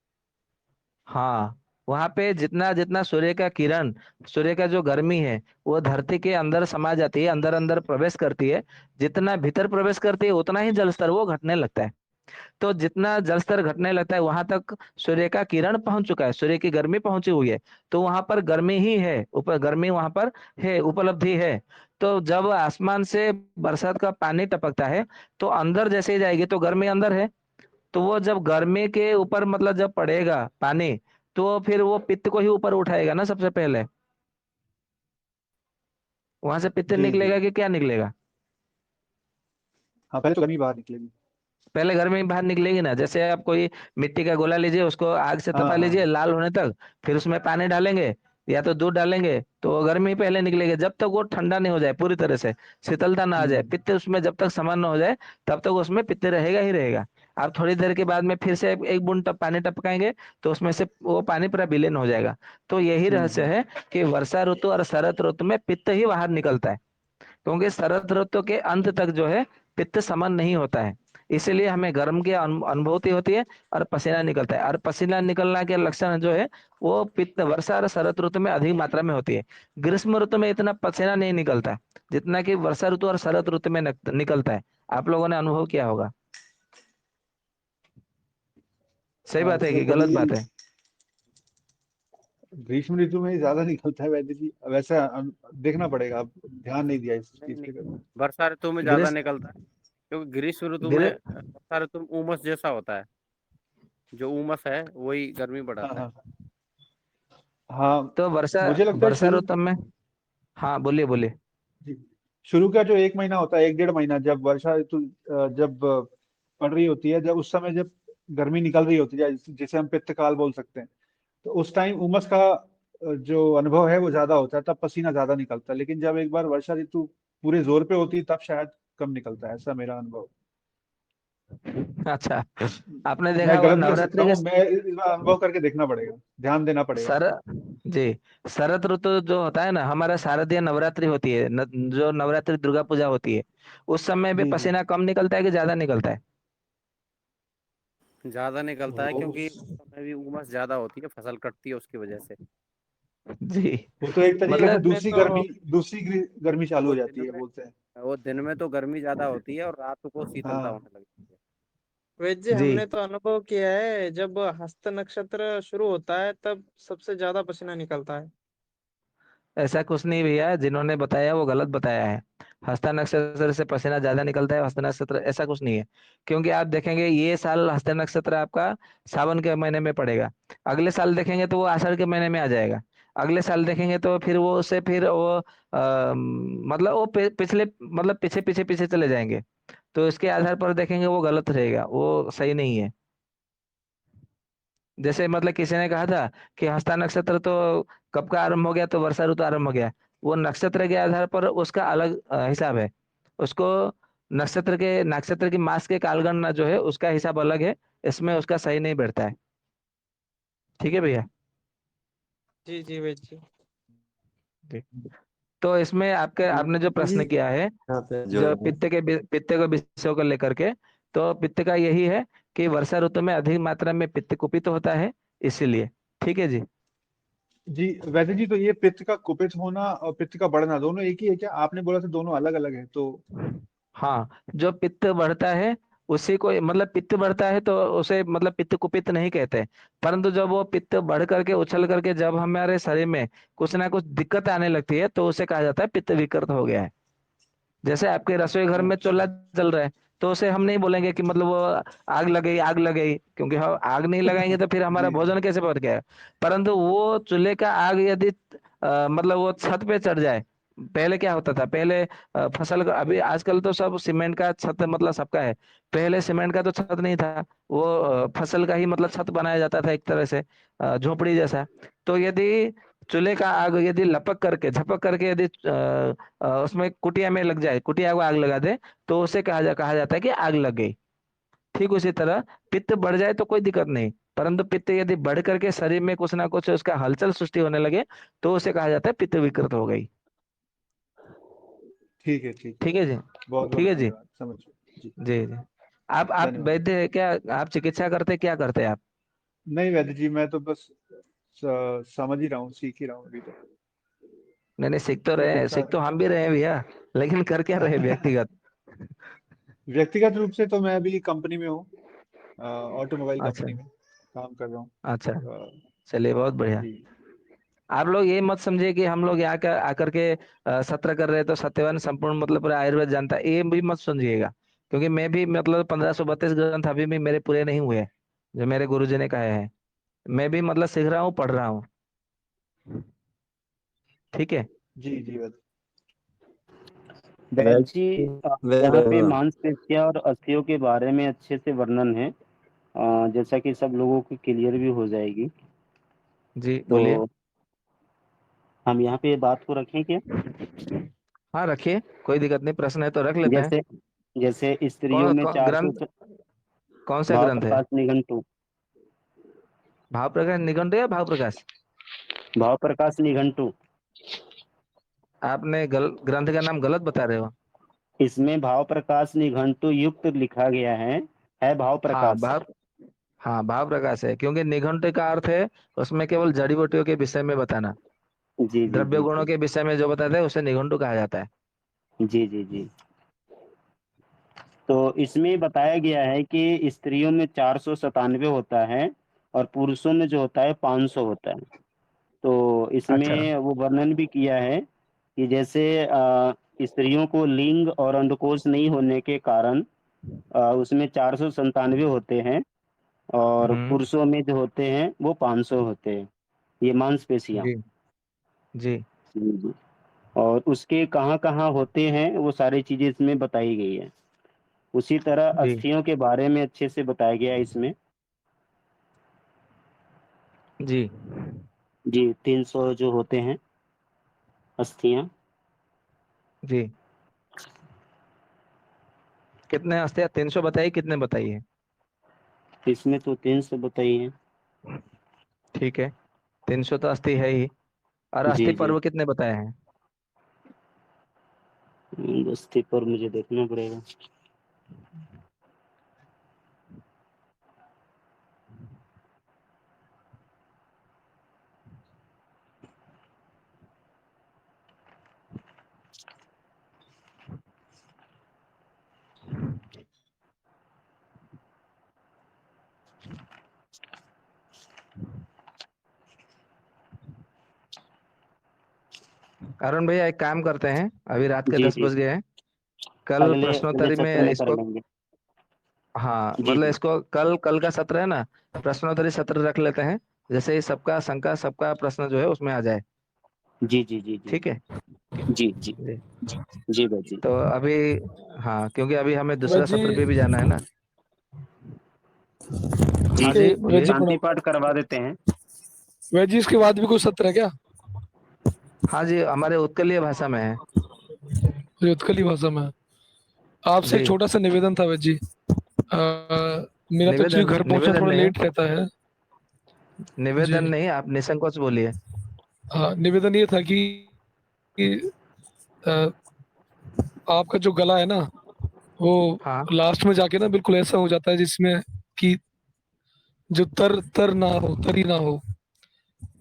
हाँ, वहां पे जितना जितना सूर्य का किरण, सूर्य का जो गर्मी है, वो धरती के अंदर समा जाती है, अंदर अंदर प्रवेश करती है। जितना भीतर प्रवेश करती है उतना ही जल स्तर वो घटने लगता है। तो जितना जल स्तर घटने लगता है वहां तक सूर्य का किरण पहुंच चुका है, सूर्य की गर्मी पहुंची हुई है। तो वहां पर गर्मी ही है, ऊपर गर्मी वहां पर है, उपलब्धि है। तो जब आसमान से बरसात का पानी टपकता है, तो अंदर जैसे ही जाएगी तो गर्मी अंदर है। तो वो जब गर्मी के ऊपर मतलब जब पड़ेगा पानी, तो फिर वो पित्त को ही ऊपर उठाएगा ना सबसे पहले। वहां से पित्त जी जी। निकलेगा कि क्या निकलेगा? हाँ, पहले तो गर्मी बाहर निकलेगी। पहले घर में ही बाहर निकलेगी ना। जैसे आप कोई मिट्टी का गोला लीजिए, उसको आग से हाँ तपा हाँ। लीजिए लाल होने तक, फिर उसमें पानी डालेंगे या तो दूध डालेंगे, तो वो गर्मी पहले निकलेगी। जब तक वो ठंडा नहीं हो जाए पूरी तरह से, शीतलता ना आ जाए, हम्म पित्त उसमें जब तक समान न हो जाए, तब तक उसमें पित्त रहेगा ही रहेगा। आप थोड़ी देर के बाद में फिर से एक बूंद पानी टपकाएंगे, तो उसमें से वो पानी पूरा विलीन हो जाएगा। तो यही रहस्य हम्म। है कि वर्षा ऋतु और शरद ऋतु में पित्त ही बाहर निकलता है। क्योंकि शरद ऋतु के अंत तक जो है पित्त समन नहीं होता है। इसीलिए हमें गर्म की अनुभूति होती है और पसीना निकलता है। और पसीना निकलना के लक्षण जो है वो पित्त वर्षा और शरद ऋतु में अधिक मात्रा में होती है। ग्रीष्म ऋतु में इतना पसीना नहीं निकलता जितना कि वर्षा ऋतु और शरद ऋतु में निकलता है। आप लोगों ने अनुभव किया होगा। सही हाँ, बात है सर कि कभी गलत बात है? ग्रीष्म ऋतु में ही ज्यादा निकलता है वैसे जी, वैसा देखना पड़ेगा। अब ध्यान नहीं दिया इस नहीं चीज नहीं, पे कभी। वर्षा ऋतु में ज्यादा ग्रीष्म निकलता है। क्योंकि ग्रीष्म ऋतु में ग्री, वर्षा ऋतु में उमस जैसा होता है। जो उमस है वही गर्मी हाँ बढ़ाता है। हाँ हाँ। तो वर्षा मुझे लगता है वर्षा शुरू, ऋतु में, हाँ बोलिए बोलिए। जी, शुरू का जो एक महीना होता है, एक डेढ़ महीना, जब वर्षा ऋतु जब पड़ रही होती है, जब उस समय जब गर्मी निकल रही होती है, जिसे हम पित्त काल बोल सकते हैं, तो उस टाइम उमस का जो अनुभव है वो ज्यादा होता है, तब पसीना ज्यादा निकलता है। लेकिन जब एक बार वर्षा ऋतु पूरे जोर पे होती है तब शायद कम निकलता है, ऐसा मेरा अनुभव। अच्छा, आपने देखा मैं होगा गलत भी हो सकता नवरात्रि के हूँ, मैं इस बार अनुभव करके देखना पड़ेगा, ध्यान देना पड़ेगा। सर जी, शरद ऋतु जो होता है ना, हमारा शारदीय नवरात्रि होती है जो नवरात्रि दुर्गा पूजा होती है, उस समय भी जी जी। पसीना कम निकलता है कि ज्यादा निकलता है? ज्यादा निकलता है वो क्योंकि उस समय भी उमस ज्यादा होती है, फसल कटती है उसकी वजह से। जी, वो तो एक तरीके से मतलब में तो दूसरी गर्मी चालू वो हो दिन जाती है, में बोलते हैं। वो दिन में तो गर्मी ज्यादा होती है और रात को शीतलता हाँ। होने लगती है। वैसे जी जी, हमने तो अनुभव किया है, जब हस्त नक्षत्र शुरू होता है तब सबसे ज्यादा पसीना निकलता है। ऐसा कुछ नहीं भैया, जिन्होंने बताया वो गलत बताया है। हस्ता नक्षत्र से पसीना ज्यादा निकलता है, हस्ता नक्षत्र ऐसा कुछ नहीं है। क्योंकि आप देखेंगे ये साल हस्ता नक्षत्र आपका सावन के महीने में पड़ेगा, अगले साल देखेंगे तो वो आषाढ़ के महीने में आ जाएगा, अगले साल देखेंगे तो फिर वो उससे फिर वो मतलब वो पिछले मतलब पीछे पीछे पीछे चले जाएंगे। तो इसके आधार पर देखेंगे वो गलत रहेगा, वो सही नहीं है। जैसे मतलब किसी ने कहा था कि हस्ता नक्षत्र तो कब का आरंभ हो गया, तो वर्षा ऋतु आरंभ हो गया। वो नक्षत्र के आधार पर उसका अलग हिसाब है। उसको नक्षत्र की मास के कालगणना जो है उसका हिसाब अलग है। इसमें उसका सही नहीं बैठता है। ठीक है भैया? जी जी वैसे जी। ठीक। तो इसमें आपके आपने जो जी प्रश्न किया है, यहाँ पे जो जो है पित्त के विषयों को लेकर के, तो पित्त का यही है कि वर्षा ऋतु में अधिक मात्रा में पित्त कुपित होता है, इसीलिए। ठीक है जी। जी वैसे जी, तो ये पित्त का कुपित होना और पित्त का बढ़ना दोनों एक ही है क्या? आपने बोला था दोनों अलग अलग है तो। हाँ, जो पित्त बढ़ता है उसी को मतलब पित्त बढ़ता है तो उसे मतलब पित्त कुपित नहीं कहते। परंतु जब वो पित्त बढ़ करके उछल करके जब हमारे शरीर में कुछ ना कुछ दिक्कत आने लगती है, तो उसे कहा जाता है पित्त विकृत हो गया है। जैसे आपके रसोई घर में अच्छा। चूल्हा जल रहा है, तो उसे हम नहीं बोलेंगे कि मतलब वो आग लग गई, क्योंकि हम आग नहीं लगाएंगे तो फिर हमारा जी भोजन कैसे पक गया? परंतु वो चूल्हे का आग यदि मतलब वो छत पे चढ़ जाए, पहले क्या होता था, पहले फसल का, अभी आजकल तो सब सीमेंट का छत मतलब सबका है। पहले सीमेंट का तो छत नहीं था, वो फसल का ही मतलब छत बनाया जाता था एक तरह से, झोपड़ी जैसा। तो यदि चूल्हे का आग यदि लपक करके झपक करके यदि उसमें कुटिया में लग जाए, कुटिया को आग लगा दे, तो उसे कहा जाता है कि आग लग गई। ठीक उसी तरह पित्त बढ़ जाए तो कोई दिक्कत नहीं, परंतु पित्त यदि बढ़ करके शरीर में कुछ ना कुछ उसका हलचल सृष्टि होने लगे तो उसे कहा जाता है पित्त विकृत हो गई। ठीक है, ठीक है। ठीक है जी। बहुत बहुत ठीक है जी। धन्यवाद, समझ गए जी। जी जी। आप धन्यवाद। वैद्य है क्या? आप चिकित्सा करते क्या करते हैं आप? नहीं वैद्य जी, मैं तो बस समझ ही रहा हूँ, सीख ही रहा हूँ अभी तो। नहीं नहीं, सीख तो रहे हैं, चिकित्सा सीख तो हम भी रहे हैं भैया, लेकिन कर क्या रहे व्यक्तिगत? व्यक्तिगत रूप से तो मैं अभी कंपनी में हूँ, ऑटोमोबाइल अच्छा। कंपनी में काम कर रहा हूँ। अच्छा, अ, चलिए बहुत बढ़िया। जी आप लोग ये मत समझिए कि हम लोग यहाँ का आकर के सत्र कर रहे हैं तो सत्यवान संपूर्ण मतलब पूरा आयुर्वेद जानता है, ये भी मत समझिएगा। क्योंकि मैं भी मतलब 1532 ग्रंथ अभी भी मेरे पूरे नहीं हुए जो मेरे गुरुजी ने कहे हैं। मैं भी मतलब सीख रहा हूँ, पढ़ रहा हूँ। ठीक है। जी जी वैद्य। वैद्य जी, वैद्य यहाँ पे हाँ। मांसपेशियां और अस्थियों के बारे में अच्छे से वर्णन है, जैसा कि सब लोगों की क्लियर भी हो जाएगी। जी बोलिए। तो हम यहाँ पे बात को रखें क्या? हाँ रखिए, कोई दिक्कत नहीं, प्रश्न है तो रख लेते हैं। जैसे जैसे स्त्रियों कौन में कौन 400 ग्रंथ, कौन सा भाव ग्रंथ है? प्रकाश निघंटु। भाव प्रकाश निघंटु या भाव प्रकाश? भाव प्रकाश निघंटु। आपने ग्रंथ का नाम गलत बता रहे हो। इसमें भाव प्रकाश निघंटु युक्त लिखा गया है भाव हाँ प्रकाश। भाव, हाँ भाव प्रकाश है, क्योंकि निघंटु का अर्थ है उसमें केवल जड़ी बूटियों के विषय में बताना। जी जी द्रव्य जी गुणों जी के विषय में जो बताते हैं उसे निघंटु कहा जाता है। जी जी जी। तो इसमें बताया गया है कि स्त्रियों में 497 होता है और पुरुषों में जो होता है 500 होता है। तो अच्छा। इसमें वो वर्णन भी किया है कि जैसे स्त्रियों को लिंग और अंडकोश नहीं होने के कारण उसमें 497 होते हैं और हम्म। पुरुषों में जो होते हैं वो 500 होते हैं, ये मांसपेशियां। जी जी जी। और उसके कहाँ कहाँ होते हैं वो सारी चीजें इसमें बताई गई है। उसी तरह जी अस्थियों के बारे में अच्छे से बताया गया है इसमें। जी जी, 300 जो होते हैं अस्थियां। जी। कितने अस्थियां? 300 बताइए, कितने बताइए? इसमें तो 300 बताई हैं। ठीक है, 300 तो अस्थि है ही। और अस्थि जी जी। पर्व कितने बताए हैं? अस्थि पर मुझे देखना पड़ेगा। अरुण भैया एक काम करते हैं, अभी रात के जी 10 जी। बज गए हैं। कल अगले प्रश्नोत्तरी सत्र में में कर इसको, लेंगे। हाँ जी मतलब जी इसको कल, कल का सत्र है ना, प्रश्नोत्तरी सत्र रख लेते हैं। जैसे ही सबका शंका, सबका प्रश्न जो है उसमें आ जाए। जी जी जी जी ठीक है। जी जी जी। जी भाई जी। तो अभी, हाँ क्योंकि अभी हमें दूसरा वैद जी, सत्र पे भी जाना है ना। जी हाँ इसके जी वैद बोलिए। जी शांति पाठ करवा देते हैं। वैद जी इसके बाद भी कोई सत्र है क्या? हाँ जी, हमारे उत्कलीय भाषा में है। जो उत्कली भाषा में है। आपसे एक जी। छोटा सा निवेदन था वैद जी। मेरा तो एक्चुअली निवेदन, घर पहुंचना निवेदन थोड़ा नहीं है, लेट रहता है। जी। निवेदन नहीं, आप निसंकोच बोलिए। हाँ, निवेदन ये था कि अ, आपका जो गला है ना, वो हाँ लास्ट में जाके ना बिल्कुल ऐसा हो जाता है जिसमें कि जो तर तर ना हो, तरी ना हो।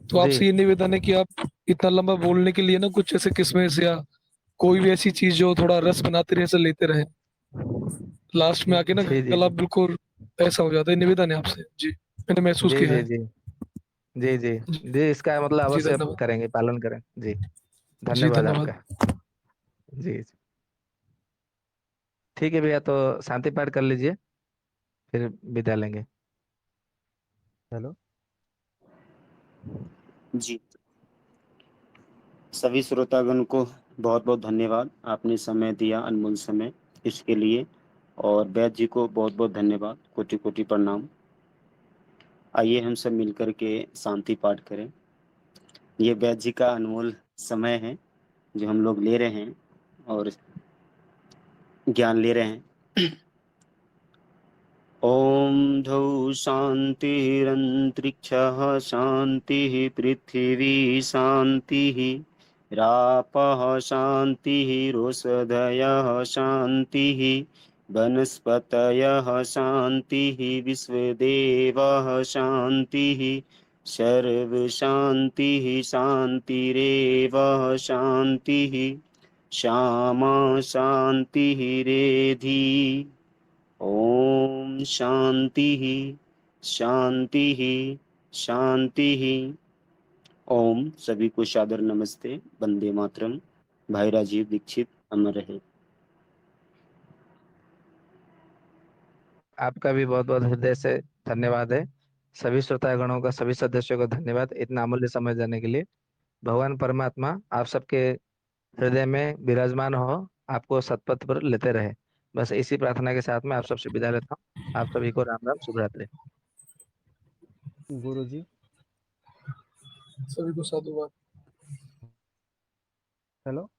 तो जी आपसे ये निवेदन है कि आप इतना लंबा बोलने के लिए ना कुछ ऐसे किशमिश या कोई भी ऐसी चीज जो थोड़ा रस बनाते रहे, ऐसे लेते रहे। लास्ट में आके ना जी जी गला बिल्कुल ऐसा हो जाता है। निवेदन है आपसे जी, मैंने महसूस जी किया जी है। जी जी जी जी, इसका मतलब जी अवश्य धन्यवाद। करेंगे, पालन करें जी। जी धन्यवाद धन्यवाद। आपका। जी जी। ठीक है भैया, तो शांति पाठ कर लीजिए, फिर विदा लेंगे। हेलो। जी, सभी श्रोतागण को बहुत बहुत धन्यवाद, आपने समय दिया, अनमोल समय, इसके लिए। और वैद्य जी को बहुत बहुत धन्यवाद, कोटि कोटि प्रणाम। आइए हम सब मिलकर के शांति पाठ करें। ये वैद्य जी का अनमोल समय है जो हम लोग ले रहे हैं और ज्ञान ले रहे हैं। ॐ धौ शान्तिरन्तरिक्षः शान्तिः पृथिवी शान्तिः रापः शान्तिः रोषधयः शान्तिः वनस्पतयः शान्तिः विश्वदेवः शान्तिः सर्वशान्तिः शान्तिरेव शान्तिः श्यामा शान्तिः रेधि। ओम शांति शांति शांति। ओम सभी को सादर नमस्ते। वंदे मातरम। भाई राजीव दीक्षित अमर रहे। आपका भी बहुत बहुत हृदय से धन्यवाद है। सभी श्रोतागणों का, सभी सदस्यों को धन्यवाद इतना अमूल्य समय देने के लिए। भगवान परमात्मा आप सबके हृदय में विराजमान हो, आपको सतपथ पर लेते रहे। बस इसी प्रार्थना के साथ में आप सबसे विदा लेता हूँ। आप सभी को राम राम, शुभ रात्रि। गुरु जी। सभी को साधुवाद। हेलो।